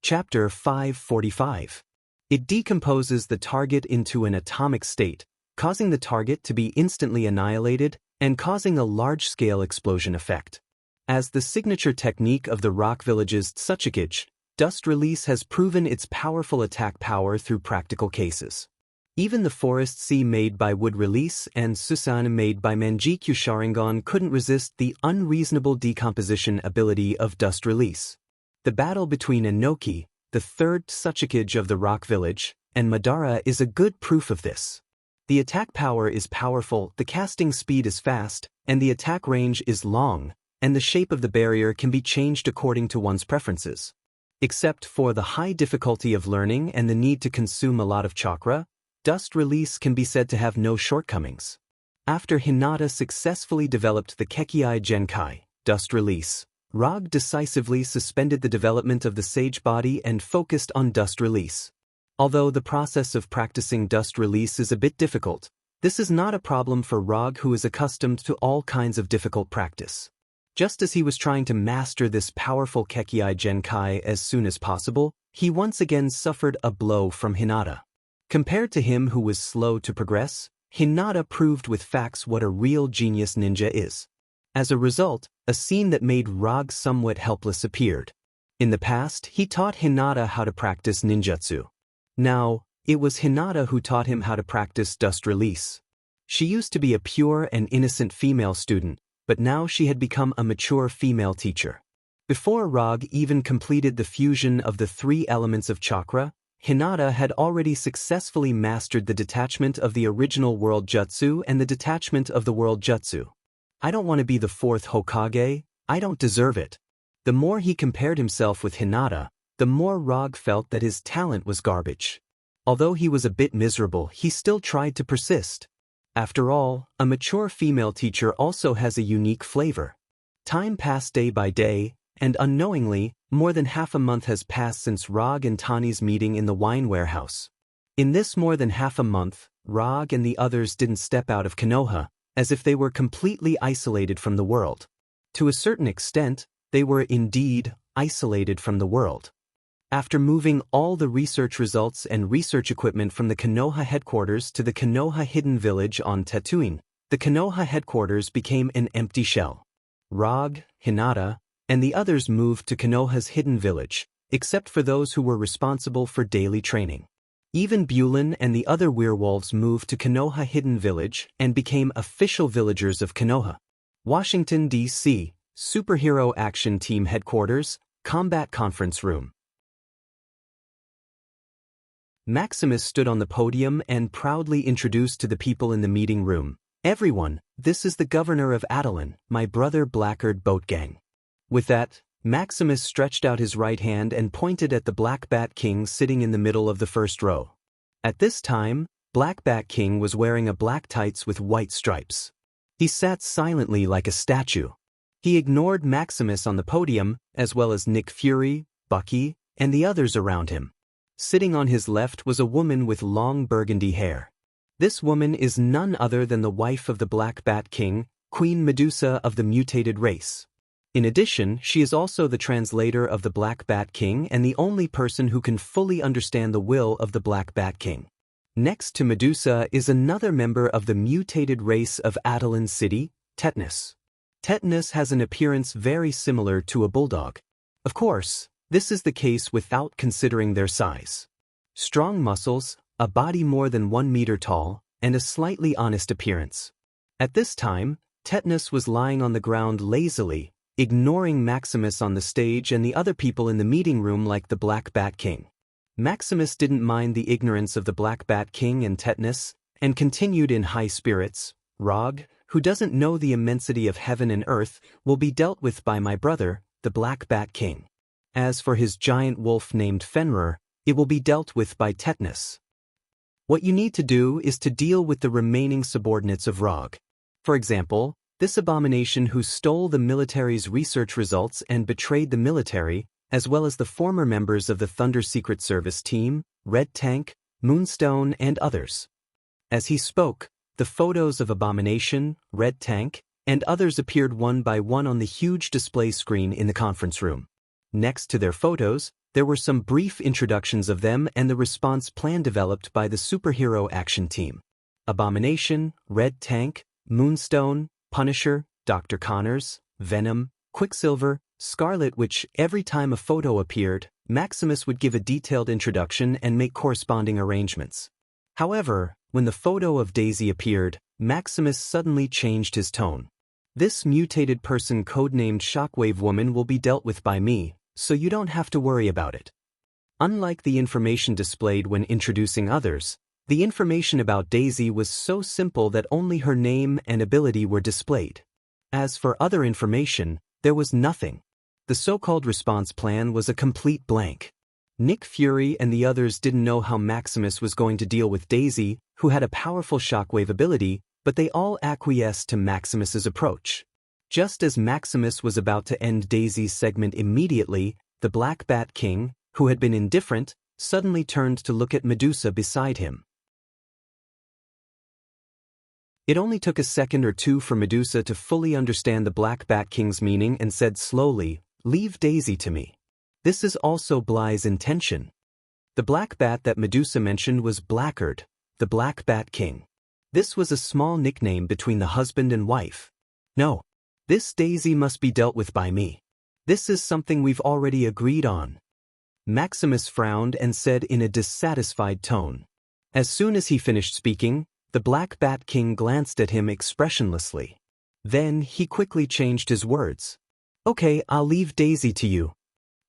Chapter 545. It decomposes the target into an atomic state, causing the target to be instantly annihilated and causing a large-scale explosion effect. As the signature technique of the rock village's Tsuchikage, Dust Release has proven its powerful attack power through practical cases. Even the Forest Sea made by Wood Release and Susan made by Manjikyu Sharingan couldn't resist the unreasonable decomposition ability of Dust Release. The battle between Inoki, the third Tsuchikage of the Rock Village, and Madara is a good proof of this. The attack power is powerful, the casting speed is fast, and the attack range is long, and the shape of the barrier can be changed according to one's preferences. Except for the high difficulty of learning and the need to consume a lot of chakra, Dust Release can be said to have no shortcomings. After Hinata successfully developed the Kekkei Genkai, Dust Release, Rog decisively suspended the development of the Sage Body and focused on Dust Release. Although the process of practicing Dust Release is a bit difficult, this is not a problem for Rog, who is accustomed to all kinds of difficult practice. Just as he was trying to master this powerful Kekkei Genkai as soon as possible, he once again suffered a blow from Hinata. Compared to him who was slow to progress, Hinata proved with facts what a real genius ninja is. As a result, a scene that made Rog somewhat helpless appeared. In the past, he taught Hinata how to practice ninjutsu. Now, it was Hinata who taught him how to practice Dust Release. She used to be a pure and innocent female student, but now she had become a mature female teacher. Before Rog even completed the fusion of the three elements of chakra, Hinata had already successfully mastered the detachment of the original World Jutsu and the detachment of the World Jutsu. I don't want to be the fourth Hokage, I don't deserve it. The more he compared himself with Hinata, the more Rog felt that his talent was garbage. Although he was a bit miserable, he still tried to persist. After all, a mature female teacher also has a unique flavor. Time passed day by day, and unknowingly, more than half a month has passed since Rog and Tani's meeting in the wine warehouse. In this more than half a month, Rog and the others didn't step out of Konoha, as if they were completely isolated from the world. To a certain extent, they were indeed isolated from the world. After moving all the research results and research equipment from the Konoha headquarters to the Konoha Hidden Village on Tatooine, the Konoha headquarters became an empty shell. Rog, Hinata, and the others moved to Konoha's Hidden Village, except for those who were responsible for daily training. Even Bulin and the other werewolves moved to Konoha Hidden Village and became official villagers of Konoha. Washington, D.C., Superhero Action Team Headquarters, Combat Conference Room. Maximus stood on the podium and proudly introduced to the people in the meeting room, "Everyone, this is the governor of Adelan, my brother Blackguard Boatgang." With that, Maximus stretched out his right hand and pointed at the Black Bat King sitting in the middle of the first row. At this time, Black Bat King was wearing a black tights with white stripes. He sat silently like a statue. He ignored Maximus on the podium, as well as Nick Fury, Bucky, and the others around him. Sitting on his left was a woman with long burgundy hair. This woman is none other than the wife of the Black Bat King, Queen Medusa of the mutated race. In addition, she is also the translator of the Black Bat King and the only person who can fully understand the will of the Black Bat King. Next to Medusa is another member of the mutated race of Adelan City, Tetanus. Tetanus has an appearance very similar to a bulldog. Of course, this is the case without considering their size. Strong muscles, a body more than 1 meter tall, and a slightly honest appearance. At this time, Tetanus was lying on the ground lazily, ignoring Maximus on the stage and the other people in the meeting room like the Black Bat King. Maximus didn't mind the ignorance of the Black Bat King and Tetanus, and continued in high spirits, "Rog, who doesn't know the immensity of heaven and earth, will be dealt with by my brother, the Black Bat King. As for his giant wolf named Fenrir, it will be dealt with by Tetanus. What you need to do is to deal with the remaining subordinates of Rog. For example, this abomination who stole the military's research results and betrayed the military, as well as the former members of the Thunder Secret Service team, Red Tank, Moonstone, and others." As he spoke, the photos of Abomination, Red Tank, and others appeared one by one on the huge display screen in the conference room. Next to their photos, there were some brief introductions of them and the response plan developed by the Superhero Action Team. Abomination, Red Tank, Moonstone, Punisher, Dr. Connors, Venom, Quicksilver, Scarlet Witch. Every time a photo appeared, Maximus would give a detailed introduction and make corresponding arrangements. However, when the photo of Daisy appeared, Maximus suddenly changed his tone. This mutated person codenamed Shockwave Woman will be dealt with by me, so you don't have to worry about it. Unlike the information displayed when introducing others, the information about Daisy was so simple that only her name and ability were displayed. As for other information, there was nothing. The so-called response plan was a complete blank. Nick Fury and the others didn't know how Maximus was going to deal with Daisy, who had a powerful shockwave ability, but they all acquiesced to Maximus's approach. Just as Maximus was about to end Daisy's segment immediately, the Black Bat King, who had been indifferent, suddenly turned to look at Medusa beside him. It only took a second or two for Medusa to fully understand the Black Bat King's meaning and said slowly, "Leave Daisy to me." This is also Bly's intention. The black bat that Medusa mentioned was Blackguard, the Black Bat King. This was a small nickname between the husband and wife. No. This Daisy must be dealt with by me. This is something we've already agreed on. Maximus frowned and said in a dissatisfied tone. As soon as he finished speaking, the Black Bat King glanced at him expressionlessly. Then he quickly changed his words. "Okay, I'll leave Daisy to you."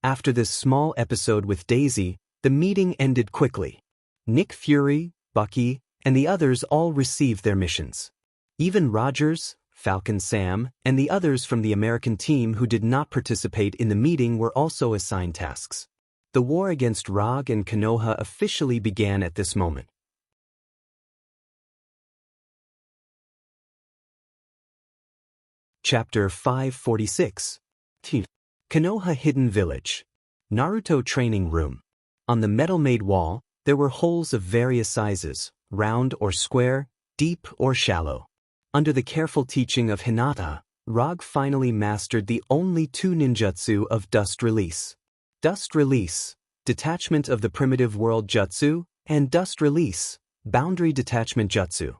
After this small episode with Daisy, the meeting ended quickly. Nick Fury, Bucky, and the others all received their missions. Even Rogers, Falcon Sam, and the others from the American team who did not participate in the meeting were also assigned tasks. The war against Rog and Konoha officially began at this moment. Chapter 546. Konoha Hidden Village. Naruto Training Room. On the metal-made wall, there were holes of various sizes, round or square, deep or shallow. Under the careful teaching of Hinata, Rog finally mastered the only two ninjutsu of Dust Release. Dust Release, Detachment of the Primitive World Jutsu, and Dust Release, Boundary Detachment Jutsu.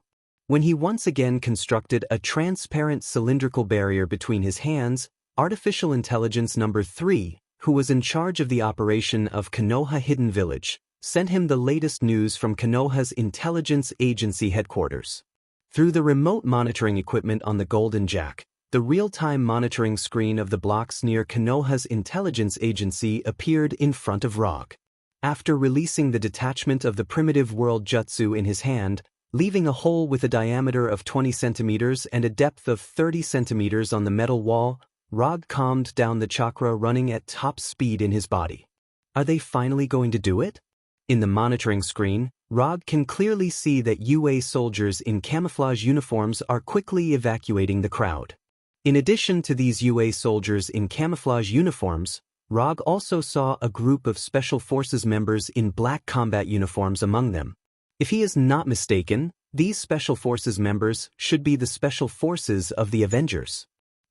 When he once again constructed a transparent cylindrical barrier between his hands, Artificial Intelligence Number 3, who was in charge of the operation of Konoha Hidden Village, sent him the latest news from Konoha's intelligence agency headquarters. Through the remote monitoring equipment on the Golden Jack, the real-time monitoring screen of the blocks near Konoha's intelligence agency appeared in front of Rog. After releasing the detachment of the primitive world jutsu in his hand, leaving a hole with a diameter of 20 centimeters and a depth of 30 centimeters on the metal wall, Rog calmed down the chakra running at top speed in his body. Are they finally going to do it? In the monitoring screen, Rog can clearly see that UA soldiers in camouflage uniforms are quickly evacuating the crowd. In addition to these UA soldiers in camouflage uniforms, Rog also saw a group of Special Forces members in black combat uniforms among them. If he is not mistaken, these Special Forces members should be the Special Forces of the Avengers.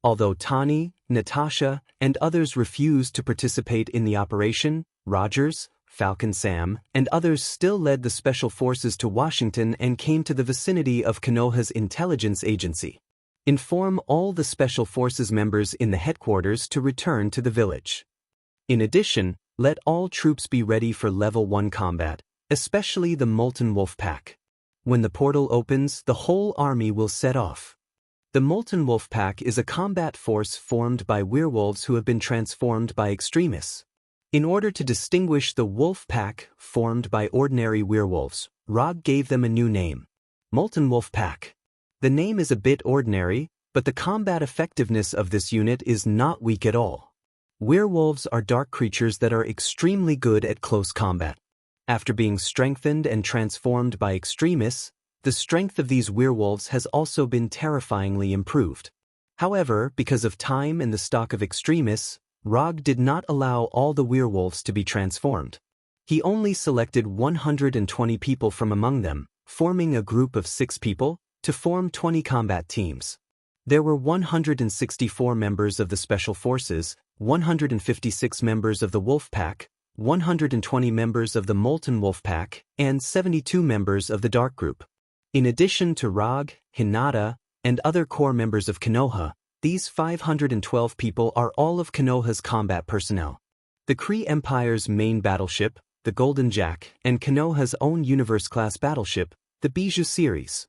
Although Tani, Natasha, and others refused to participate in the operation, Rogers, Falcon Sam, and others still led the Special Forces to Washington and came to the vicinity of Konoha's intelligence agency. Inform all the Special Forces members in the headquarters to return to the village. In addition, let all troops be ready for Level 1 combat, especially the Molten Wolf Pack. When the portal opens, the whole army will set off. The Molten Wolf Pack is a combat force formed by werewolves who have been transformed by extremists. In order to distinguish the Wolf Pack formed by ordinary werewolves, Rog gave them a new name: Molten Wolf Pack. The name is a bit ordinary, but the combat effectiveness of this unit is not weak at all. Werewolves are dark creatures that are extremely good at close combat. After being strengthened and transformed by extremists, the strength of these werewolves has also been terrifyingly improved. However, because of time and the stock of extremists, Rog did not allow all the werewolves to be transformed. He only selected 120 people from among them, forming a group of 6 people, to form 20 combat teams. There were 164 members of the Special Forces, 156 members of the Wolf Pack, 120 members of the Molten Wolf Pack, and 72 members of the Dark Group. In addition to Rog, Hinata, and other core members of Konoha, these 512 people are all of Konoha's combat personnel. the Kree Empire's main battleship, the Golden Jack, and Konoha's own Universe-class battleship, the Bijou series.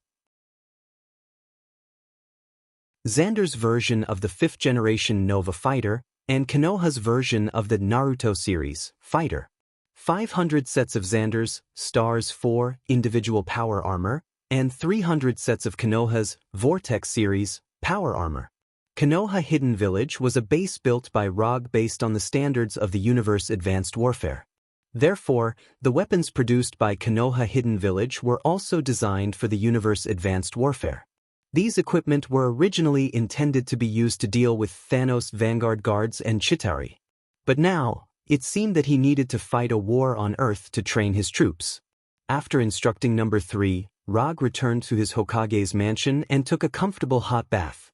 Xander's version of the 5th-generation Nova fighter, and Konoha's version of the Naruto series, fighter. 500 sets of Xander's, Star's 4, individual power armor, and 300 sets of Konoha's, Vortex series, power armor. Konoha Hidden Village was a base built by ROG based on the standards of the Universe Advanced Warfare. Therefore, the weapons produced by Konoha Hidden Village were also designed for the Universe Advanced Warfare. These equipment were originally intended to be used to deal with Thanos' Vanguard Guards and Chitauri. But now, it seemed that he needed to fight a war on Earth to train his troops. After instructing Number 3, ROG returned to his Hokage's mansion and took a comfortable hot bath.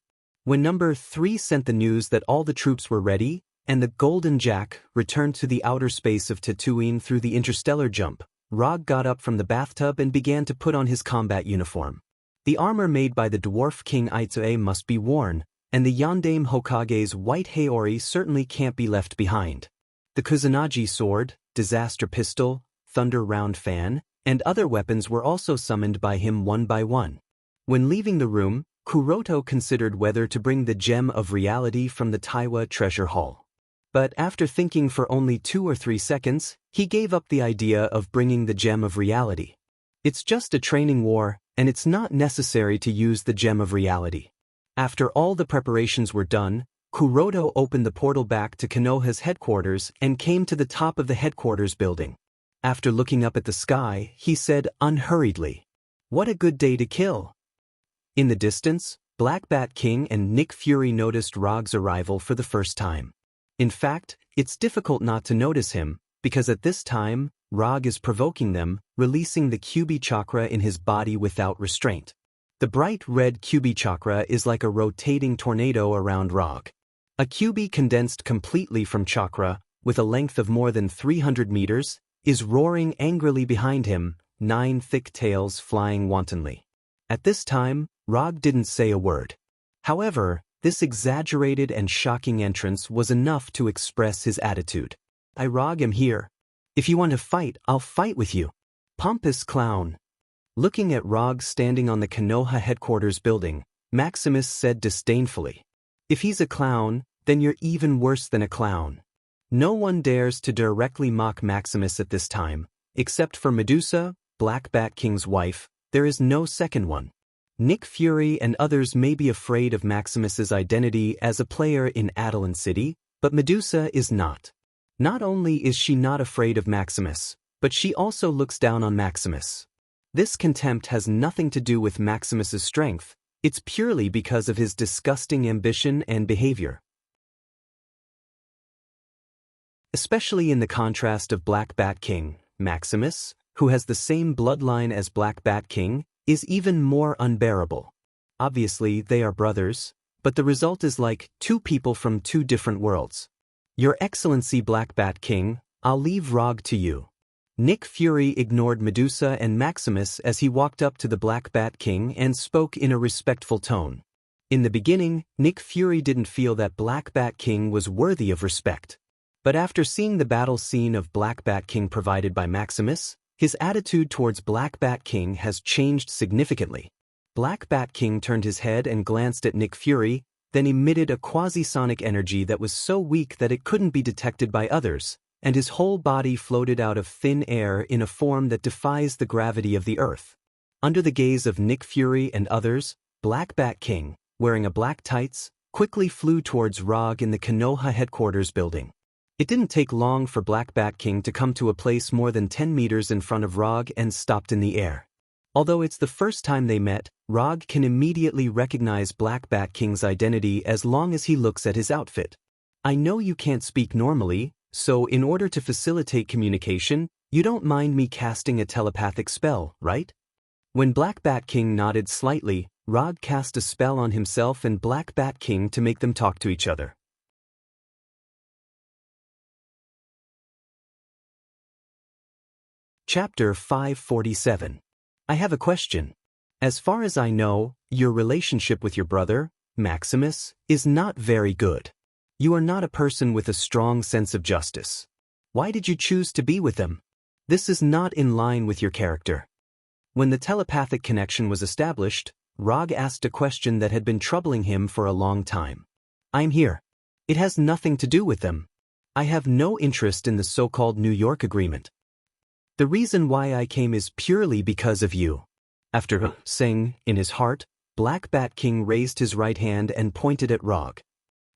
When Number 3 sent the news that all the troops were ready, and the Golden Jack returned to the outer space of Tatooine through the interstellar jump, ROG got up from the bathtub and began to put on his combat uniform. The armor made by the Dwarf King Aitsue must be worn, and the Yondaime Hokage's white Haori certainly can't be left behind. The Kusanagi sword, disaster pistol, thunder round fan, and other weapons were also summoned by him one by one. When leaving the room, Kuroto considered whether to bring the Gem of Reality from the Taiwa Treasure Hall. But after thinking for only 2 or 3 seconds, he gave up the idea of bringing the Gem of Reality. It's just a training war, and it's not necessary to use the Gem of Reality. After all the preparations were done, Kuroto opened the portal back to Konoha's headquarters and came to the top of the headquarters building. After looking up at the sky, he said unhurriedly, "What a good day to kill." In the distance, Black Bat King and Nick Fury noticed ROG's arrival for the first time. In fact, it's difficult not to notice him, because at this time, ROG is provoking them, releasing the Kyuubi chakra in his body without restraint. The bright red Kyuubi chakra is like a rotating tornado around ROG. A Kyuubi condensed completely from chakra, with a length of more than 300 meters, is roaring angrily behind him, 9 thick tails flying wantonly. At this time, ROG didn't say a word. However, this exaggerated and shocking entrance was enough to express his attitude. "I, ROG, am here. If you want to fight, I'll fight with you." Pompous clown. Looking at ROG standing on the Konoha headquarters building, Maximus said disdainfully, "If he's a clown, then you're even worse than a clown." No one dares to directly mock Maximus at this time, except for Medusa, Black Bat King's wife. There is no second one. Nick Fury and others may be afraid of Maximus's identity as a player in Adelan City, but Medusa is not. Not only is she not afraid of Maximus, but she also looks down on Maximus. This contempt has nothing to do with Maximus's strength, it's purely because of his disgusting ambition and behavior. Especially in the contrast of Black Bat King, Maximus, who has the same bloodline as Black Bat King, is even more unbearable. Obviously, they are brothers, but the result is like 2 people from 2 different worlds. "Your Excellency Black Bat King, I'll leave ROG to you." Nick Fury ignored Medusa and Maximus as he walked up to the Black Bat King and spoke in a respectful tone. In the beginning, Nick Fury didn't feel that Black Bat King was worthy of respect. But after seeing the battle scene of Black Bat King provided by Maximus, his attitude towards Black Bat King has changed significantly. Black Bat King turned his head and glanced at Nick Fury, then emitted a quasi-sonic energy that was so weak that it couldn't be detected by others, and his whole body floated out of thin air in a form that defies the gravity of the earth. Under the gaze of Nick Fury and others, Black Bat King, wearing a black tights, quickly flew towards ROG in the Konoha headquarters building. It didn't take long for Black Bat King to come to a place more than 10 meters in front of ROG and stopped in the air. Although it's the first time they met, ROG can immediately recognize Black Bat King's identity as long as he looks at his outfit. "I know you can't speak normally, so in order to facilitate communication, you don't mind me casting a telepathic spell, right?" When Black Bat King nodded slightly, ROG cast a spell on himself and Black Bat King to make them talk to each other. Chapter 547. I have a question. As far as I know, your relationship with your brother, Maximus, is not very good. You are not a person with a strong sense of justice. Why did you choose to be with them? This is not in line with your character. When the telepathic connection was established, Rog asked a question that had been troubling him for a long time. I'm here. It has nothing to do with them. I have no interest in the so-called New York Agreement. The reason why I came is purely because of you. After saying in his heart, Black Bat King raised his right hand and pointed at Rog.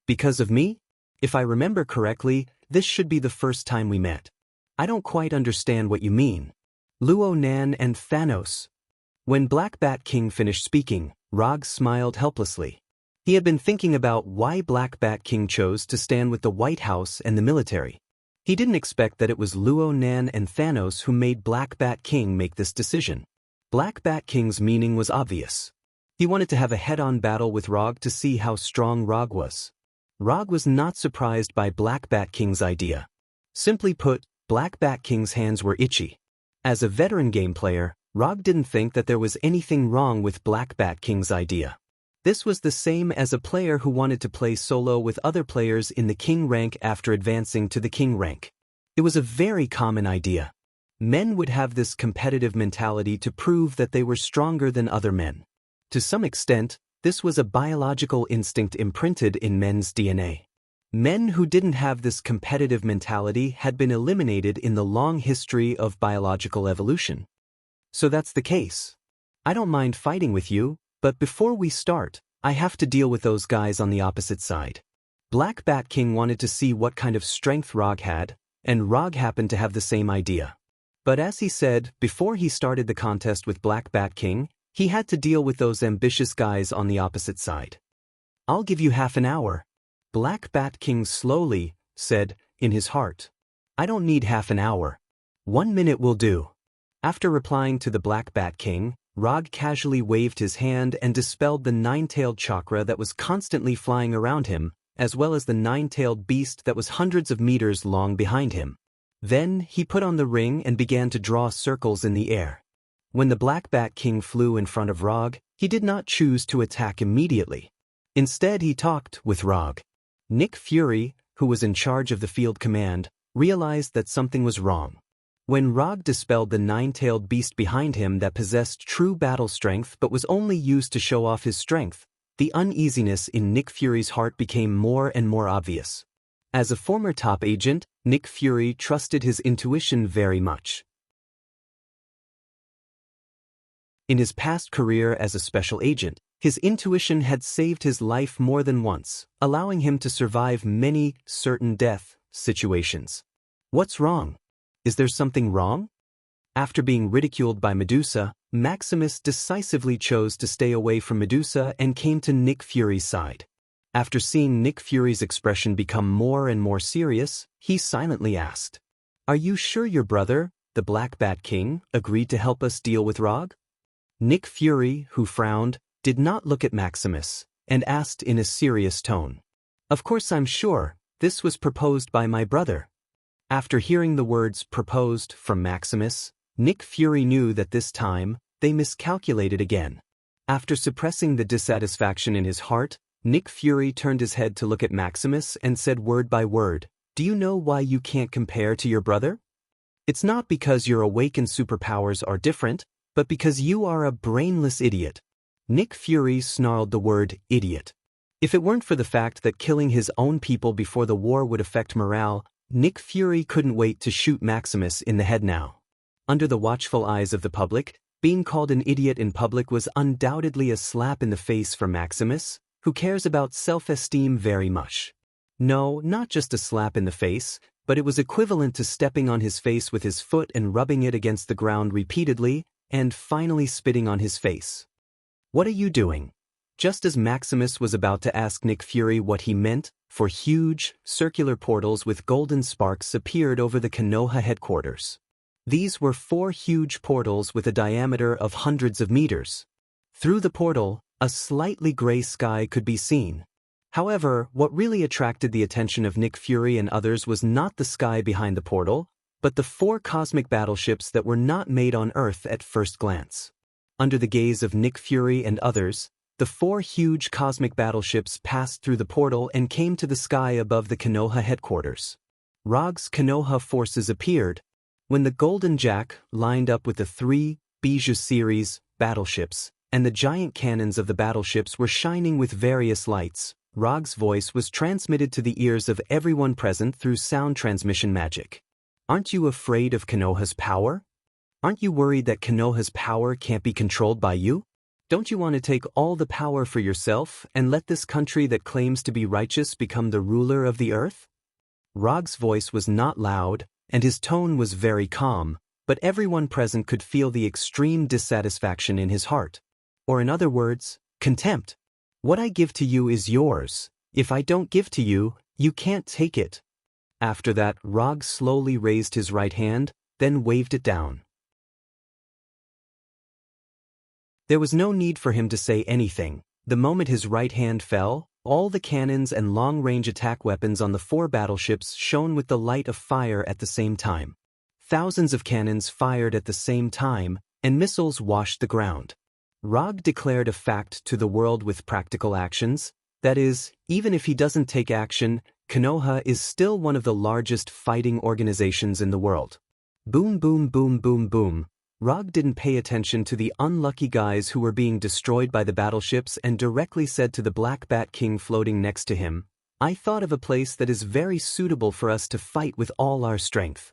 Because of me? If I remember correctly, this should be the first time we met. I don't quite understand what you mean. Luo Nan and Thanos. When Black Bat King finished speaking, Rog smiled helplessly. He had been thinking about why Black Bat King chose to stand with the White House and the military. He didn't expect that it was Luo Nan and Thanos who made Black Bat King make this decision. Black Bat King's meaning was obvious. He wanted to have a head-on battle with Rog to see how strong Rog was. Rog was not surprised by Black Bat King's idea. Simply put, Black Bat King's hands were itchy. As a veteran game player, Rog didn't think that there was anything wrong with Black Bat King's idea. This was the same as a player who wanted to play solo with other players in the King rank after advancing to the King rank. It was a very common idea. Men would have this competitive mentality to prove that they were stronger than other men. To some extent, this was a biological instinct imprinted in men's DNA. Men who didn't have this competitive mentality had been eliminated in the long history of biological evolution. So that's the case. I don't mind fighting with you, but before we start, I have to deal with those guys on the opposite side. Black Bat King wanted to see what kind of strength Rog had, and Rog happened to have the same idea. But as he said, before he started the contest with Black Bat King, he had to deal with those ambitious guys on the opposite side. I'll give you half an hour. Black Bat King slowly said, in his heart. I don't need half an hour. 1 minute will do. After replying to the Black Bat King, Rog casually waved his hand and dispelled the nine-tailed chakra that was constantly flying around him, as well as the nine-tailed beast that was hundreds of meters long behind him. Then he put on the ring and began to draw circles in the air. When the Black Bat King flew in front of Rog, he did not choose to attack immediately. Instead, he talked with Rog. Nick Fury, who was in charge of the field command, realized that something was wrong. When Rog dispelled the nine-tailed beast behind him that possessed true battle strength but was only used to show off his strength, the uneasiness in Nick Fury's heart became more and more obvious. As a former top agent, Nick Fury trusted his intuition very much. In his past career as a special agent, his intuition had saved his life more than once, allowing him to survive many certain death situations. What's wrong? Is there something wrong? After being ridiculed by Medusa, Maximus decisively chose to stay away from Medusa and came to Nick Fury's side. After seeing Nick Fury's expression become more and more serious, he silently asked, "Are you sure your brother, the Black Bat King, agreed to help us deal with Rog?" Nick Fury, who frowned, did not look at Maximus, and asked in a serious tone, "Of course I'm sure, this was proposed by my brother." After hearing the words proposed from Maximus, Nick Fury knew that this time, they miscalculated again. After suppressing the dissatisfaction in his heart, Nick Fury turned his head to look at Maximus and said word by word, "Do you know why you can't compare to your brother? It's not because your awakened superpowers are different, but because you are a brainless idiot." Nick Fury snarled the word idiot. If it weren't for the fact that killing his own people before the war would affect morale, Nick Fury couldn't wait to shoot Maximus in the head now. Under the watchful eyes of the public, being called an idiot in public was undoubtedly a slap in the face for Maximus, who cares about self-esteem very much. No, not just a slap in the face, but it was equivalent to stepping on his face with his foot and rubbing it against the ground repeatedly, and finally spitting on his face. "What are you doing?" Just as Maximus was about to ask Nick Fury what he meant, for huge, circular portals with golden sparks appeared over the Konoha headquarters. These were 4 huge portals with a diameter of hundreds of meters. Through the portal, a slightly gray sky could be seen. However, what really attracted the attention of Nick Fury and others was not the sky behind the portal, but the 4 cosmic battleships that were not made on Earth at first glance. Under the gaze of Nick Fury and others, the 4 huge cosmic battleships passed through the portal and came to the sky above the Konoha headquarters. Rog's Konoha forces appeared. When the Golden Jack lined up with the 3 Bijou series battleships, and the giant cannons of the battleships were shining with various lights, Rog's voice was transmitted to the ears of everyone present through sound transmission magic. Aren't you afraid of Konoha's power? Aren't you worried that Konoha's power can't be controlled by you? Don't you want to take all the power for yourself and let this country that claims to be righteous become the ruler of the earth? Rog's voice was not loud, and his tone was very calm, but everyone present could feel the extreme dissatisfaction in his heart. Or in other words, contempt. What I give to you is yours. If I don't give to you, you can't take it. After that, Rog slowly raised his right hand, then waved it down. There was no need for him to say anything. The moment his right hand fell, all the cannons and long-range attack weapons on the 4 battleships shone with the light of fire at the same time. Thousands of cannons fired at the same time, and missiles washed the ground. Rog declared a fact to the world with practical actions. That is, even if he doesn't take action, Konoha is still one of the largest fighting organizations in the world. Boom, boom, boom, boom, boom. Rog didn't pay attention to the unlucky guys who were being destroyed by the battleships and directly said to the Black Bat King floating next to him, I thought of a place that is very suitable for us to fight with all our strength.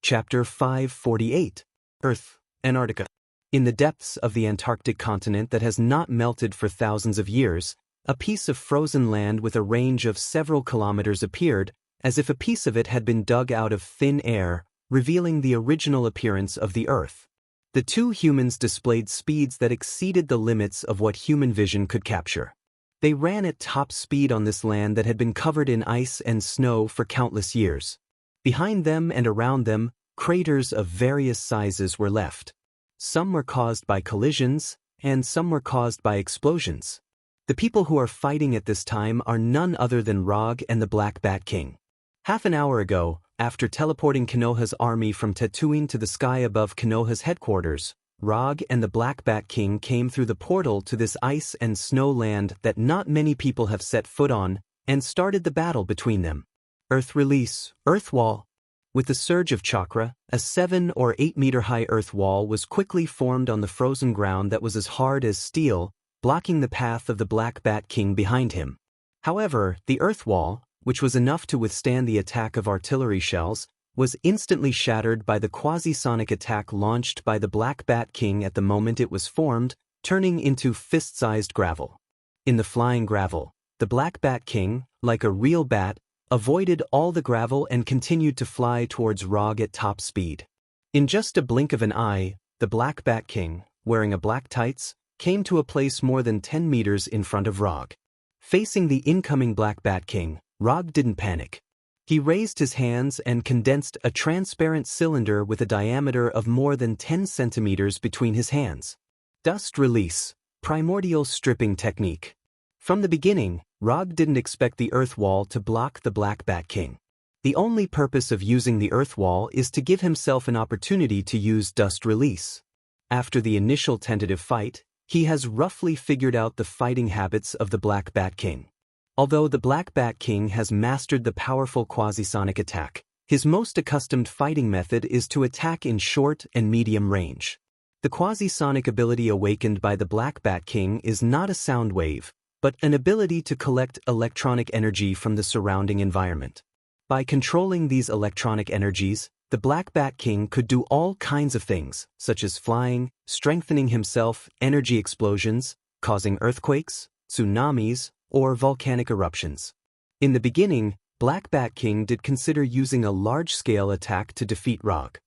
Chapter 548. Earth, Antarctica. In the depths of the Antarctic continent that has not melted for thousands of years, a piece of frozen land with a range of several kilometers appeared, as if a piece of it had been dug out of thin air, revealing the original appearance of the Earth. The 2 humans displayed speeds that exceeded the limits of what human vision could capture. They ran at top speed on this land that had been covered in ice and snow for countless years. Behind them and around them, craters of various sizes were left. Some were caused by collisions, and some were caused by explosions. The people who are fighting at this time are none other than Rog and the Black Bat King. Half an hour ago, after teleporting Konoha's army from Tatooine to the sky above Konoha's headquarters, Rog and the Black Bat King came through the portal to this ice and snow land that not many people have set foot on, and started the battle between them. Earth release, Earth wall. With the surge of chakra, a 7 or 8 meter high earth wall was quickly formed on the frozen ground that was as hard as steel, blocking the path of the Black Bat King behind him. However, the earth wall, which was enough to withstand the attack of artillery shells, was instantly shattered by the quasi-sonic attack launched by the Black Bat King at the moment it was formed, turning into fist-sized gravel. In the flying gravel, the Black Bat King, like a real bat, avoided all the gravel and continued to fly towards Rog at top speed. In just a blink of an eye, the Black Bat King, wearing a black tights, came to a place more than 10 meters in front of Rog. Facing the incoming Black Bat King, Rog didn't panic. He raised his hands and condensed a transparent cylinder with a diameter of more than 10 centimeters between his hands. Dust release, primordial stripping technique. From the beginning, Rog didn't expect the earth wall to block the Black Bat King. The only purpose of using the earth wall is to give himself an opportunity to use dust release. After the initial tentative fight, he has roughly figured out the fighting habits of the Black Bat King. Although the Black Bat King has mastered the powerful quasi-sonic attack, his most accustomed fighting method is to attack in short and medium range. The quasi-sonic ability awakened by the Black Bat King is not a sound wave, but an ability to collect electronic energy from the surrounding environment. By controlling these electronic energies, the Black Bat King could do all kinds of things, such as flying, strengthening himself, energy explosions, causing earthquakes, tsunamis, or volcanic eruptions. In the beginning, Black Bat King did consider using a large-scale attack to defeat Rog.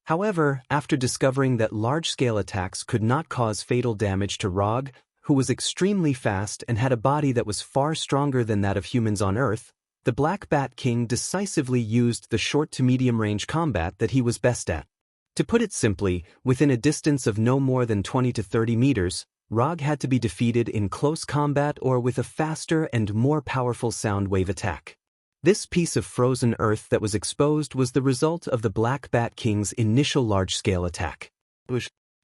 However, after discovering that large-scale attacks could not cause fatal damage to Rog, who was extremely fast and had a body that was far stronger than that of humans on Earth, the Black Bat King decisively used the short to medium-range combat that he was best at. To put it simply, within a distance of no more than 20 to 30 meters, Rog had to be defeated in close combat or with a faster and more powerful sound wave attack. This piece of frozen earth that was exposed was the result of the Black Bat King's initial large-scale attack.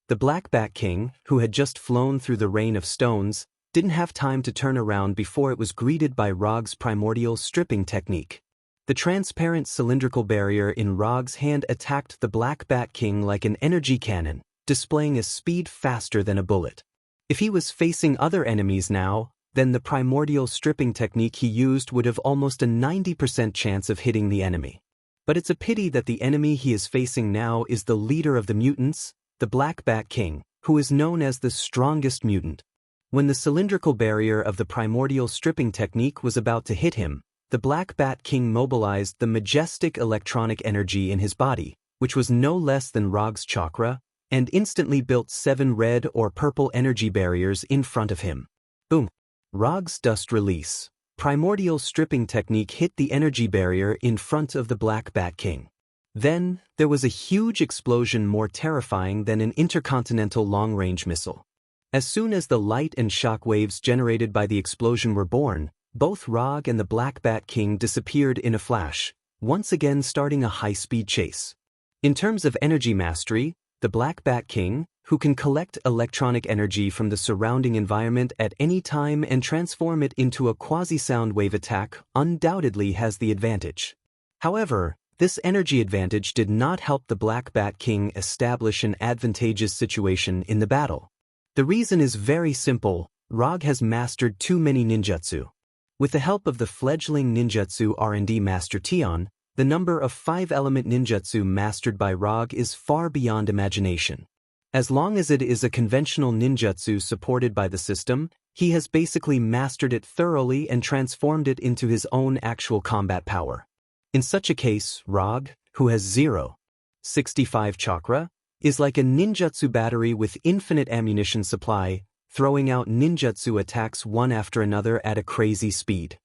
The Black Bat King, who had just flown through the rain of stones, didn't have time to turn around before it was greeted by Rog's primordial stripping technique. The transparent cylindrical barrier in Rog's hand attacked the Black Bat King like an energy cannon, displaying a speed faster than a bullet. If he was facing other enemies now, then the primordial stripping technique he used would have almost a 90% chance of hitting the enemy. But it's a pity that the enemy he is facing now is the leader of the mutants, the Black Bat King, who is known as the strongest mutant. When the cylindrical barrier of the primordial stripping technique was about to hit him, the Black Bat King mobilized the majestic electronic energy in his body, which was no less than Rog's chakra, and instantly built 7 red or purple energy barriers in front of him. Boom! Rog's dust release. Primordial stripping technique hit the energy barrier in front of the Black Bat King. Then, there was a huge explosion more terrifying than an intercontinental long-range missile. As soon as the light and shock waves generated by the explosion were born, both Rog and the Black Bat King disappeared in a flash, once again starting a high-speed chase. In terms of energy mastery, the Black Bat King, who can collect electronic energy from the surrounding environment at any time and transform it into a quasi-sound wave attack, undoubtedly has the advantage. However, this energy advantage did not help the Black Bat King establish an advantageous situation in the battle. The reason is very simple: Rog has mastered too many ninjutsu. With the help of the fledgling ninjutsu R&D master Tion, the number of 5-element ninjutsu mastered by Rog is far beyond imagination. As long as it is a conventional ninjutsu supported by the system, he has basically mastered it thoroughly and transformed it into his own actual combat power. In such a case, Rog, who has 0.65 chakra, is like a ninjutsu battery with infinite ammunition supply, throwing out ninjutsu attacks one after another at a crazy speed.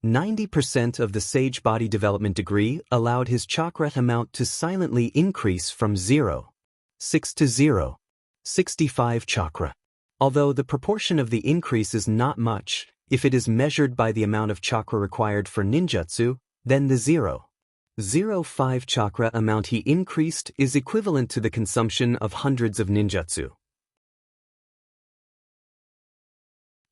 90% of the Sage Body Development degree allowed his chakra amount to silently increase from 0.6 to 0.65 chakra. Although the proportion of the increase is not much, if it is measured by the amount of chakra required for ninjutsu, then the 0.05 chakra amount he increased is equivalent to the consumption of hundreds of ninjutsu.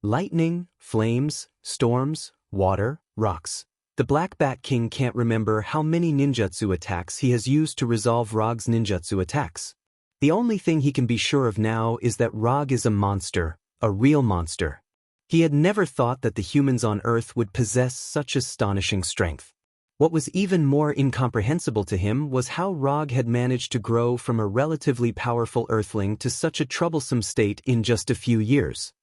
Lightning, flames, storms, water, rocks. The Black Bat King can't remember how many ninjutsu attacks he has used to resolve Rog's ninjutsu attacks. The only thing he can be sure of now is that Rog is a monster, a real monster. He had never thought that the humans on Earth would possess such astonishing strength. What was even more incomprehensible to him was how Rog had managed to grow from a relatively powerful Earthling to such a troublesome state in just a few years.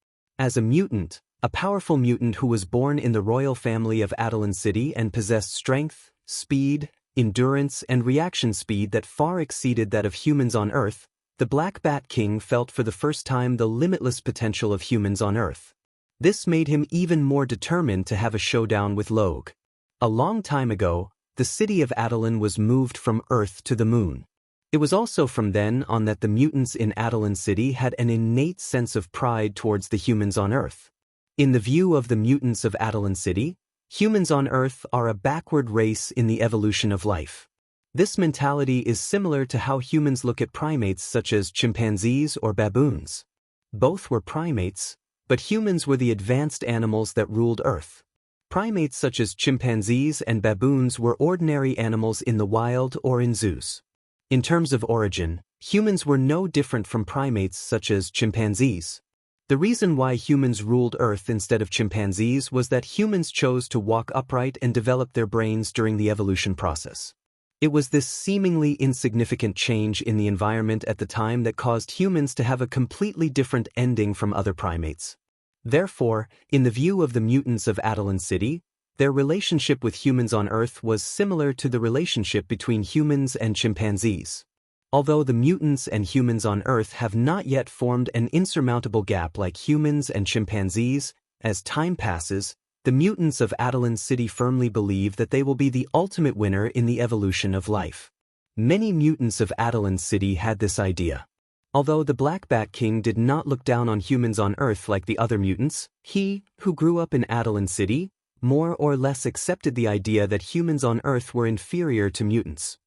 As a mutant, a powerful mutant who was born in the royal family of Adelan City and possessed strength, speed, endurance, and reaction speed that far exceeded that of humans on Earth, the Black Bat King felt for the first time the limitless potential of humans on Earth. This made him even more determined to have a showdown with Log. A long time ago, the city of Adelan was moved from Earth to the Moon. It was also from then on that the mutants in Adelan City had an innate sense of pride towards the humans on Earth. In the view of the mutants of Adelan City, humans on Earth are a backward race in the evolution of life. This mentality is similar to how humans look at primates such as chimpanzees or baboons. Both were primates, but humans were the advanced animals that ruled Earth. Primates such as chimpanzees and baboons were ordinary animals in the wild or in zoos. In terms of origin, humans were no different from primates such as chimpanzees. The reason why humans ruled Earth instead of chimpanzees was that humans chose to walk upright and develop their brains during the evolution process. It was this seemingly insignificant change in the environment at the time that caused humans to have a completely different ending from other primates. Therefore, in the view of the mutants of Adelan City, their relationship with humans on Earth was similar to the relationship between humans and chimpanzees. Although the mutants and humans on Earth have not yet formed an insurmountable gap like humans and chimpanzees, as time passes, the mutants of Adelan City firmly believe that they will be the ultimate winner in the evolution of life. Many mutants of Adelan City had this idea. Although the Black Bat King did not look down on humans on Earth like the other mutants, he, who grew up in Adelan City, more or less accepted the idea that humans on Earth were inferior to mutants.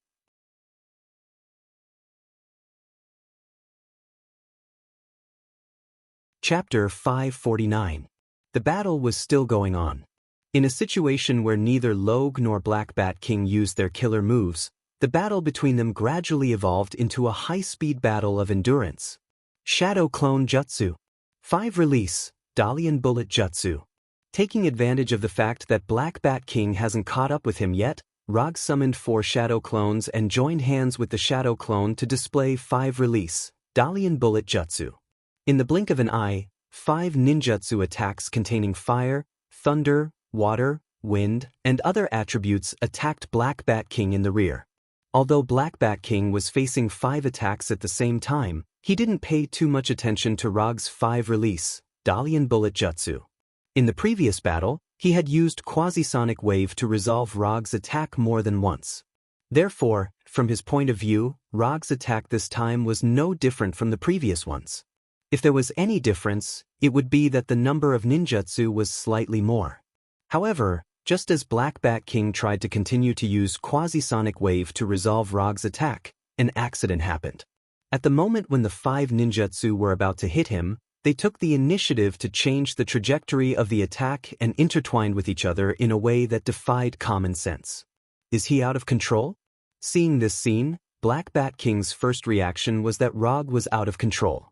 Chapter 549. The battle was still going on. In a situation where neither Logue nor Black Bat King used their killer moves, the battle between them gradually evolved into a high-speed battle of endurance. Shadow Clone Jutsu. 5 Release, Dalian Bullet Jutsu. Taking advantage of the fact that Black Bat King hasn't caught up with him yet, Rogue summoned 4 Shadow Clones and joined hands with the Shadow Clone to display 5 Release, Dalian Bullet Jutsu. In the blink of an eye, 5 ninjutsu attacks containing fire, thunder, water, wind, and other attributes attacked Black Bat King in the rear. Although Black Bat King was facing 5 attacks at the same time, he didn't pay too much attention to Rogue's 5 Release, Dalian Bullet Jutsu. In the previous battle, he had used Quasi-Sonic Wave to resolve Rogue's attack more than once. Therefore, from his point of view, Rogue's attack this time was no different from the previous ones. If there was any difference, it would be that the number of ninjutsu was slightly more. However, just as Black Bat King tried to continue to use Quasi-Sonic Wave to resolve Rogue's attack, an accident happened. At the moment when the 5 ninjutsu were about to hit him, they took the initiative to change the trajectory of the attack and intertwined with each other in a way that defied common sense. Is he out of control? Seeing this scene, Black Bat King's first reaction was that Rogue was out of control.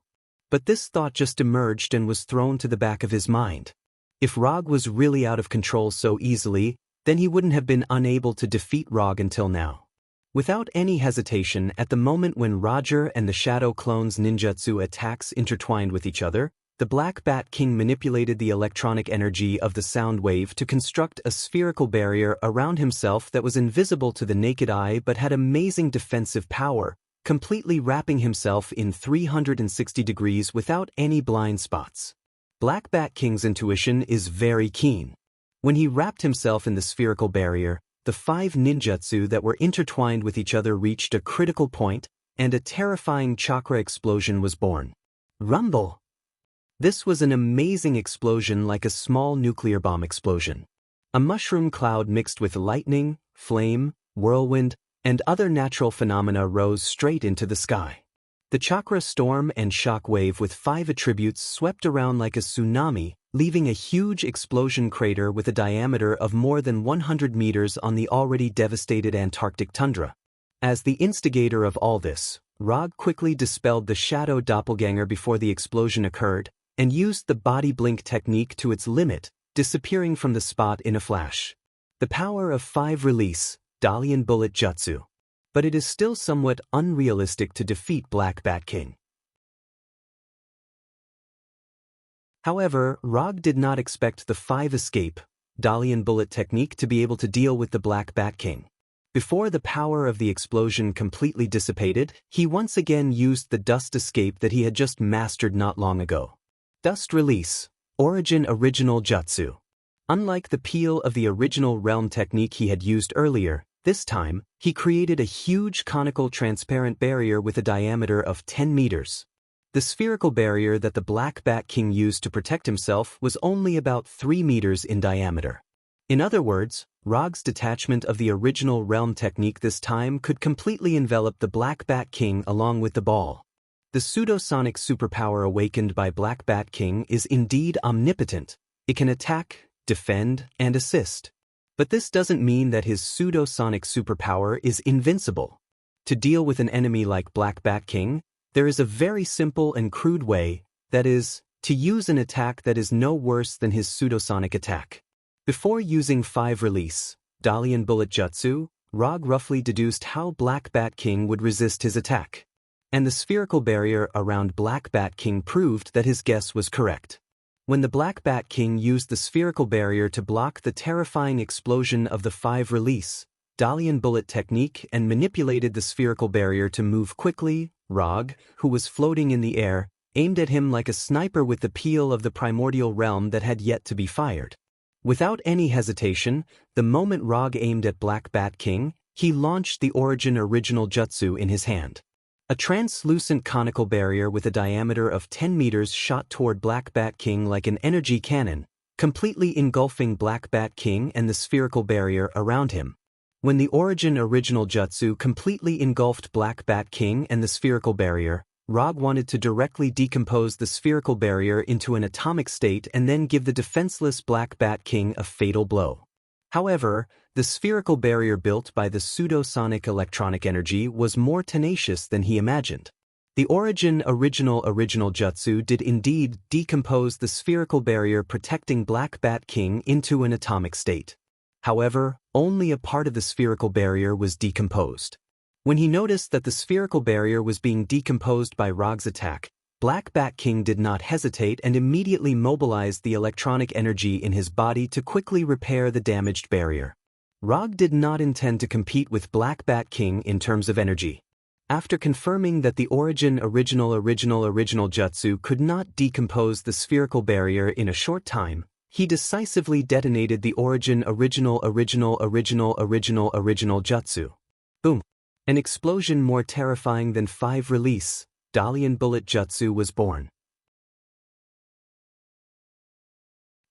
But this thought just emerged and was thrown to the back of his mind. If Rogue was really out of control so easily, then he wouldn't have been unable to defeat Rogue until now. Without any hesitation, at the moment when Roger and the Shadow Clone's ninjutsu attacks intertwined with each other, the Black Bat King manipulated the electronic energy of the sound wave to construct a spherical barrier around himself that was invisible to the naked eye but had amazing defensive power, completely wrapping himself in 360 degrees without any blind spots. Black Bat King's intuition is very keen. When he wrapped himself in the spherical barrier, the 5 ninjutsu that were intertwined with each other reached a critical point, and a terrifying chakra explosion was born. Rumble! This was an amazing explosion like a small nuclear bomb explosion. A mushroom cloud mixed with lightning, flame, whirlwind, and other natural phenomena rose straight into the sky. The chakra storm and shock wave with 5 attributes swept around like a tsunami, leaving a huge explosion crater with a diameter of more than 100 meters on the already devastated Antarctic tundra. As the instigator of all this, Rogue quickly dispelled the shadow doppelganger before the explosion occurred, and used the body blink technique to its limit, disappearing from the spot in a flash. The power of 5 Release, Dalian Bullet Jutsu. But it is still somewhat unrealistic to defeat Black Bat King. However, Rogue did not expect the 5 Escape, Dalian Bullet technique to be able to deal with the Black Bat King. Before the power of the explosion completely dissipated, he once again used the Dust Escape that he had just mastered not long ago. Dust Release, Origin Original Jutsu. Unlike the peel of the original realm technique he had used earlier, this time, he created a huge conical transparent barrier with a diameter of 10 meters. The spherical barrier that the Black Bat King used to protect himself was only about 3 meters in diameter. In other words, Rogue's detachment of the original realm technique this time could completely envelop the Black Bat King along with the ball. The pseudosonic superpower awakened by Black Bat King is indeed omnipotent. It can attack, defend, and assist. But this doesn't mean that his pseudosonic superpower is invincible. To deal with an enemy like Black Bat King, there is a very simple and crude way, that is, to use an attack that is no worse than his pseudosonic attack. Before using 5 Release, Dalian Bullet Jutsu, Rogue roughly deduced how Black Bat King would resist his attack. And the spherical barrier around Black Bat King proved that his guess was correct. When the Black Bat King used the spherical barrier to block the terrifying explosion of the 5 Release, Dalian Bullet technique and manipulated the spherical barrier to move quickly, Rogue, who was floating in the air, aimed at him like a sniper with the peel of the primordial realm that had yet to be fired. Without any hesitation, the moment Rogue aimed at Black Bat King, he launched the Origin Original Jutsu in his hand. A translucent conical barrier with a diameter of 10 meters shot toward Black Bat King like an energy cannon, completely engulfing Black Bat King and the spherical barrier around him. When the Origin Original Jutsu completely engulfed Black Bat King and the spherical barrier, Rog wanted to directly decompose the spherical barrier into an atomic state and then give the defenseless Black Bat King a fatal blow. However, the spherical barrier built by the pseudosonic electronic energy was more tenacious than he imagined. The original jutsu did indeed decompose the spherical barrier protecting Black Bat King into an atomic state. However, only a part of the spherical barrier was decomposed. When he noticed that the spherical barrier was being decomposed by Rog's attack, Black Bat King did not hesitate and immediately mobilized the electronic energy in his body to quickly repair the damaged barrier. Rog did not intend to compete with Black Bat King in terms of energy. After confirming that the original jutsu could not decompose the spherical barrier in a short time, he decisively detonated the original jutsu. Boom! An explosion more terrifying than 5 release, Dalian bullet jutsu was born.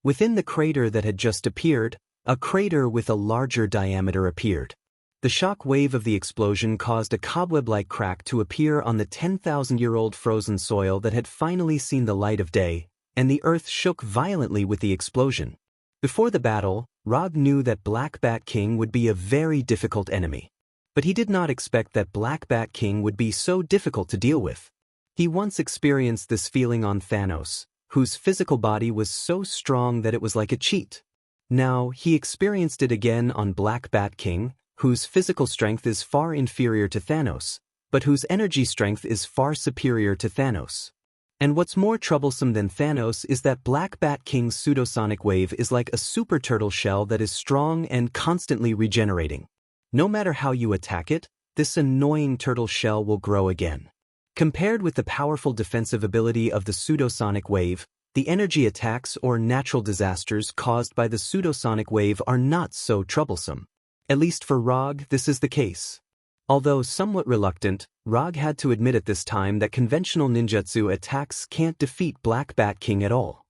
Within the crater that had just appeared, a crater with a larger diameter appeared. The shock wave of the explosion caused a cobweb-like crack to appear on the 10,000-year-old frozen soil that had finally seen the light of day, and the earth shook violently with the explosion. Before the battle, Rog knew that Black Bat King would be a very difficult enemy. But he did not expect that Black Bat King would be so difficult to deal with. He once experienced this feeling on Thanos, whose physical body was so strong that it was like a cheat. Now, he experienced it again on Black Bat King, whose physical strength is far inferior to Thanos, but whose energy strength is far superior to Thanos. And what's more troublesome than Thanos is that Black Bat King's pseudosonic wave is like a super turtle shell that is strong and constantly regenerating. No matter how you attack it, this annoying turtle shell will grow again. Compared with the powerful defensive ability of the pseudosonic wave, the energy attacks or natural disasters caused by the pseudosonic wave are not so troublesome. At least for Rog, this is the case. Although somewhat reluctant, Rog had to admit at this time that conventional ninjutsu attacks can't defeat Black Bat King at all.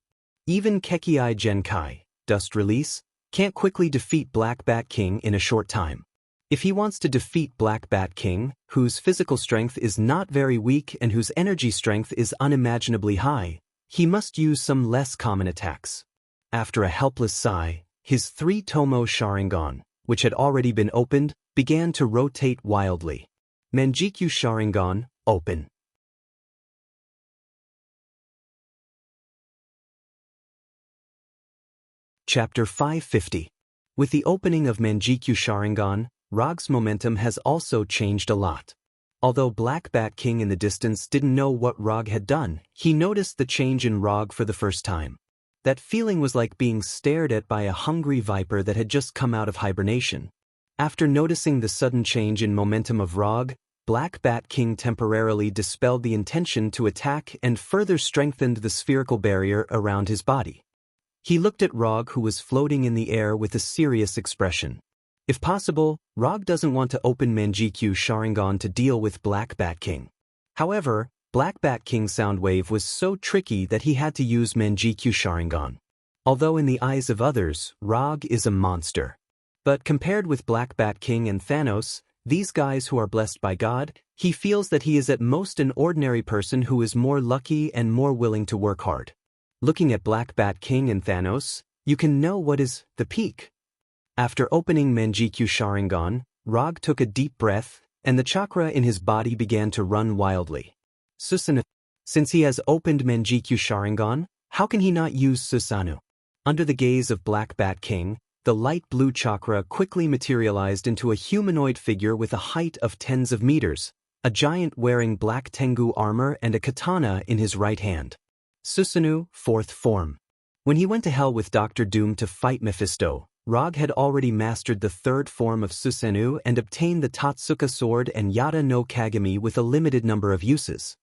Even Kekkei Genkai, Dust Release, can't quickly defeat Black Bat King in a short time. If he wants to defeat Black Bat King, whose physical strength is not very weak and whose energy strength is unimaginably high, he must use some less common attacks. After a helpless sigh, his 3-tomo Sharingan, which had already been opened, began to rotate wildly. Manjikyu Sharingan, open. Chapter 550. With the opening of Manjikyu Sharingan, Rog's momentum has also changed a lot. Although Black Bat King in the distance didn't know what Rog had done, he noticed the change in Rog for the first time. That feeling was like being stared at by a hungry viper that had just come out of hibernation. After noticing the sudden change in momentum of Rog, Black Bat King temporarily dispelled the intention to attack and further strengthened the spherical barrier around his body. He looked at Rog, who was floating in the air with a serious expression. If possible, Rog doesn't want to open Manjikyu Sharingan to deal with Black Bat King. However, Black Bat King's sound wave was so tricky that he had to use Manjikyu Sharingan. Although in the eyes of others, Rog is a monster. But compared with Black Bat King and Thanos, these guys who are blessed by God, he feels that he is at most an ordinary person who is more lucky and more willing to work hard. Looking at Black Bat King and Thanos, you can know what is the peak. After opening Manjikyu Sharingan, Rog took a deep breath, and the chakra in his body began to run wildly. Susanoo. Since he has opened Manjikyu Sharingan, how can he not use Susanoo? Under the gaze of Black Bat King, the light blue chakra quickly materialized into a humanoid figure with a height of tens of meters, a giant wearing black Tengu armor and a katana in his right hand. Susanoo, 4th form. When he went to hell with Dr. Doom to fight Mephisto, Rog had already mastered the 3rd form of Susanoo and obtained the Totsuka sword and Yata no Kagami with a limited number of uses.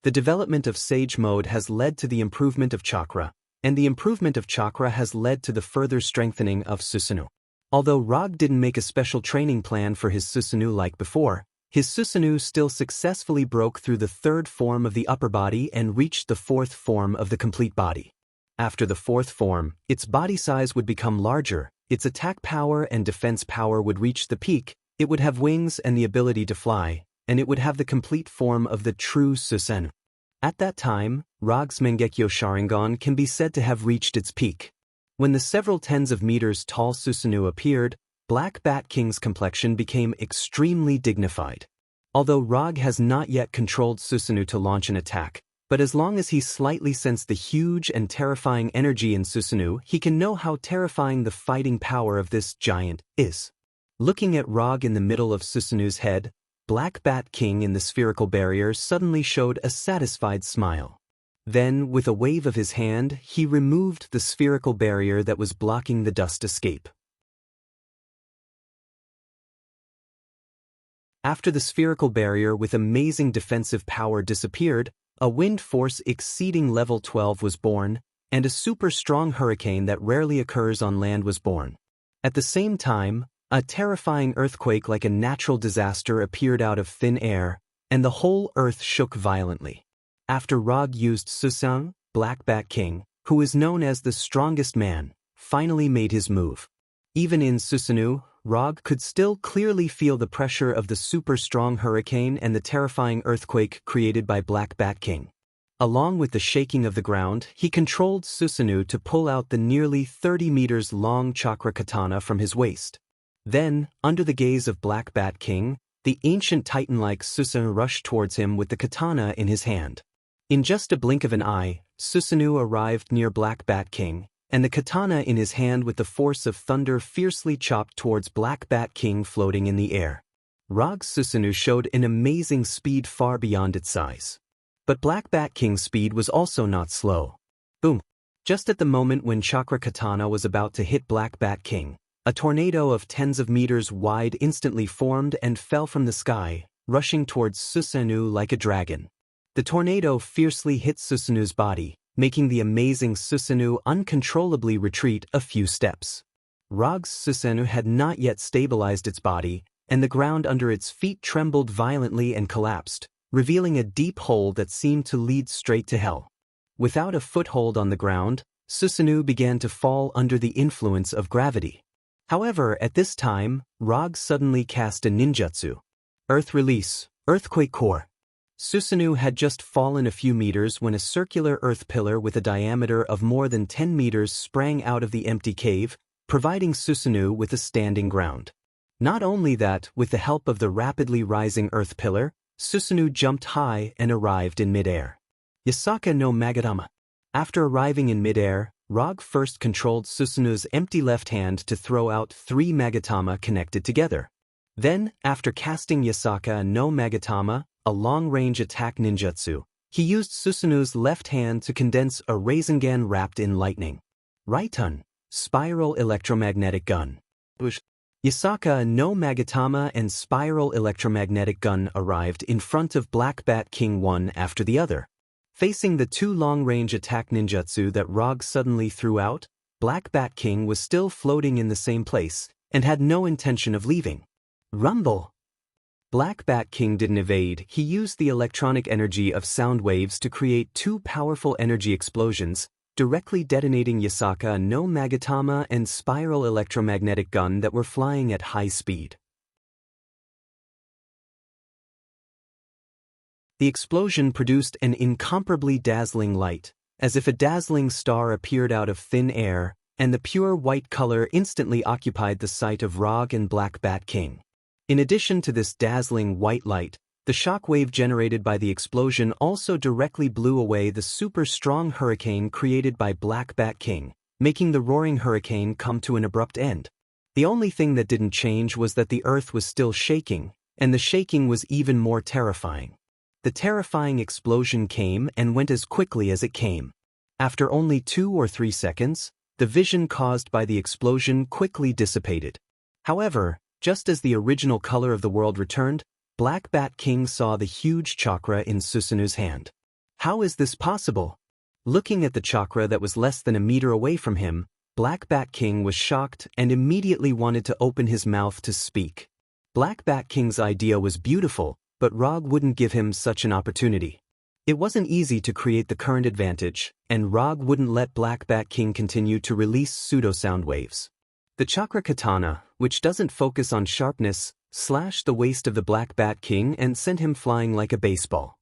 The development of Sage Mode has led to the improvement of chakra, and the improvement of chakra has led to the further strengthening of Susanoo. Although Rog didn't make a special training plan for his Susanoo like before, his Susanoo still successfully broke through the 3rd form of the upper body and reached the 4th form of the complete body. After the 4th form, its body size would become larger, its attack power and defense power would reach the peak, it would have wings and the ability to fly, and it would have the complete form of the true Susanoo. At that time, Rog's Mangekyo Sharingan can be said to have reached its peak. When the several tens of meters tall Susanoo appeared, Black Bat King's complexion became extremely dignified. Although Rog has not yet controlled Susanoo to launch an attack, but as long as he slightly sensed the huge and terrifying energy in Susanoo, he can know how terrifying the fighting power of this giant is. Looking at Rog in the middle of Susanoo's head, Black Bat King in the spherical barrier suddenly showed a satisfied smile. Then, with a wave of his hand, he removed the spherical barrier that was blocking the dust escape. After the spherical barrier with amazing defensive power disappeared, a wind force exceeding level 12 was born, and a super strong hurricane that rarely occurs on land was born. At the same time, a terrifying earthquake like a natural disaster appeared out of thin air, and the whole earth shook violently. After Rog used Susanoo, Black Bat King, who is known as the strongest man, finally made his move. Even in Susanoo, Rog could still clearly feel the pressure of the super strong hurricane and the terrifying earthquake created by Black Bat King. Along with the shaking of the ground, he controlled Susanoo to pull out the nearly 30 meters long chakra katana from his waist. Then, under the gaze of Black Bat King, the ancient titan-like Susanoo rushed towards him with the katana in his hand. In just a blink of an eye, Susanoo arrived near Black Bat King, and the katana in his hand with the force of thunder fiercely chopped towards Black Bat King floating in the air. Rog's Susanoo showed an amazing speed far beyond its size. But Black Bat King's speed was also not slow. Boom! Just at the moment when Chakra Katana was about to hit Black Bat King, a tornado of tens of meters wide instantly formed and fell from the sky, rushing towards Susanoo like a dragon. The tornado fiercely hit Susanoo's body, making the amazing Susanoo uncontrollably retreat a few steps. Rog's Susanoo had not yet stabilized its body, and the ground under its feet trembled violently and collapsed, revealing a deep hole that seemed to lead straight to hell. Without a foothold on the ground, Susanoo began to fall under the influence of gravity. However, at this time, Rog suddenly cast a ninjutsu. Earth Release, Earthquake Core. Susanoo had just fallen a few meters when a circular earth pillar with a diameter of more than 10 meters sprang out of the empty cave, providing Susanoo with a standing ground. Not only that, with the help of the rapidly rising earth pillar, Susanoo jumped high and arrived in midair. Yasaka no Magatama. After arriving in midair, Rog first controlled Susanoo's empty left hand to throw out 3 Magatama connected together. Then, after casting Yasaka no Magatama, a long-range attack ninjutsu, he used Susanoo's left hand to condense a Rasengan wrapped in lightning. Raiton, Spiral Electromagnetic Gun. Yasaka no Magatama and Spiral Electromagnetic Gun arrived in front of Black Bat King one after the other. Facing the 2 long-range attack ninjutsu that Rog suddenly threw out, Black Bat King was still floating in the same place and had no intention of leaving. Rumble! Black Bat King didn't evade, he used the electronic energy of sound waves to create 2 powerful energy explosions, directly detonating Yasaka no Magatama and Spiral Electromagnetic Gun that were flying at high speed. The explosion produced an incomparably dazzling light, as if a dazzling star appeared out of thin air, and the pure white color instantly occupied the sight of Rog and Black Bat King. In addition to this dazzling white light, the shockwave generated by the explosion also directly blew away the super strong hurricane created by Black Bat King, making the roaring hurricane come to an abrupt end. The only thing that didn't change was that the earth was still shaking, and the shaking was even more terrifying. The terrifying explosion came and went as quickly as it came. After only 2 or 3 seconds, the vision caused by the explosion quickly dissipated. However, just as the original color of the world returned, Black Bat King saw the huge chakra in Susanoo's hand. How is this possible? Looking at the chakra that was less than a meter away from him, Black Bat King was shocked and immediately wanted to open his mouth to speak. Black Bat King's idea was beautiful, but Rog wouldn't give him such an opportunity. It wasn't easy to create the current advantage, and Rog wouldn't let Black Bat King continue to release pseudo-sound waves. The Chakra Katana, which doesn't focus on sharpness, slashed the waist of the Black Bat King and sent him flying like a baseball.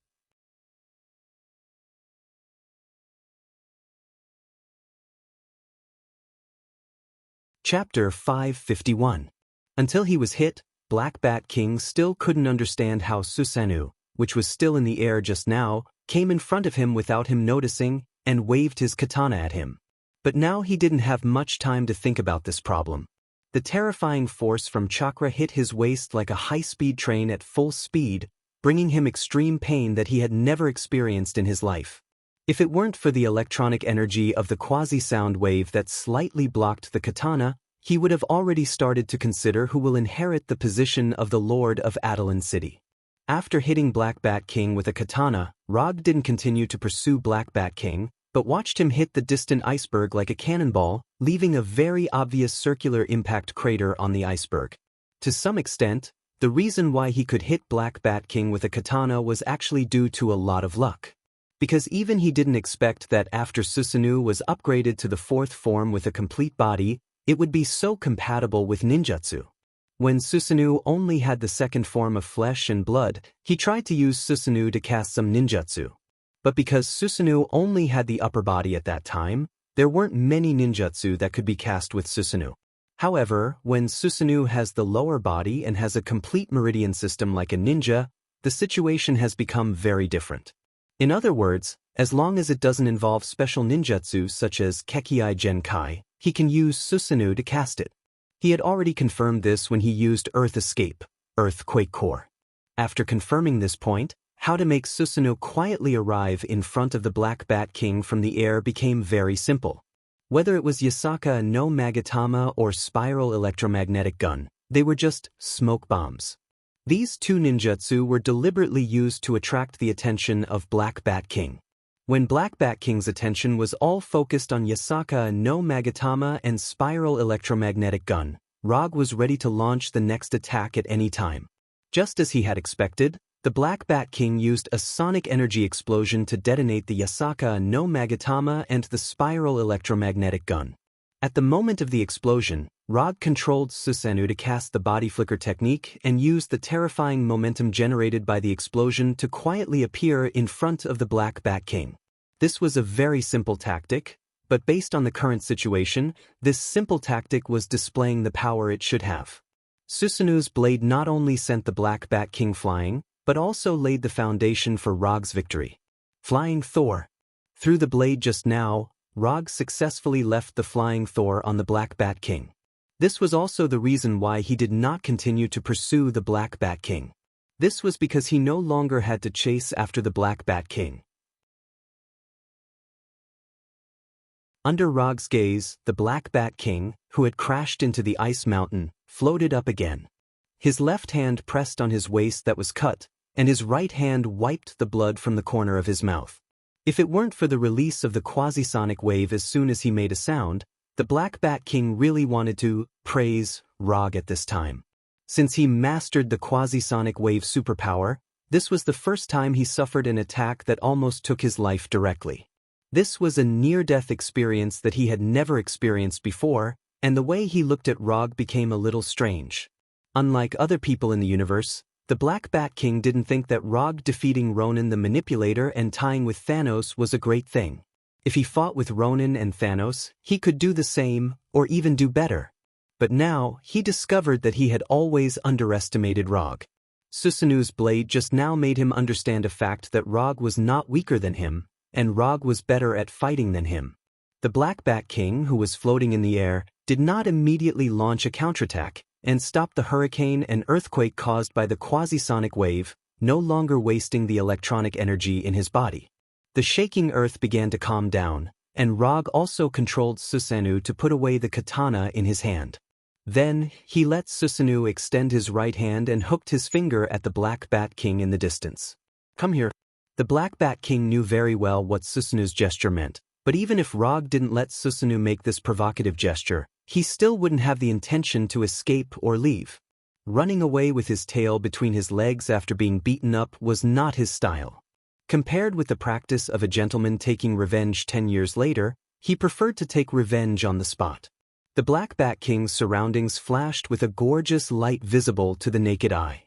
Chapter 551. Until he was hit, Black Bat King still couldn't understand how Susanoo, which was still in the air just now, came in front of him without him noticing and waved his katana at him. But now he didn't have much time to think about this problem. The terrifying force from chakra hit his waist like a high-speed train at full speed, bringing him extreme pain that he had never experienced in his life. If it weren't for the electronic energy of the quasi-sound wave that slightly blocked the katana, he would have already started to consider who will inherit the position of the Lord of Adelan City. After hitting Black Bat King with a katana, Rog didn't continue to pursue Black Bat King, but watched him hit the distant iceberg like a cannonball, leaving a very obvious circular impact crater on the iceberg. To some extent, the reason why he could hit Black Bat King with a katana was actually due to a lot of luck. Because even he didn't expect that after Susanoo was upgraded to the 4th form with a complete body, it would be so compatible with ninjutsu. When Susanoo only had the 2nd form of flesh and blood, he tried to use Susanoo to cast some ninjutsu. But because Susanoo only had the upper body at that time, there weren't many ninjutsu that could be cast with Susanoo. However, when Susanoo has the lower body and has a complete meridian system like a ninja, the situation has become very different. In other words, as long as it doesn't involve special ninjutsu such as Kekkei Genkai, he can use Susanoo to cast it. He had already confirmed this when he used Earth Escape, Earthquake Core. After confirming this point, how to make Susanoo quietly arrive in front of the Black Bat King from the air became very simple. Whether it was Yasaka no Magatama or Spiral Electromagnetic Gun, they were just smoke bombs. These two ninjutsu were deliberately used to attract the attention of Black Bat King. When Black Bat King's attention was all focused on Yasaka no Magatama and Spiral Electromagnetic Gun, Rog was ready to launch the next attack at any time. Just as he had expected, the Black Bat King used a sonic energy explosion to detonate the Yasaka no Magatama and the Spiral Electromagnetic Gun. At the moment of the explosion, Rog controlled Susanoo to cast the body flicker technique and used the terrifying momentum generated by the explosion to quietly appear in front of the Black Bat King. This was a very simple tactic, but based on the current situation, this simple tactic was displaying the power it should have. Susanoo's blade not only sent the Black Bat King flying, but also laid the foundation for Rog's victory. Flying Thor. Through the blade just now, Rog successfully left the Flying Thor on the Black Bat King. This was also the reason why he did not continue to pursue the Black Bat King. This was because he no longer had to chase after the Black Bat King. Under Rog's gaze, the Black Bat King, who had crashed into the ice mountain, floated up again. His left hand pressed on his waist that was cut, and his right hand wiped the blood from the corner of his mouth. If it weren't for the release of the quasi-sonic wave as soon as he made a sound, the Black Bat King really wanted to praise Rog at this time. Since he mastered the quasi-sonic wave superpower, this was the first time he suffered an attack that almost took his life directly. This was a near-death experience that he had never experienced before, and the way he looked at Rog became a little strange. Unlike other people in the universe, the Black Bat King didn't think that Rog defeating Ronin the Manipulator and tying with Thanos was a great thing. If he fought with Ronin and Thanos, he could do the same, or even do better. But now, he discovered that he had always underestimated Rog. Susanoo's blade just now made him understand a fact that Rog was not weaker than him, and Rog was better at fighting than him. The Black Bat King, who was floating in the air, did not immediately launch a counterattack, and stop the hurricane and earthquake caused by the quasi-sonic wave, no longer wasting the electronic energy in his body. The shaking earth began to calm down, and Rog also controlled Susanoo to put away the katana in his hand. Then, he let Susanoo extend his right hand and hooked his finger at the Black Bat King in the distance. "Come here." The Black Bat King knew very well what Susanoo's gesture meant, but even if Rog didn't let Susanoo make this provocative gesture, he still wouldn't have the intention to escape or leave. Running away with his tail between his legs after being beaten up was not his style. Compared with the practice of a gentleman taking revenge 10 years later, he preferred to take revenge on the spot. The Black Bat King's surroundings flashed with a gorgeous light visible to the naked eye.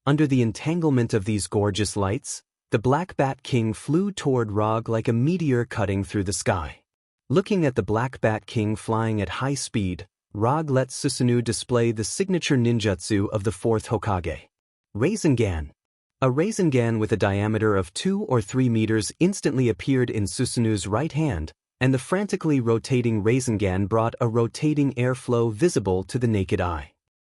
Under the entanglement of these gorgeous lights, the Black Bat King flew toward Rog like a meteor cutting through the sky. Looking at the Black Bat King flying at high speed, Rog lets Susanoo display the signature ninjutsu of the 4th Hokage. Rasengan. A Rasengan with a diameter of 2 or 3 meters instantly appeared in Susanoo's right hand, and the frantically rotating Rasengan brought a rotating airflow visible to the naked eye.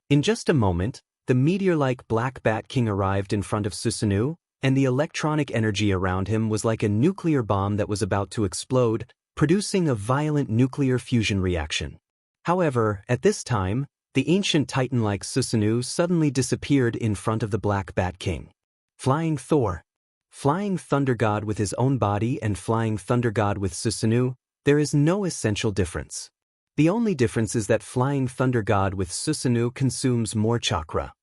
In just a moment, the meteor-like Black Bat King arrived in front of Susanoo, and the electronic energy around him was like a nuclear bomb that was about to explode, producing a violent nuclear fusion reaction. However, at this time, the ancient titan-like Susanoo suddenly disappeared in front of the Black Bat King. Flying Thor. Flying Thunder God with his own body and Flying Thunder God with Susanoo, there is no essential difference. The only difference is that Flying Thunder God with Susanoo consumes more chakra.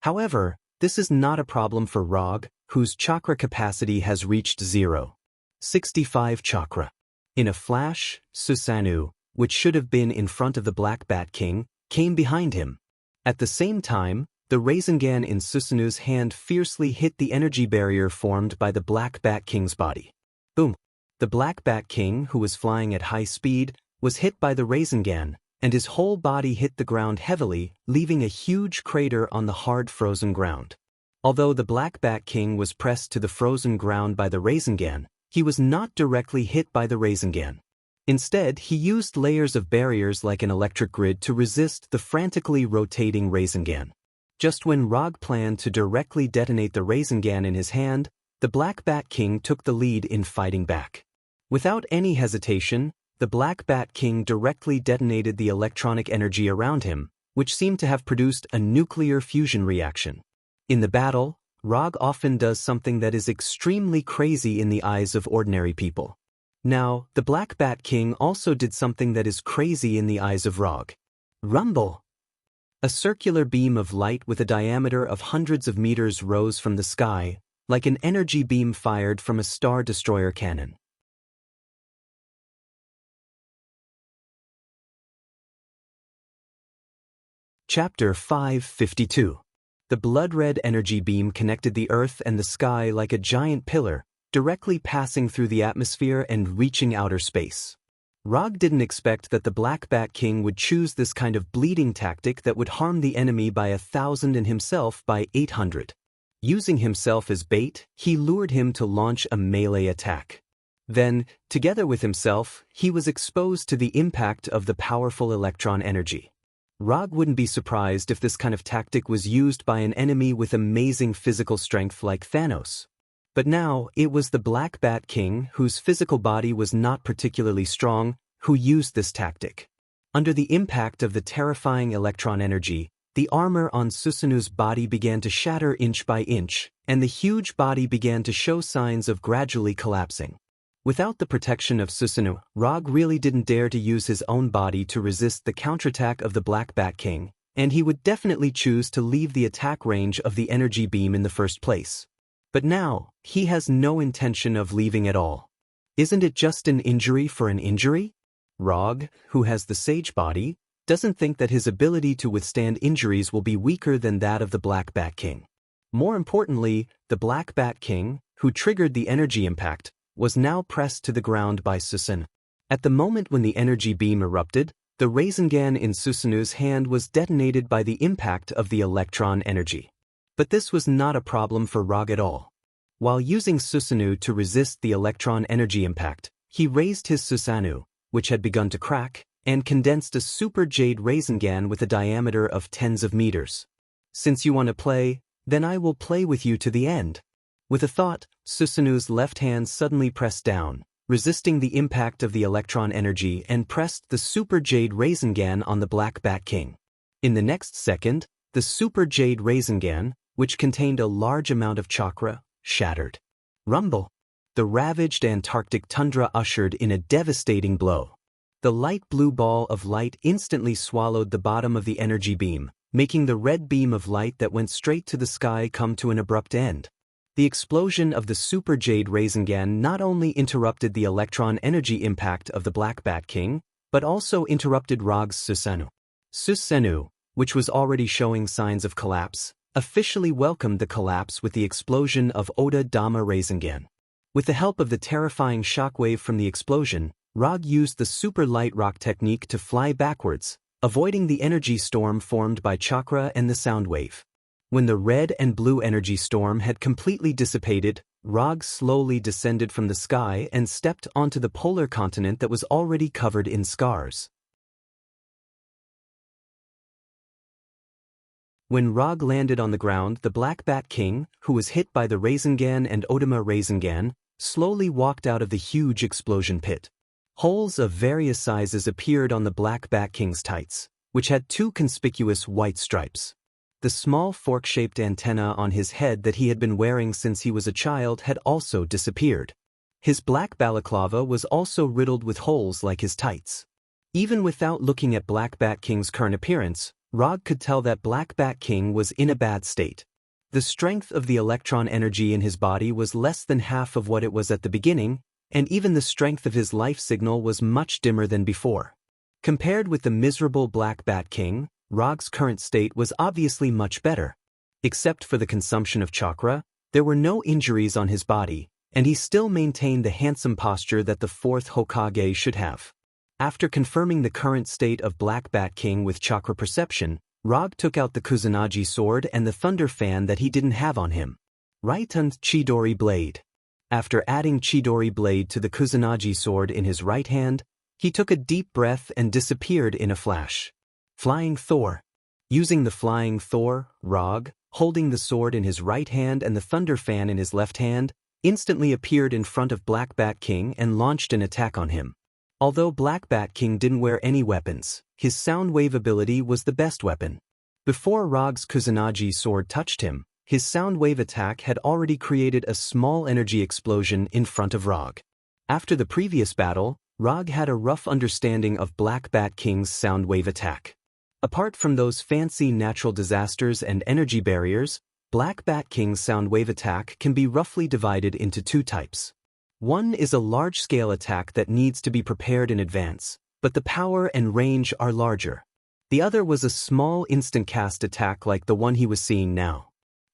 However, this is not a problem for Rog, whose chakra capacity has reached 0.65 chakra. In a flash, Susanoo, which should have been in front of the Black Bat King, came behind him. At the same time, the Rasengan in Susanoo's hand fiercely hit the energy barrier formed by the Black Bat King's body. Boom! The Black Bat King, who was flying at high speed, was hit by the Rasengan, and his whole body hit the ground heavily, leaving a huge crater on the hard frozen ground. Although the Black Bat King was pressed to the frozen ground by the Rasengan, he was not directly hit by the Rasengan. Instead, he used layers of barriers like an electric grid to resist the frantically rotating Rasengan. Just when Rog planned to directly detonate the Rasengan in his hand, the Black Bat King took the lead in fighting back. Without any hesitation, the Black Bat King directly detonated the electronic energy around him, which seemed to have produced a nuclear fusion reaction. In the battle, Rog often does something that is extremely crazy in the eyes of ordinary people. Now, the Black Bat King also did something that is crazy in the eyes of Rog. Rumble! A circular beam of light with a diameter of hundreds of meters rose from the sky, like an energy beam fired from a Star Destroyer cannon. Chapter 552. The blood-red energy beam connected the earth and the sky like a giant pillar, directly passing through the atmosphere and reaching outer space. Rog didn't expect that the Black Bat King would choose this kind of bleeding tactic that would harm the enemy by 1,000 and himself by 800. Using himself as bait, he lured him to launch a melee attack. Then, together with himself, he was exposed to the impact of the powerful electron energy. Rog wouldn't be surprised if this kind of tactic was used by an enemy with amazing physical strength like Thanos. But now, it was the Black Bat King, whose physical body was not particularly strong, who used this tactic. Under the impact of the terrifying electron energy, the armor on Susanoo's body began to shatter inch by inch, and the huge body began to show signs of gradually collapsing. Without the protection of Susanoo, Rog really didn't dare to use his own body to resist the counterattack of the Black Bat King, and he would definitely choose to leave the attack range of the energy beam in the first place. But now, he has no intention of leaving at all. Isn't it just an injury for an injury? Rog, who has the sage body, doesn't think that his ability to withstand injuries will be weaker than that of the Black Bat King. More importantly, the Black Bat King, who triggered the energy impact, was now pressed to the ground by Susanoo. At the moment when the energy beam erupted, the Rasengan in Susanoo's hand was detonated by the impact of the electron energy. But this was not a problem for Rog at all. While using Susanoo to resist the electron energy impact, he raised his Susanoo, which had begun to crack, and condensed a super jade Rasengan with a diameter of tens of meters. Since you want to play, then I will play with you to the end. With a thought, Susanoo's left hand suddenly pressed down, resisting the impact of the electron energy, and pressed the Super Jade Rasengan on the Black Bat King. In the next second, the Super Jade Rasengan, which contained a large amount of chakra, shattered. Rumble! The ravaged Antarctic tundra ushered in a devastating blow. The light blue ball of light instantly swallowed the bottom of the energy beam, making the red beam of light that went straight to the sky come to an abrupt end. The explosion of the Super Jade Rasengan not only interrupted the electron energy impact of the Black Bat King, but also interrupted Rog's Susanoo. Susanoo, which was already showing signs of collapse, officially welcomed the collapse with the explosion of Oda Dama Rasengan. With the help of the terrifying shockwave from the explosion, Rog used the super light rock technique to fly backwards, avoiding the energy storm formed by chakra and the sound wave. When the red and blue energy storm had completely dissipated, Rog slowly descended from the sky and stepped onto the polar continent that was already covered in scars. When Rog landed on the ground, the Black Bat King, who was hit by the Rasengan and Odama Rasengan, slowly walked out of the huge explosion pit. Holes of various sizes appeared on the Black Bat King's tights, which had two conspicuous white stripes. The small fork-shaped antenna on his head that he had been wearing since he was a child had also disappeared. His black balaclava was also riddled with holes like his tights. Even without looking at Black Bat King's current appearance, Rog could tell that Black Bat King was in a bad state. The strength of the electron energy in his body was less than half of what it was at the beginning, and even the strength of his life signal was much dimmer than before. Compared with the miserable Black Bat King, Rog's current state was obviously much better. Except for the consumption of chakra, there were no injuries on his body, and he still maintained the handsome posture that the fourth Hokage should have. After confirming the current state of Black Bat King with chakra perception, Rog took out the Kusanagi sword and the thunder fan that he didn't have on him. Right and Chidori blade. After adding Chidori blade to the Kusanagi sword in his right hand, he took a deep breath and disappeared in a flash. Flying Thor. Using the Flying Thor, Rog, holding the sword in his right hand and the thunder fan in his left hand, instantly appeared in front of Black Bat King and launched an attack on him. Although Black Bat King didn't wear any weapons, his sound wave ability was the best weapon. Before Rog's Kusanagi sword touched him, his sound wave attack had already created a small energy explosion in front of Rog. After the previous battle, Rog had a rough understanding of Black Bat King's sound wave attack. Apart from those fancy natural disasters and energy barriers, Black Bat King's sound wave attack can be roughly divided into two types. One is a large-scale attack that needs to be prepared in advance, but the power and range are larger. The other was a small instant cast attack like the one he was seeing now.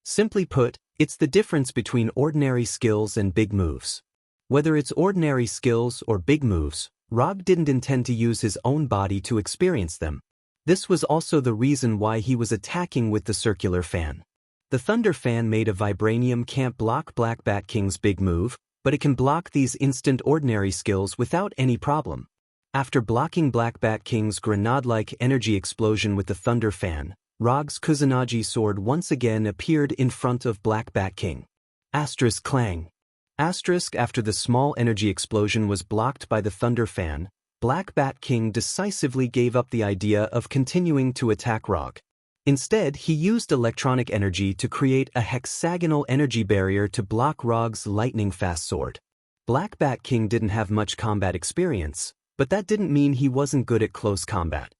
Simply put, it's the difference between ordinary skills and big moves. Whether it's ordinary skills or big moves, Rog didn't intend to use his own body to experience them. This was also the reason why he was attacking with the circular fan. The thunder fan made of vibranium can't block Black Bat King's big move, but it can block these instant ordinary skills without any problem. After blocking Black Bat King's grenade-like energy explosion with the thunder fan, Rog's Kusanagi sword once again appeared in front of Black Bat King. Asterisk clang. Asterisk after the small energy explosion was blocked by the thunder fan, Black Bat King decisively gave up the idea of continuing to attack Rog. Instead, he used electronic energy to create a hexagonal energy barrier to block Rog's lightning-fast sword. Black Bat King didn't have much combat experience, but that didn't mean he wasn't good at close combat.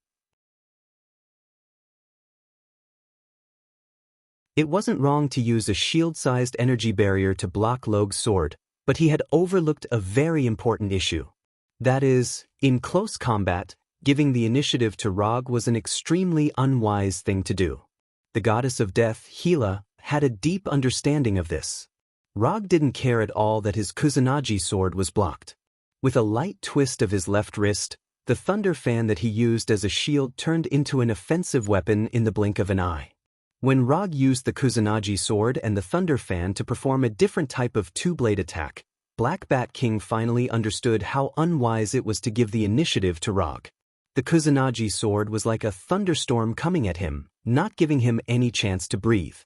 It wasn't wrong to use a shield-sized energy barrier to block Log's sword, but he had overlooked a very important issue. That is, in close combat, giving the initiative to Rog was an extremely unwise thing to do. The goddess of death, Hela, had a deep understanding of this. Rog didn't care at all that his Kusanagi sword was blocked. With a light twist of his left wrist, the thunder fan that he used as a shield turned into an offensive weapon in the blink of an eye. When Rog used the Kusanagi sword and the thunder fan to perform a different type of two-blade attack, Black Bat King finally understood how unwise it was to give the initiative to Rog. The Kusanagi sword was like a thunderstorm coming at him, not giving him any chance to breathe.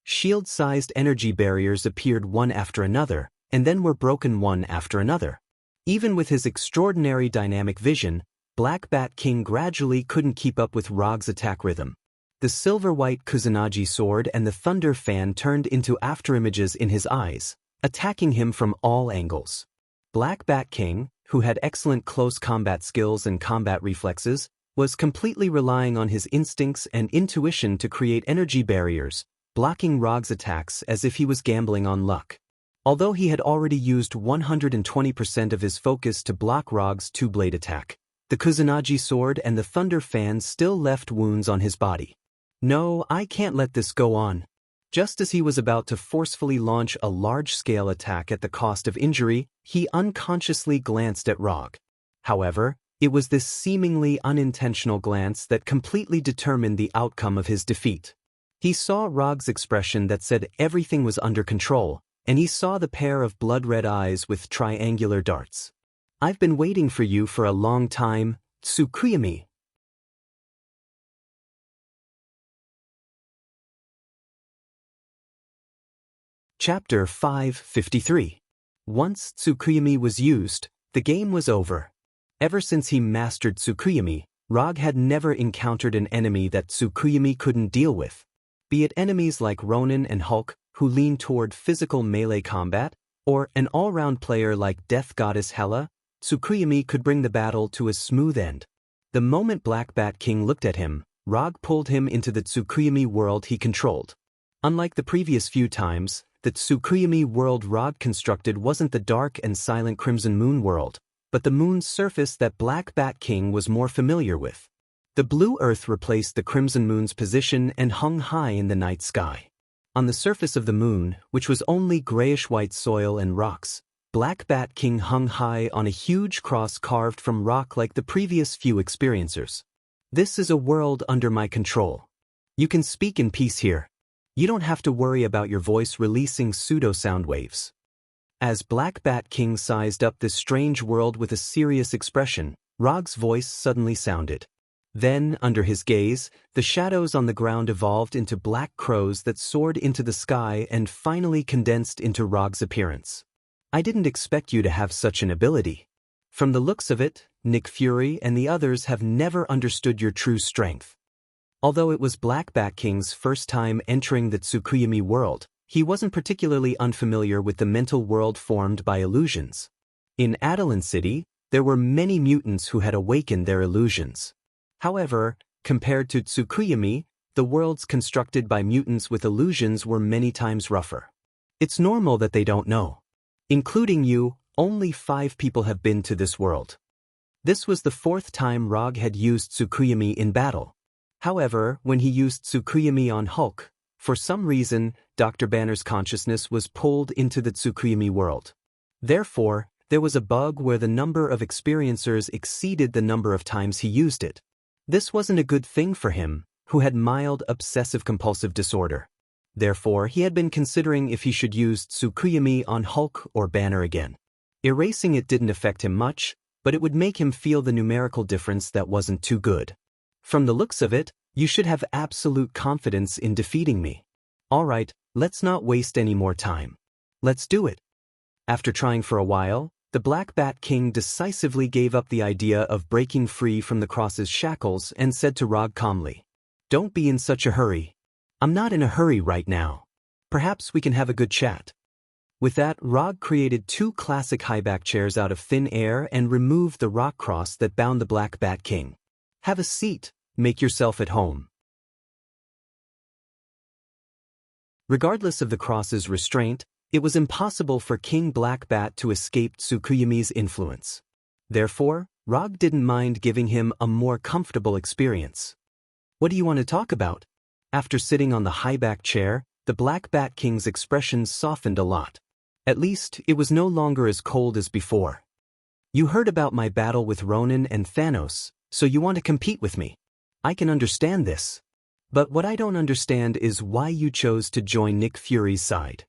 Shield-sized energy barriers appeared one after another, and then were broken one after another. Even with his extraordinary dynamic vision, Black Bat King gradually couldn't keep up with Rog's attack rhythm. The silver-white Kusanagi sword and the thunder fan turned into afterimages in his eyes, attacking him from all angles. Black Bat King, who had excellent close combat skills and combat reflexes, was completely relying on his instincts and intuition to create energy barriers, blocking Rog's attacks as if he was gambling on luck. Although he had already used 120% of his focus to block Rog's two-blade attack, the Kusanagi sword and the thunder fan still left wounds on his body. No, I can't let this go on. Just as he was about to forcefully launch a large-scale attack at the cost of injury, he unconsciously glanced at Rog. However, it was this seemingly unintentional glance that completely determined the outcome of his defeat. He saw Rog's expression that said everything was under control, and he saw the pair of blood-red eyes with triangular darts. "I've been waiting for you for a long time, Tsukuyomi." Chapter 553. Once Tsukuyomi was used, the game was over. Ever since he mastered Tsukuyomi, Rog had never encountered an enemy that Tsukuyomi couldn't deal with. Be it enemies like Ronin and Hulk, who lean toward physical melee combat, or an all-round player like Death Goddess Hela, Tsukuyomi could bring the battle to a smooth end. The moment Black Bat King looked at him, Rog pulled him into the Tsukuyomi world he controlled. Unlike the previous few times, the Tsukuyomi world Rog constructed wasn't the dark and silent Crimson Moon world, but the moon's surface that Black Bat King was more familiar with. The blue earth replaced the Crimson Moon's position and hung high in the night sky. On the surface of the moon, which was only grayish-white soil and rocks, Black Bat King hung high on a huge cross carved from rock like the previous few experiencers. "This is a world under my control. You can speak in peace here. You don't have to worry about your voice releasing pseudo-sound waves." As Black Bat King sized up this strange world with a serious expression, Rog's voice suddenly sounded. Then, under his gaze, the shadows on the ground evolved into black crows that soared into the sky and finally condensed into Rog's appearance. "I didn't expect you to have such an ability. From the looks of it, Nick Fury and the others have never understood your true strength." Although it was Black Bat King's first time entering the Tsukuyomi world, he wasn't particularly unfamiliar with the mental world formed by illusions. In Adelan City, there were many mutants who had awakened their illusions. However, compared to Tsukuyomi, the worlds constructed by mutants with illusions were many times rougher. It's normal that they don't know. Including you, only 5 people have been to this world. This was the 4th time Rog had used Tsukuyomi in battle. However, when he used Tsukuyomi on Hulk, for some reason, Dr. Banner's consciousness was pulled into the Tsukuyomi world. Therefore, there was a bug where the number of experiencers exceeded the number of times he used it. This wasn't a good thing for him, who had mild obsessive-compulsive disorder. Therefore, he had been considering if he should use Tsukuyomi on Hulk or Banner again. Erasing it didn't affect him much, but it would make him feel the numerical difference that wasn't too good. "From the looks of it, you should have absolute confidence in defeating me. Alright, let's not waste any more time. Let's do it." After trying for a while, the Black Bat King decisively gave up the idea of breaking free from the cross's shackles and said to Rog calmly, "Don't be in such a hurry. I'm not in a hurry right now. Perhaps we can have a good chat." With that, Rog created 2 classic high-back chairs out of thin air and removed the rock cross that bound the Black Bat King. "Have a seat. Make yourself at home." Regardless of the cross's restraint, it was impossible for King Black Bat to escape Tsukuyomi's influence. Therefore, Rog didn't mind giving him a more comfortable experience. "What do you want to talk about?" After sitting on the high-back chair, the Black Bat King's expression softened a lot. At least, it was no longer as cold as before. "You heard about my battle with Ronin and Thanos, so you want to compete with me. I can understand this. But what I don't understand is why you chose to join Nick Fury's side.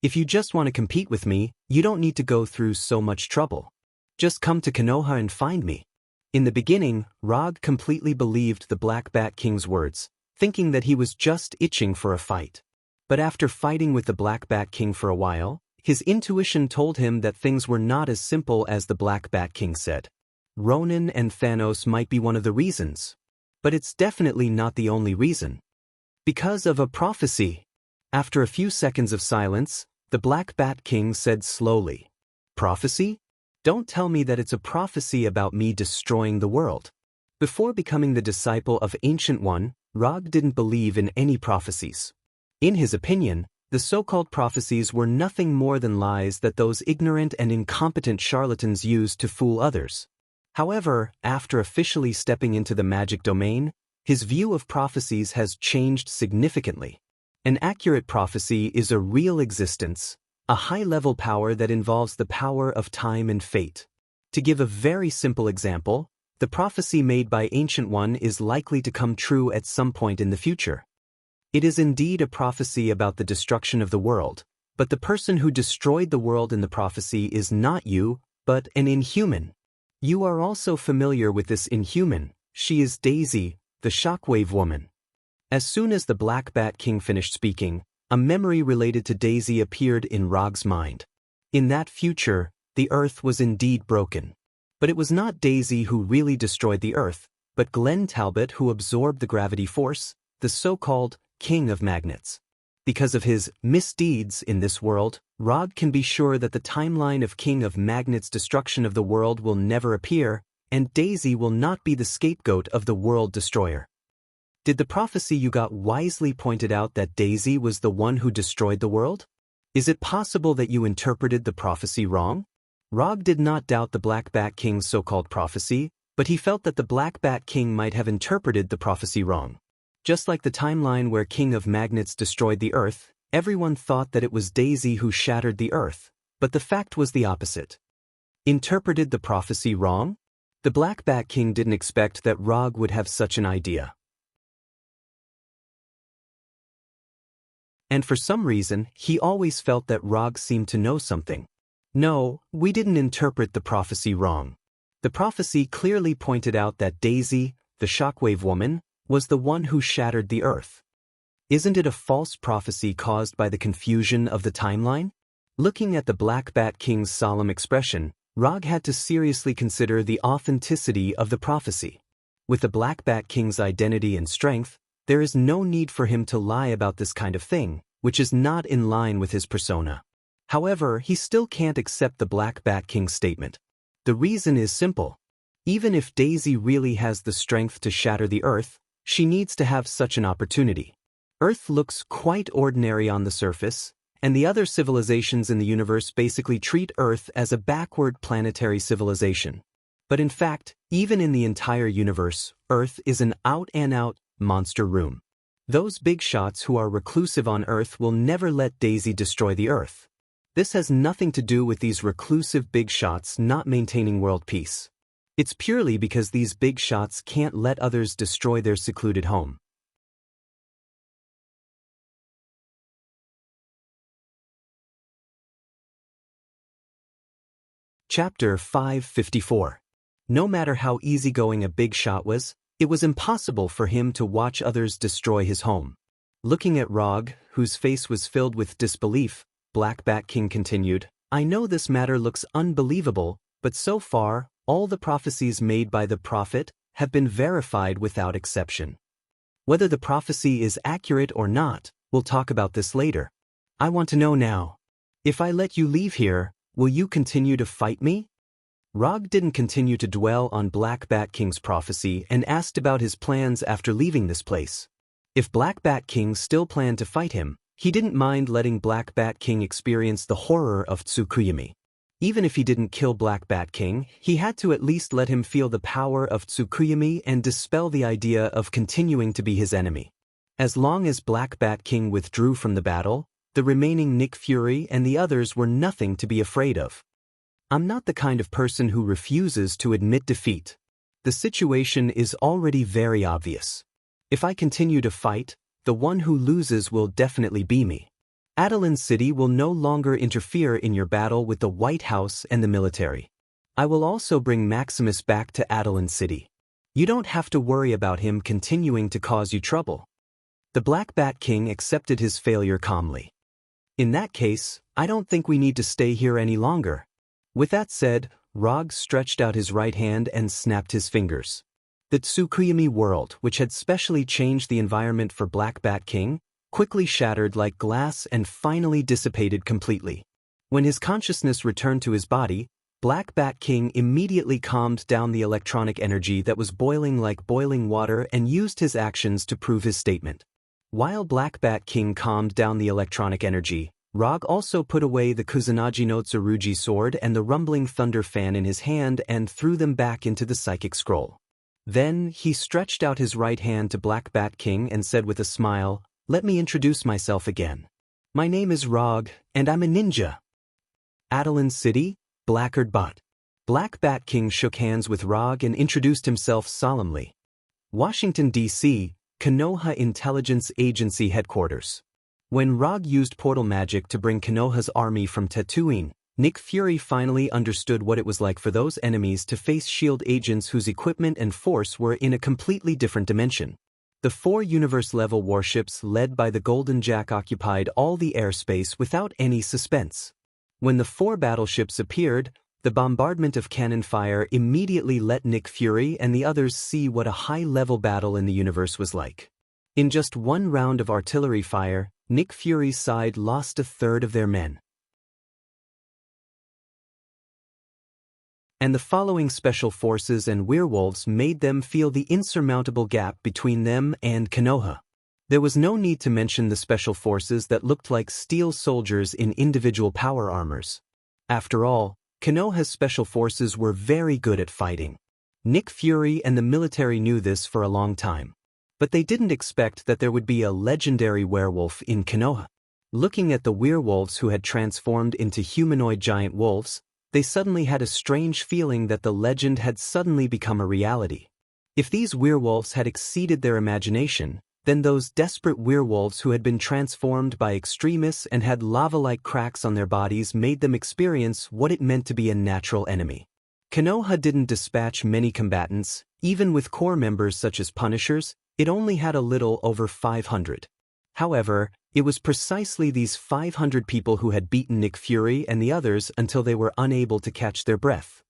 If you just want to compete with me, you don't need to go through so much trouble. Just come to Konoha and find me." In the beginning, Rog completely believed the Black Bat King's words, thinking that he was just itching for a fight. But after fighting with the Black Bat King for a while, his intuition told him that things were not as simple as the Black Bat King said. Ronin and Thanos might be one of the reasons, but it's definitely not the only reason. Because of a prophecy. After a few seconds of silence, the Black Bat King said slowly, "Prophecy? Don't tell me that it's a prophecy about me destroying the world." Before becoming the disciple of Ancient One, Rog didn't believe in any prophecies. In his opinion, the so-called prophecies were nothing more than lies that those ignorant and incompetent charlatans used to fool others. However, after officially stepping into the magic domain, his view of prophecies has changed significantly. An accurate prophecy is a real existence, a high-level power that involves the power of time and fate. To give a very simple example, the prophecy made by Ancient One is likely to come true at some point in the future. It is indeed a prophecy about the destruction of the world, but the person who destroyed the world in the prophecy is not you, but an inhuman. You are also familiar with this inhuman. She is Daisy, the Shockwave Woman. As soon as the Black Bat King finished speaking, a memory related to Daisy appeared in Rog's mind. In that future, the Earth was indeed broken. But it was not Daisy who really destroyed the Earth, but Glenn Talbot who absorbed the gravity force, the so-called King of Magnets. Because of his misdeeds in this world, Rog can be sure that the timeline of King of Magnets' destruction of the world will never appear, and Daisy will not be the scapegoat of the world destroyer. Did the prophecy you got wisely pointed out that Daisy was the one who destroyed the world? Is it possible that you interpreted the prophecy wrong? Rog did not doubt the Black Bat King's so-called prophecy, but he felt that the Black Bat King might have interpreted the prophecy wrong. Just like the timeline where King of Magnets destroyed the Earth, everyone thought that it was Daisy who shattered the Earth, but the fact was the opposite. Interpreted the prophecy wrong? The Black Bat King didn't expect that Rog would have such an idea. And for some reason, he always felt that Rog seemed to know something. No, we didn't interpret the prophecy wrong. The prophecy clearly pointed out that Daisy, the Shockwave Woman, was the one who shattered the Earth. Isn't it a false prophecy caused by the confusion of the timeline? Looking at the Black Bat King's solemn expression, Rog had to seriously consider the authenticity of the prophecy. With the Black Bat King's identity and strength, there is no need for him to lie about this kind of thing, which is not in line with his persona. However, he still can't accept the Black Bat King's statement. The reason is simple. Even if Daisy really has the strength to shatter the Earth, she needs to have such an opportunity. Earth looks quite ordinary on the surface, and the other civilizations in the universe basically treat Earth as a backward planetary civilization. But in fact, even in the entire universe, Earth is an out-and-out monster room. Those big shots who are reclusive on Earth will never let Daisy destroy the Earth. This has nothing to do with these reclusive big shots not maintaining world peace. It's purely because these big shots can't let others destroy their secluded home. Chapter 554. No matter how easygoing a big shot was, it was impossible for him to watch others destroy his home. Looking at Rog, whose face was filled with disbelief, Black Bat King continued, "I know this matter looks unbelievable, but so far, all the prophecies made by the prophet have been verified without exception. Whether the prophecy is accurate or not, we'll talk about this later. I want to know now. If I let you leave here, will you continue to fight me?" Rog didn't continue to dwell on Black Bat King's prophecy and asked about his plans after leaving this place. If Black Bat King still planned to fight him, he didn't mind letting Black Bat King experience the horror of Tsukuyumi. Even if he didn't kill Black Bat King, he had to at least let him feel the power of Tsukuyumi and dispel the idea of continuing to be his enemy. As long as Black Bat King withdrew from the battle, the remaining Nick Fury and the others were nothing to be afraid of. I'm not the kind of person who refuses to admit defeat. The situation is already very obvious. If I continue to fight, the one who loses will definitely be me. Adeline City will no longer interfere in your battle with the White House and the military. I will also bring Maximus back to Adeline City. You don't have to worry about him continuing to cause you trouble." The Black Bat King accepted his failure calmly. "In that case, I don't think we need to stay here any longer." With that said, Rog stretched out his right hand and snapped his fingers. The Tsukuyumi world, which had specially changed the environment for Black Bat King, quickly shattered like glass and finally dissipated completely. When his consciousness returned to his body, Black Bat King immediately calmed down the electronic energy that was boiling like boiling water and used his actions to prove his statement. While Black Bat King calmed down the electronic energy, Rog also put away the Kusanagi no Tsurugi sword and the rumbling thunder fan in his hand and threw them back into the psychic scroll. Then he stretched out his right hand to Black Bat King and said with a smile, "Let me introduce myself again. My name is Rog, and I'm a ninja." Adeline City, Blackguard Bot. Black Bat King shook hands with Rog and introduced himself solemnly. Washington, D.C., Konoha Intelligence Agency Headquarters. When Rog used portal magic to bring Konoha's army from Tatooine, Nick Fury finally understood what it was like for those enemies to face S.H.I.E.L.D. agents whose equipment and force were in a completely different dimension. The 4 universe-level warships led by the Golden Jack occupied all the airspace without any suspense. When the 4 battleships appeared, the bombardment of cannon fire immediately let Nick Fury and the others see what a high-level battle in the universe was like. In just 1 round of artillery fire, Nick Fury's side lost 1/3 of their men. And the following special forces and werewolves made them feel the insurmountable gap between them and Konoha. There was no need to mention the special forces that looked like steel soldiers in individual power armors. After all, Konoha's special forces were very good at fighting. Nick Fury and the military knew this for a long time. But they didn't expect that there would be a legendary werewolf in Konoha. Looking at the werewolves who had transformed into humanoid giant wolves, they suddenly had a strange feeling that the legend had suddenly become a reality. If these werewolves had exceeded their imagination, then those desperate werewolves who had been transformed by extremists and had lava-like cracks on their bodies made them experience what it meant to be a natural enemy. Konoha didn't dispatch many combatants, even with core members such as Punishers. It only had a little over 500. However, it was precisely these 500 people who had beaten Nick Fury and the others until they were unable to catch their breath.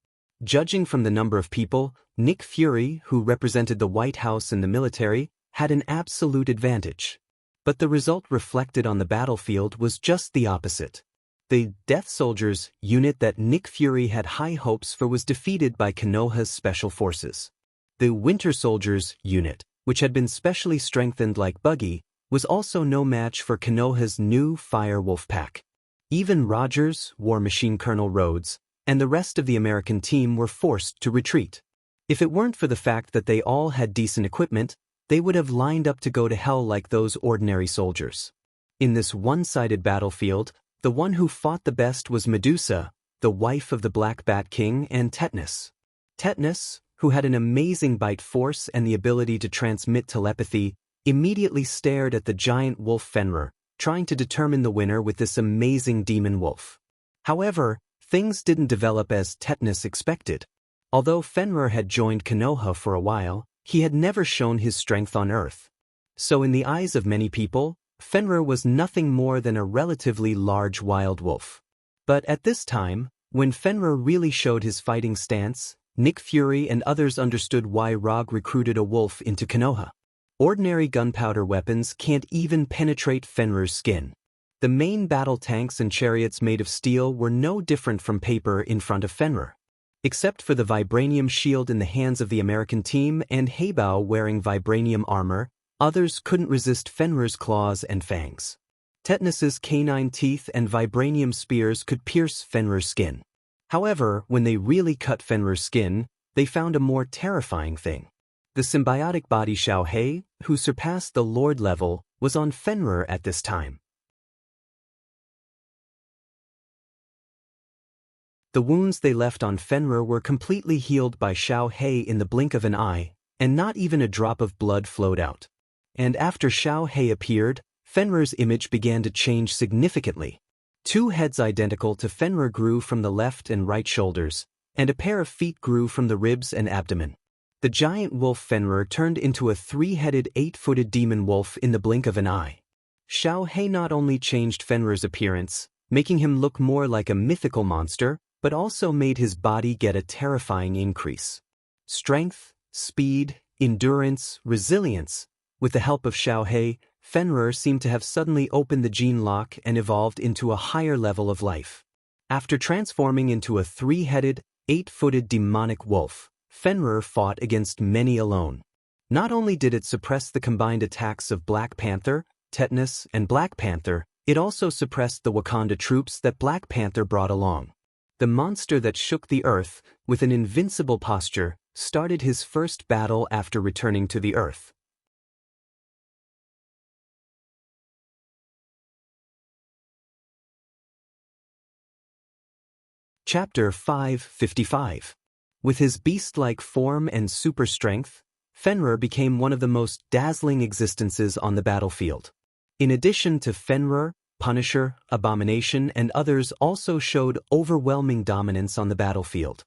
Judging from the number of people, Nick Fury, who represented the White House and the military, had an absolute advantage. But the result reflected on the battlefield was just the opposite. The Death Soldiers unit that Nick Fury had high hopes for was defeated by Konoha's special forces. The Winter Soldiers unit, which had been specially strengthened like Buggy, was also no match for Konoha's new Fire Wolf Pack. Even Rogers, War Machine Colonel Rhodes, and the rest of the American team were forced to retreat. If it weren't for the fact that they all had decent equipment, they would have lined up to go to hell like those ordinary soldiers. In this one-sided battlefield, the one who fought the best was Medusa, the wife of the Black Bat King, and Tetanus. Tetanus, who had an amazing bite force and the ability to transmit telepathy, immediately stared at the giant wolf Fenrir, trying to determine the winner with this amazing demon wolf. However, things didn't develop as Tetanus expected. Although Fenrir had joined Konoha for a while, he had never shown his strength on Earth. So in the eyes of many people, Fenrir was nothing more than a relatively large wild wolf. But at this time, when Fenrir really showed his fighting stance, Nick Fury and others understood why Rog recruited a wolf into Konoha. Ordinary gunpowder weapons can't even penetrate Fenrir's skin. The main battle tanks and chariots made of steel were no different from paper in front of Fenrir. Except for the vibranium shield in the hands of the American team and Heibao wearing vibranium armor, others couldn't resist Fenrir's claws and fangs. Tetanus's canine teeth and vibranium spears could pierce Fenrir's skin. However, when they really cut Fenrir's skin, they found a more terrifying thing. The symbiotic body Xianxia, who surpassed the Lord level, was on Fenrir at this time. The wounds they left on Fenrir were completely healed by Xianxia in the blink of an eye, and not even a drop of blood flowed out. And after Xianxia appeared, Fenrir's image began to change significantly. 2 heads identical to Fenrir grew from the left and right shoulders, and a pair of feet grew from the ribs and abdomen. The giant wolf Fenrir turned into a 3-headed, 8-footed demon wolf in the blink of an eye. Xianxia not only changed Fenrir's appearance, making him look more like a mythical monster, but also made his body get a terrifying increase. Strength, speed, endurance, resilience. With the help of Xianxia, Fenrir seemed to have suddenly opened the gene lock and evolved into a higher level of life. After transforming into a 3-headed, 8-footed demonic wolf, Fenrir fought against many alone. Not only did it suppress the combined attacks of Black Panther, Tetanus, and Black Panther, it also suppressed the Wakanda troops that Black Panther brought along. The monster that shook the earth, with an invincible posture, started his first battle after returning to the earth. Chapter 555. With his beast-like form and super strength, Fenrir became one of the most dazzling existences on the battlefield. In addition to Fenrir, Punisher, Abomination, and others also showed overwhelming dominance on the battlefield.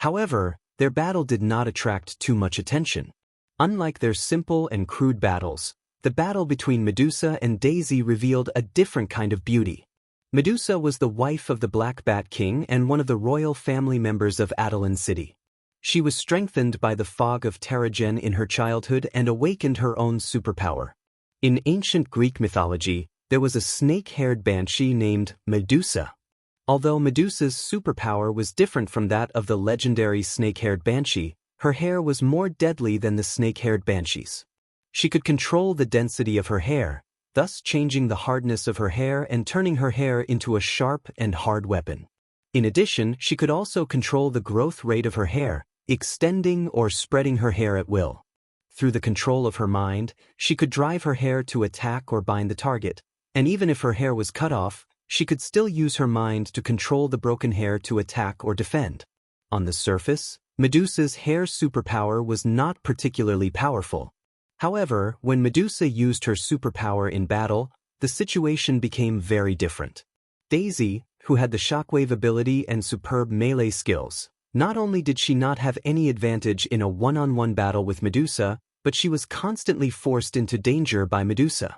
However, their battle did not attract too much attention. Unlike their simple and crude battles, the battle between Medusa and Daisy revealed a different kind of beauty. Medusa was the wife of the Black Bat King and one of the royal family members of Attilan City. She was strengthened by the fog of Terrigen in her childhood and awakened her own superpower. In ancient Greek mythology, there was a snake-haired banshee named Medusa. Although Medusa's superpower was different from that of the legendary snake-haired banshee, her hair was more deadly than the snake-haired banshee's. She could control the density of her hair, thus changing the hardness of her hair and turning her hair into a sharp and hard weapon. In addition, she could also control the growth rate of her hair, extending or spreading her hair at will. Through the control of her mind, she could drive her hair to attack or bind the target, and even if her hair was cut off, she could still use her mind to control the broken hair to attack or defend. On the surface, Medusa's hair superpower was not particularly powerful. However, when Medusa used her superpower in battle, the situation became very different. Daisy, who had the shockwave ability and superb melee skills, not only did she not have any advantage in a one-on-one battle with Medusa, but she was constantly forced into danger by Medusa.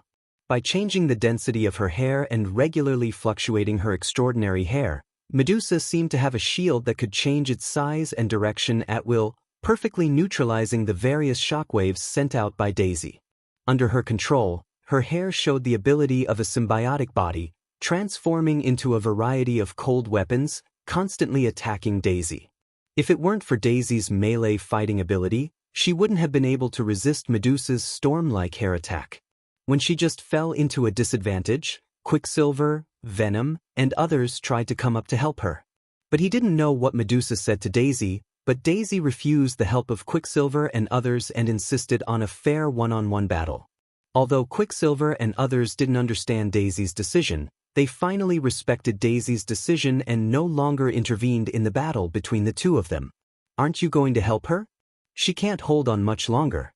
By changing the density of her hair and regularly fluctuating her extraordinary hair, Medusa seemed to have a shield that could change its size and direction at will, perfectly neutralizing the various shockwaves sent out by Daisy. Under her control, her hair showed the ability of a symbiotic body, transforming into a variety of cold weapons, constantly attacking Daisy. If it weren't for Daisy's melee fighting ability, she wouldn't have been able to resist Medusa's storm-like hair attack. When she just fell into a disadvantage, Quicksilver, Venom, and others tried to come up to help her. But he didn't know what Medusa said to Daisy, but Daisy refused the help of Quicksilver and others and insisted on a fair one-on-one battle. Although Quicksilver and others didn't understand Daisy's decision, they finally respected Daisy's decision and no longer intervened in the battle between the two of them. Aren't you going to help her? She can't hold on much longer.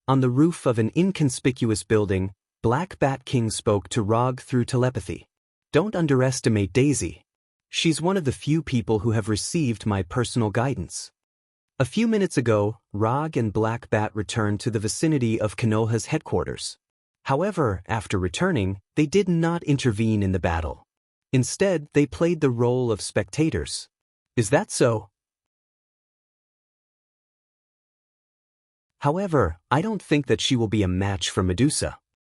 On the roof of an inconspicuous building, Black Bat King spoke to Rog through telepathy. Don't underestimate Daisy. She's one of the few people who have received my personal guidance. A few minutes ago, Rog and Black Bat returned to the vicinity of Konoha's headquarters. However, after returning, they did not intervene in the battle. Instead, they played the role of spectators. Is that so? However, I don't think that she will be a match for Medusa.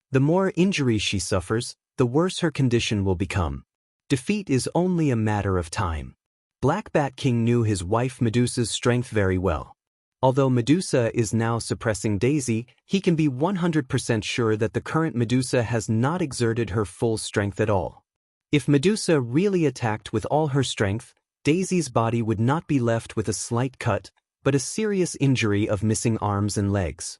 The more injuries she suffers, the worse her condition will become. Defeat is only a matter of time. Black Bat King knew his wife Medusa's strength very well. Although Medusa is now suppressing Daisy, he can be 100% sure that the current Medusa has not exerted her full strength at all. If Medusa really attacked with all her strength, Daisy's body would not be left with a slight cut, but a serious injury of missing arms and legs.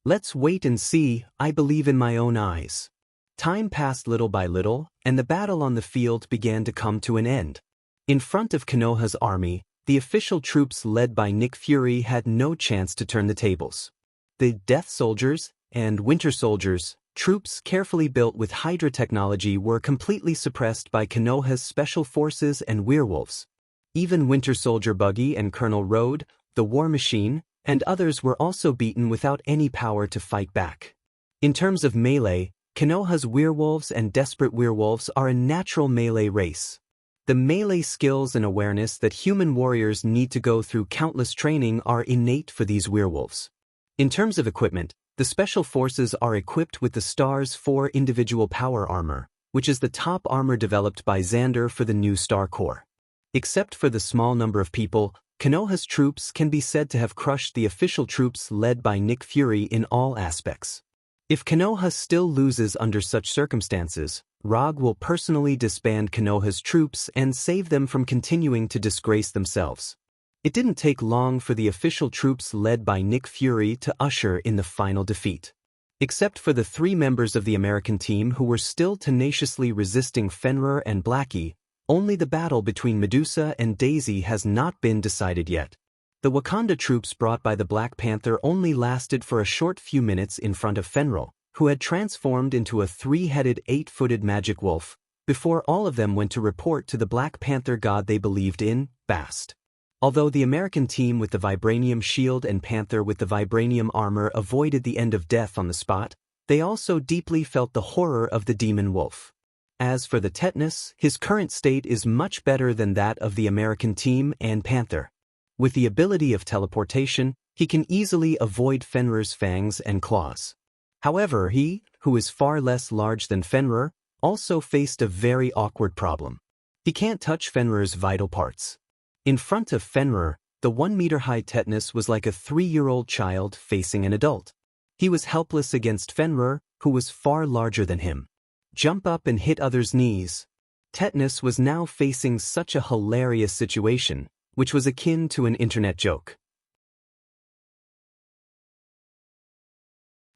Let's wait and see. I believe in my own eyes. Time passed little by little, and the battle on the field began to come to an end. In front of Konoha's army, the official troops led by Nick Fury had no chance to turn the tables. The Death Soldiers and Winter Soldiers, troops carefully built with Hydra technology, were completely suppressed by Konoha's special forces and werewolves. Even Winter Soldier Buggy and Colonel Road, the War Machine, and others were also beaten without any power to fight back. In terms of melee, Konoha's werewolves and desperate werewolves are a natural melee race. The melee skills and awareness that human warriors need to go through countless training are innate for these werewolves. In terms of equipment, the Special Forces are equipped with the Star's 4 individual power armor, which is the top armor developed by Xander for the new Star Corps. Except for the small number of people, Konoha's troops can be said to have crushed the official troops led by Nick Fury in all aspects. If Konoha still loses under such circumstances, Rog will personally disband Konoha's troops and save them from continuing to disgrace themselves. It didn't take long for the official troops led by Nick Fury to usher in the final defeat. Except for the 3 members of the American team who were still tenaciously resisting Fenrir and Blackie, Only the battle between Medusa and Daisy has not been decided yet. The Wakanda troops brought by the Black Panther only lasted for a short few minutes in front of Fenrir, who had transformed into a 3-headed, 8-footed magic wolf, before all of them went to report to the Black Panther god they believed in, Bast. Although the American team with the vibranium shield and Panther with the vibranium armor avoided the end of death on the spot, they also deeply felt the horror of the demon wolf. As for the tetanus, his current state is much better than that of the American team and Panther. With the ability of teleportation, he can easily avoid Fenrir's fangs and claws. However, he, who is far less large than Fenrir, also faced a very awkward problem. He can't touch Fenrir's vital parts. In front of Fenrir, the 1-meter-high tetanus was like a 3-year-old child facing an adult. He was helpless against Fenrir, who was far larger than him. Jump up and hit others' knees. Tetanus was now facing such a hilarious situation, which was akin to an internet joke.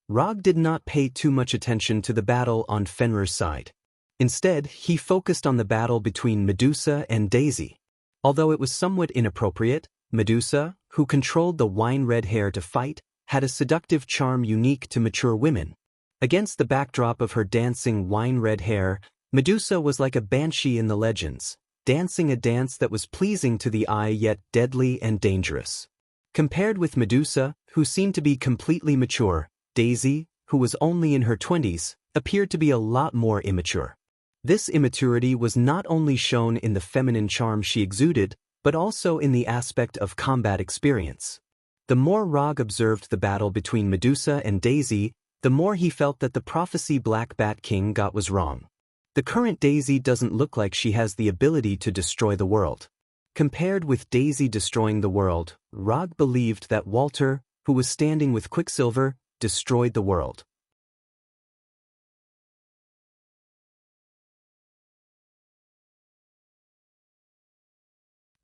Rog did not pay too much attention to the battle on Fenrir's side. Instead, he focused on the battle between Medusa and Daisy. Although it was somewhat inappropriate, Medusa, who controlled the wine-red hair to fight, had a seductive charm unique to mature women. Against the backdrop of her dancing wine-red hair, Medusa was like a banshee in the legends, dancing a dance that was pleasing to the eye yet deadly and dangerous. Compared with Medusa, who seemed to be completely mature, Daisy, who was only in her 20s, appeared to be a lot more immature. This immaturity was not only shown in the feminine charm she exuded, but also in the aspect of combat experience. The more Rog observed the battle between Medusa and Daisy, the more he felt that the prophecy Black Bat King got was wrong. The current Daisy doesn't look like she has the ability to destroy the world. Compared with Daisy destroying the world, Rog believed that Walter, who was standing with Quicksilver, destroyed the world.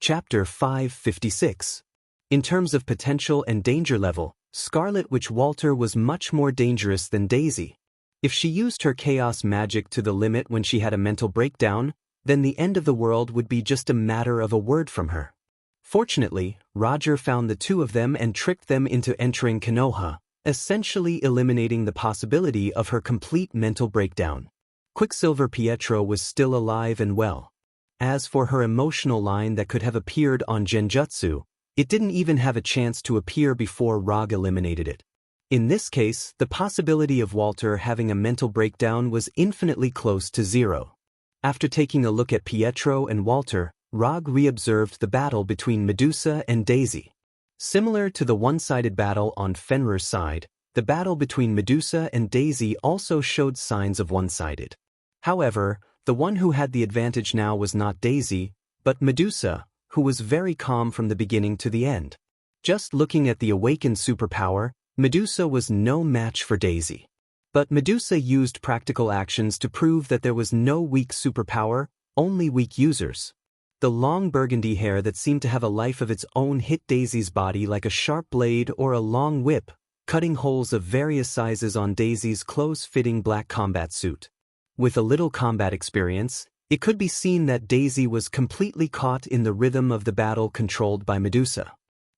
Chapter 556. In terms of potential and danger level, Scarlet Witch Walter was much more dangerous than Daisy. If she used her chaos magic to the limit when she had a mental breakdown, then the end of the world would be just a matter of a word from her. Fortunately, Roger found the two of them and tricked them into entering Konoha, essentially eliminating the possibility of her complete mental breakdown. Quicksilver Pietro was still alive and well. As for her emotional line that could have appeared on Genjutsu, it didn't even have a chance to appear before Rog eliminated it. In this case, the possibility of Walter having a mental breakdown was infinitely close to zero. After taking a look at Pietro and Walter, Rog re-observed the battle between Medusa and Daisy. Similar to the one-sided battle on Fenrir's side, the battle between Medusa and Daisy also showed signs of one-sided. However, the one who had the advantage now was not Daisy, but Medusa, who was very calm from the beginning to the end. Just looking at the awakened superpower, Medusa was no match for Daisy. But Medusa used practical actions to prove that there was no weak superpower, only weak users. The long burgundy hair that seemed to have a life of its own hit Daisy's body like a sharp blade or a long whip, cutting holes of various sizes on Daisy's close-fitting black combat suit. With a little combat experience, it could be seen that Daisy was completely caught in the rhythm of the battle controlled by Medusa.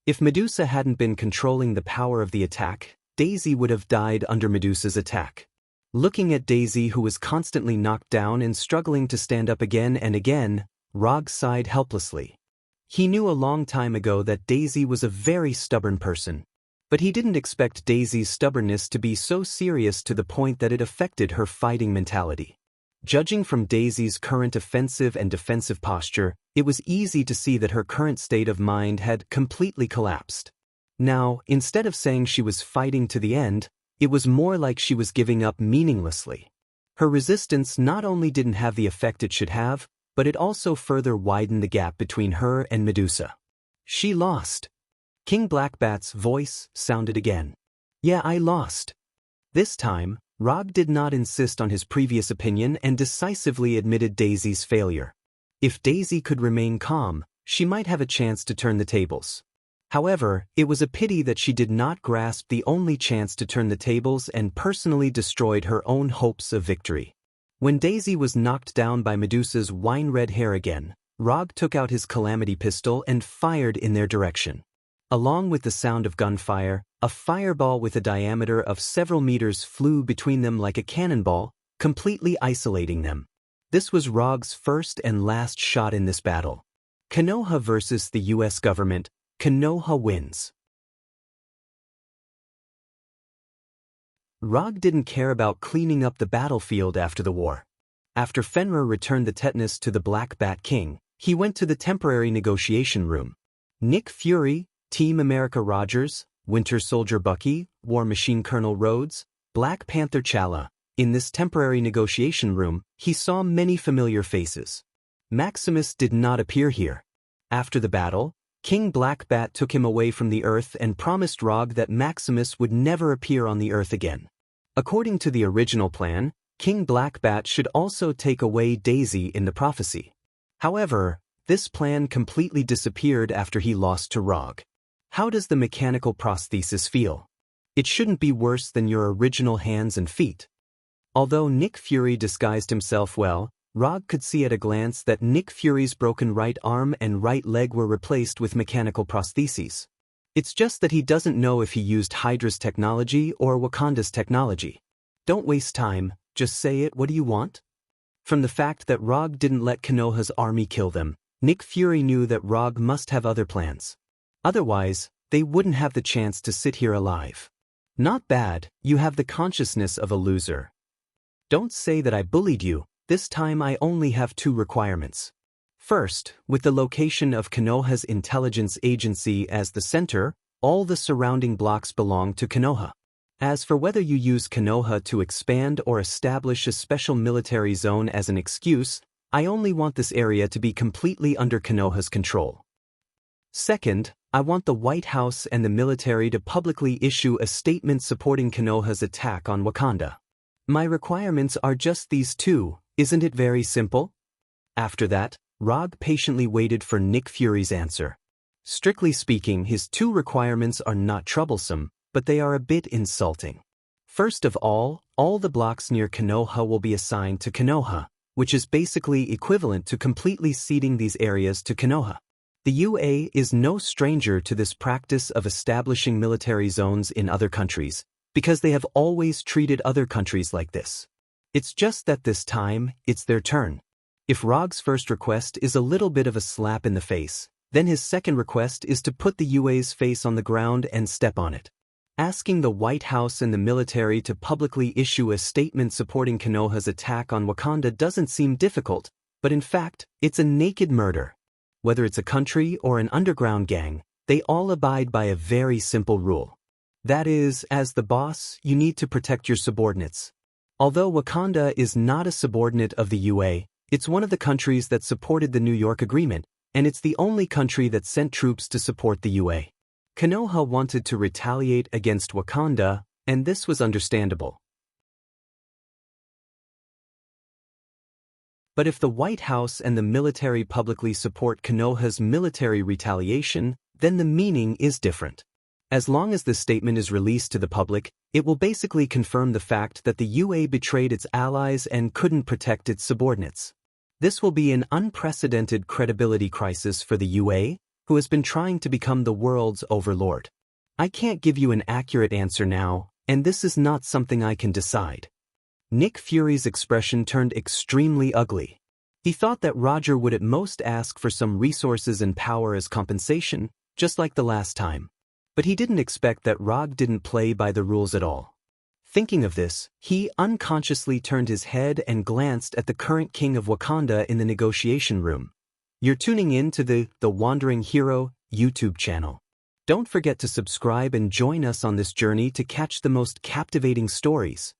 If Medusa hadn't been controlling the power of the attack, Daisy would have died under Medusa's attack. Looking at Daisy, who was constantly knocked down and struggling to stand up again and again, Rog sighed helplessly. He knew a long time ago that Daisy was a very stubborn person, but he didn't expect Daisy's stubbornness to be so serious to the point that it affected her fighting mentality. Judging from Daisy's current offensive and defensive posture, it was easy to see that her current state of mind had completely collapsed. Now, instead of saying she was fighting to the end, it was more like she was giving up meaninglessly. Her resistance not only didn't have the effect it should have, but it also further widened the gap between her and Medusa. She lost. King Blackbat's voice sounded again. Yeah, I lost. This time, Rog did not insist on his previous opinion and decisively admitted Daisy's failure. If Daisy could remain calm, she might have a chance to turn the tables. However, it was a pity that she did not grasp the only chance to turn the tables and personally destroyed her own hopes of victory. When Daisy was knocked down by Medusa's wine-red hair again, Rog took out his calamity pistol and fired in their direction. Along with the sound of gunfire, a fireball with a diameter of several meters flew between them like a cannonball, completely isolating them. This was Rog's first and last shot in this battle. Konoha versus the U.S. government. Konoha wins. Rog didn't care about cleaning up the battlefield after the war. After Fenrir returned the tetanus to the Black Bat King, he went to the temporary negotiation room. Nick Fury, Team America Rogers, Winter Soldier Bucky, War Machine Colonel Rhodes, Black Panther T'Challa. In this temporary negotiation room, he saw many familiar faces. Maximus did not appear here. After the battle, King Black Bat took him away from the Earth and promised Rog that Maximus would never appear on the Earth again. According to the original plan, King Black Bat should also take away Daisy in the prophecy. However, this plan completely disappeared after he lost to Rog. How does the mechanical prosthesis feel? It shouldn't be worse than your original hands and feet. Although Nick Fury disguised himself well, Rog could see at a glance that Nick Fury's broken right arm and right leg were replaced with mechanical prostheses. It's just that he doesn't know if he used Hydra's technology or Wakanda's technology. Don't waste time, just say it. What do you want? From the fact that Rog didn't let Konoha's army kill them, Nick Fury knew that Rog must have other plans. Otherwise, they wouldn't have the chance to sit here alive. Not bad, you have the consciousness of a loser. Don't say that I bullied you. This time I only have 2 requirements. First, with the location of Konoha's intelligence agency as the center, all the surrounding blocks belong to Konoha. As for whether you use Konoha to expand or establish a special military zone as an excuse, I only want this area to be completely under Konoha's control. Second, I want the White House and the military to publicly issue a statement supporting Konoha's attack on Wakanda. My requirements are just these 2. Isn't it very simple? After that, Rog patiently waited for Nick Fury's answer. Strictly speaking, his 2 requirements are not troublesome, but they are a bit insulting. First of all the blocks near Konoha will be assigned to Konoha, which is basically equivalent to completely ceding these areas to Konoha. The UA is no stranger to this practice of establishing military zones in other countries, because they have always treated other countries like this. It's just that this time, it's their turn. If Rog's first request is a little bit of a slap in the face, then his second request is to put the UA's face on the ground and step on it. Asking the White House and the military to publicly issue a statement supporting Konoha's attack on Wakanda doesn't seem difficult, but in fact, it's a naked murder. Whether it's a country or an underground gang, they all abide by a very simple rule. That is, as the boss, you need to protect your subordinates. Although Wakanda is not a subordinate of the UA, it's one of the countries that supported the New York Agreement, and it's the only country that sent troops to support the UA. Konoha wanted to retaliate against Wakanda, and this was understandable. But if the White House and the military publicly support Konoha's military retaliation, then the meaning is different. As long as this statement is released to the public, it will basically confirm the fact that the UA betrayed its allies and couldn't protect its subordinates. This will be an unprecedented credibility crisis for the UA, who has been trying to become the world's overlord. I can't give you an accurate answer now, and this is not something I can decide. Nick Fury's expression turned extremely ugly. He thought that Roger would at most ask for some resources and power as compensation, just like the last time. But he didn't expect that Rog didn't play by the rules at all. Thinking of this, he unconsciously turned his head and glanced at the current king of Wakanda in the negotiation room. You're tuning in to the Wandering Hero YouTube channel. Don't forget to subscribe and join us on this journey to catch the most captivating stories.